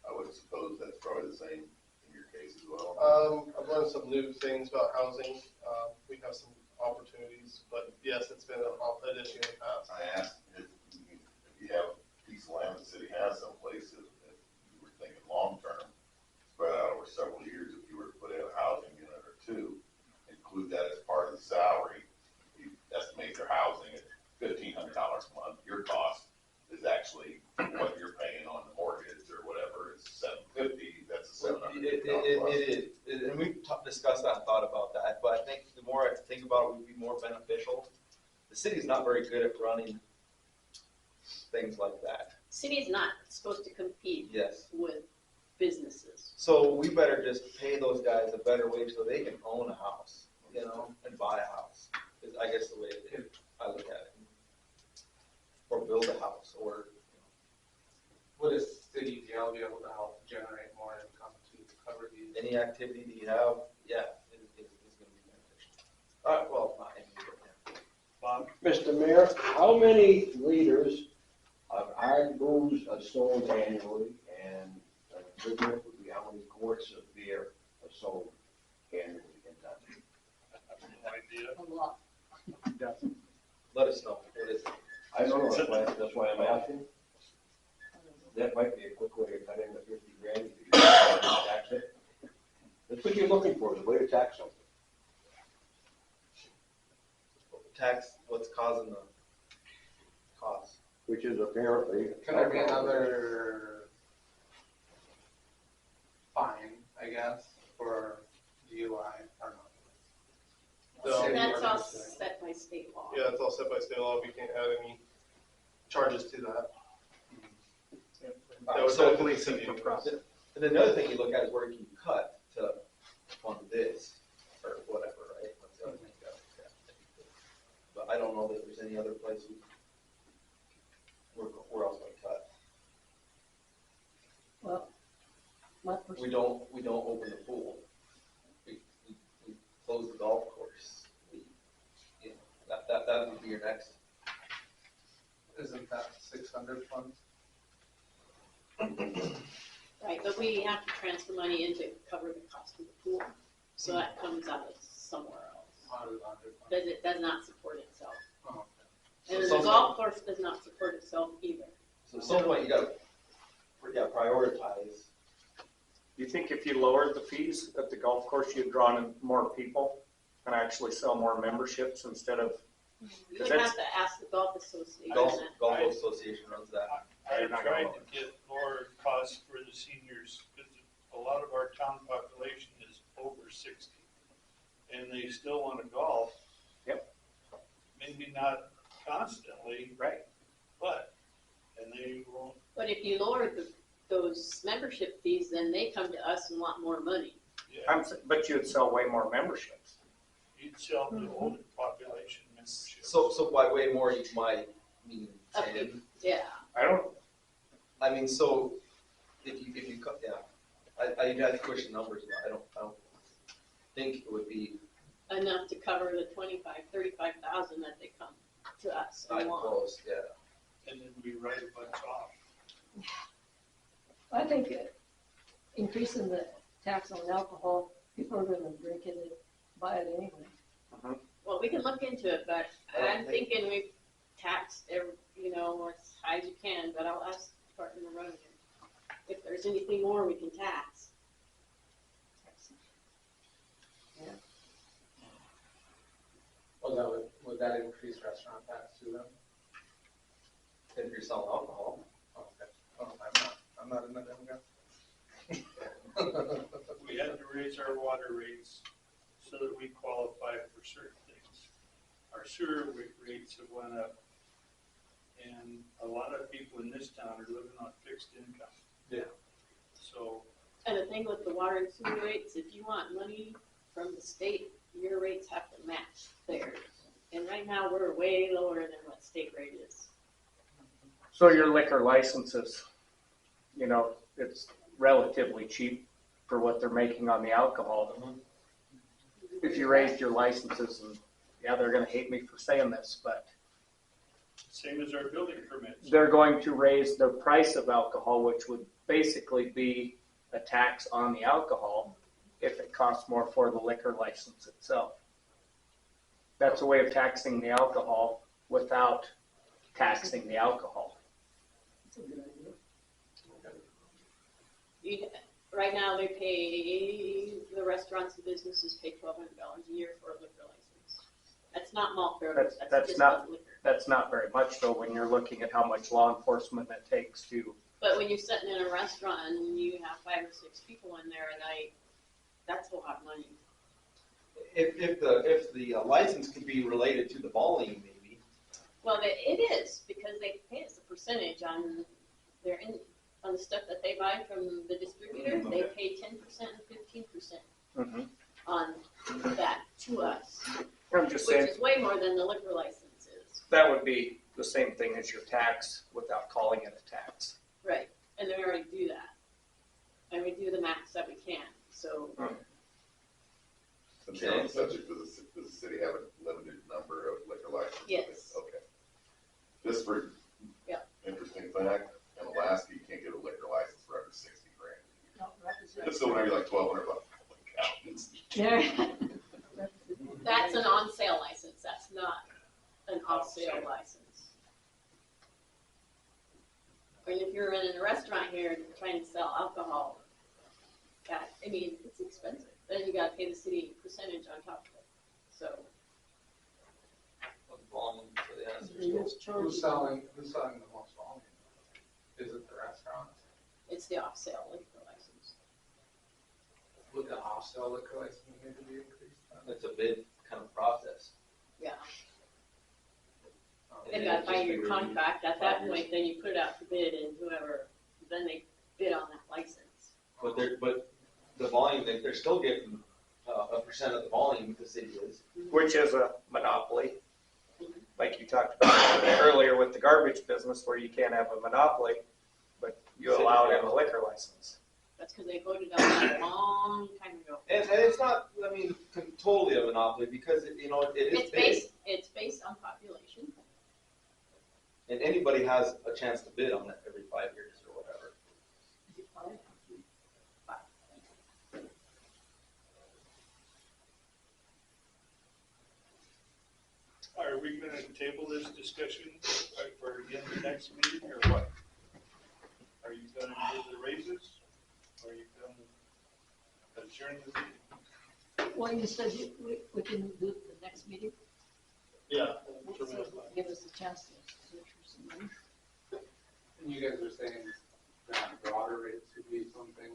I would suppose that's probably the same in your case as well. I've learned some new things about housing. We have some opportunities, but yes, it's been an issue in the past. I asked if you have a piece of land the city has someplace, if you were thinking long-term, spread out over several years, if you were to put in a housing unit or two, include that as part of the salary, you estimate your housing at $1,500 a month, your cost is actually what you're paying on the mortgage or whatever, is $750, that's a $700. It is, and we've discussed that and thought about that, but I think the more I think about it, would be more beneficial. The city's not very good at running things like that. City's not supposed to compete Yes. with businesses. So we better just pay those guys a better wage so they can own a house, you know, and buy a house, is I guess the way I look at it. Or build a house, or, Would a city jail be able to help generate more income to cover these? any activity that you have, yeah, is gonna be beneficial. Well, not any, but yeah. Bob? Mr. Mayor, how many liters of hard booze are sold annually, and an equivalent would be how many quarts of beer are sold annually in Dundee? No idea. A lot. Let us know, what is it? I don't know, that's why I'm asking. That might be a quick way to cut in the 50 grand if you tax it. That's what you're looking for, is a way to tax something. Tax, what's causing the cost? Which is apparently. Can there be another fine, I guess, for DUI or not? So that's all set by state law. Yeah, it's all set by state law. We can't add any charges to that. That would So definitely send you. And then the other thing you look at is where can you cut to fund this, or whatever, right? That's the other thing you gotta look at. But I don't know that there's any other place where else we cut. Well, my We don't open the pool. We close the golf course. You know, that would be your next. Isn't that 600 funds? Right, but we have to transfer money in to cover the cost of the pool, so that comes out of somewhere else. But it does not support itself. Oh, And So the golf course does not support itself either. So at some point you gotta prioritize. Do you think if you lowered the fees at the golf course, you'd draw in more people and actually sell more memberships instead of? You would have to ask the golf association. Golf association runs that. I tried to get lower costs for the seniors, because a lot of our town population is over 60. And they still want to golf. Yep. Maybe not constantly. Right. But, and they won't. But if you lower those membership fees, then they come to us and want more money. Yeah, But you'd sell way more memberships. you'd sell the older population membership. So why way more each might mean Up 10? to- Yeah. I mean, so if you cut, yeah, I'd have to question numbers, but I don't think it would be Enough to cover the 35,000 that they come to us and want. close, yeah. And then we write a bunch off. I think increasing the tax on alcohol, people are gonna drink it and buy it anyway. Well, we can look into it, but I'm thinking we've taxed every, as high as you can, but I'll ask the Department of Revenue if there's anything more we can tax. Well, would that increase restaurant tax too then? If you're selling alcohol. Okay. Oh, I'm not in that demographic. We had to raise our water rates so that we qualify for certain things. Our sewer rates have went up, and a lot of people in this town are living on fixed income. Yeah. So, And the thing with the water and sewer rates, if you want money from the state, your rates have to match theirs. And right now, we're way lower than what state rate is. So your liquor licenses, it's relatively cheap for what they're making on the alcohol. If you raised your licenses, and they're gonna hate me for saying this, but same as our building permits. they're going to raise the price of alcohol, which would basically be a tax on the alcohol if it costs more for the liquor license itself. That's a way of taxing the alcohol without taxing the alcohol. That's a good idea. Right now, they pay, the restaurants and businesses pay $1,200 a year for a liquor license. That's not malt beverages, that's just liquor. That's not very much though, when you're looking at how much law enforcement it takes to. But when you're sitting in a restaurant and you have 5 or 6 people in there a night, that's a lot of money. If the license could be related to the volume, maybe. Well, it is, because they pay us a percentage on on the stuff that they buy from the distributor. They pay 10% and 15% on that to us. I'm just saying. Which is way more than the liquor license is. That would be the same thing as your tax without calling it a tax. Right, and we already do that. And we do the max that we can, so. Since you're on the subject, does the city have a limited number of liquor licenses? Yes. pretty Yeah. interesting fact. In Alaska, you can't get a liquor license for under 60 grand. No, represent- It's still maybe like $1,200. Yeah. That's an on-sale license, that's not an off-sale license. And if you're in a restaurant here trying to sell alcohol, that, I mean, it's expensive, then you gotta pay the city percentage on top of it, so. Volume for the answer. Who's selling the most volume? Is it the restaurants? It's the off-sale liquor license. Would the off-sale liquor license need to be increased? It's a bid kind of process. Yeah. And They've got to it buy just your be contract, at 5 that years. point, then you put it out to bid and whoever, then they bid on that license. But the volume, they're still getting a percent of the volume the city is. Which is a monopoly. Like you talked about earlier with the garbage business where you can't have a monopoly, but you allow it in a liquor license. That's because they voted on that a long time ago. And it's not, I mean, totally a monopoly because, it is big. It's based on population. And anybody has a chance to bid on it every 5 years or whatever. Are we gonna table this discussion for again the next meeting, or what? Are you gonna do the raises? Or are you gonna adjourn the meeting? Well, you said we can do it the next meeting? Yeah. Give us a chance to search for some money. And you guys are saying that water rates would be something?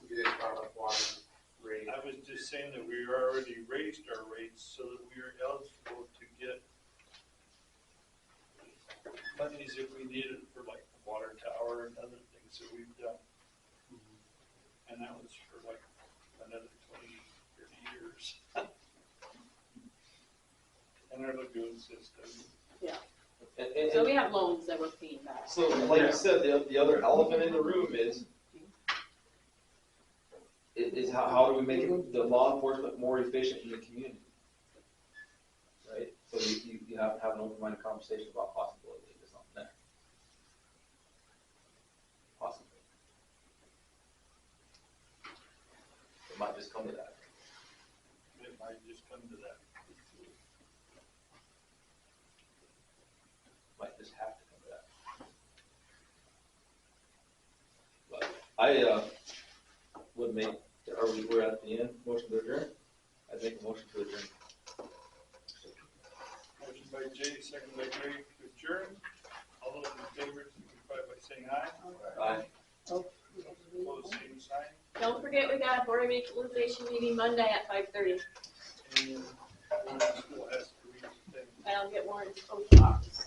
You guys brought up water rate. I was just saying that we already raised our rates so that we are eligible to get monies if we need it for like the water tower and other things that we've done. And that was for like another 20, 30 years. And our lagoon system. Yeah. And- So we have loans that we're paying back. So, like you said, the other elephant in the room is how do we make the law enforcement more efficient in the community? Right? So you have to have an open-minded conversation about possibility of something there. Possibly. It might just come to that. It might just come to that. Might just have to come to that. But I would make, we're at the end, motion to adjourn? I'd make a motion to adjourn. Motion by Jay, second by Greg to adjourn. All those in favor, signify by saying aye. Aye. Opposed, same sign. Don't forget, we got a board of equalization meeting Monday at 5:30. And Warren still has to read the thing. I'll get Warren's oath of office.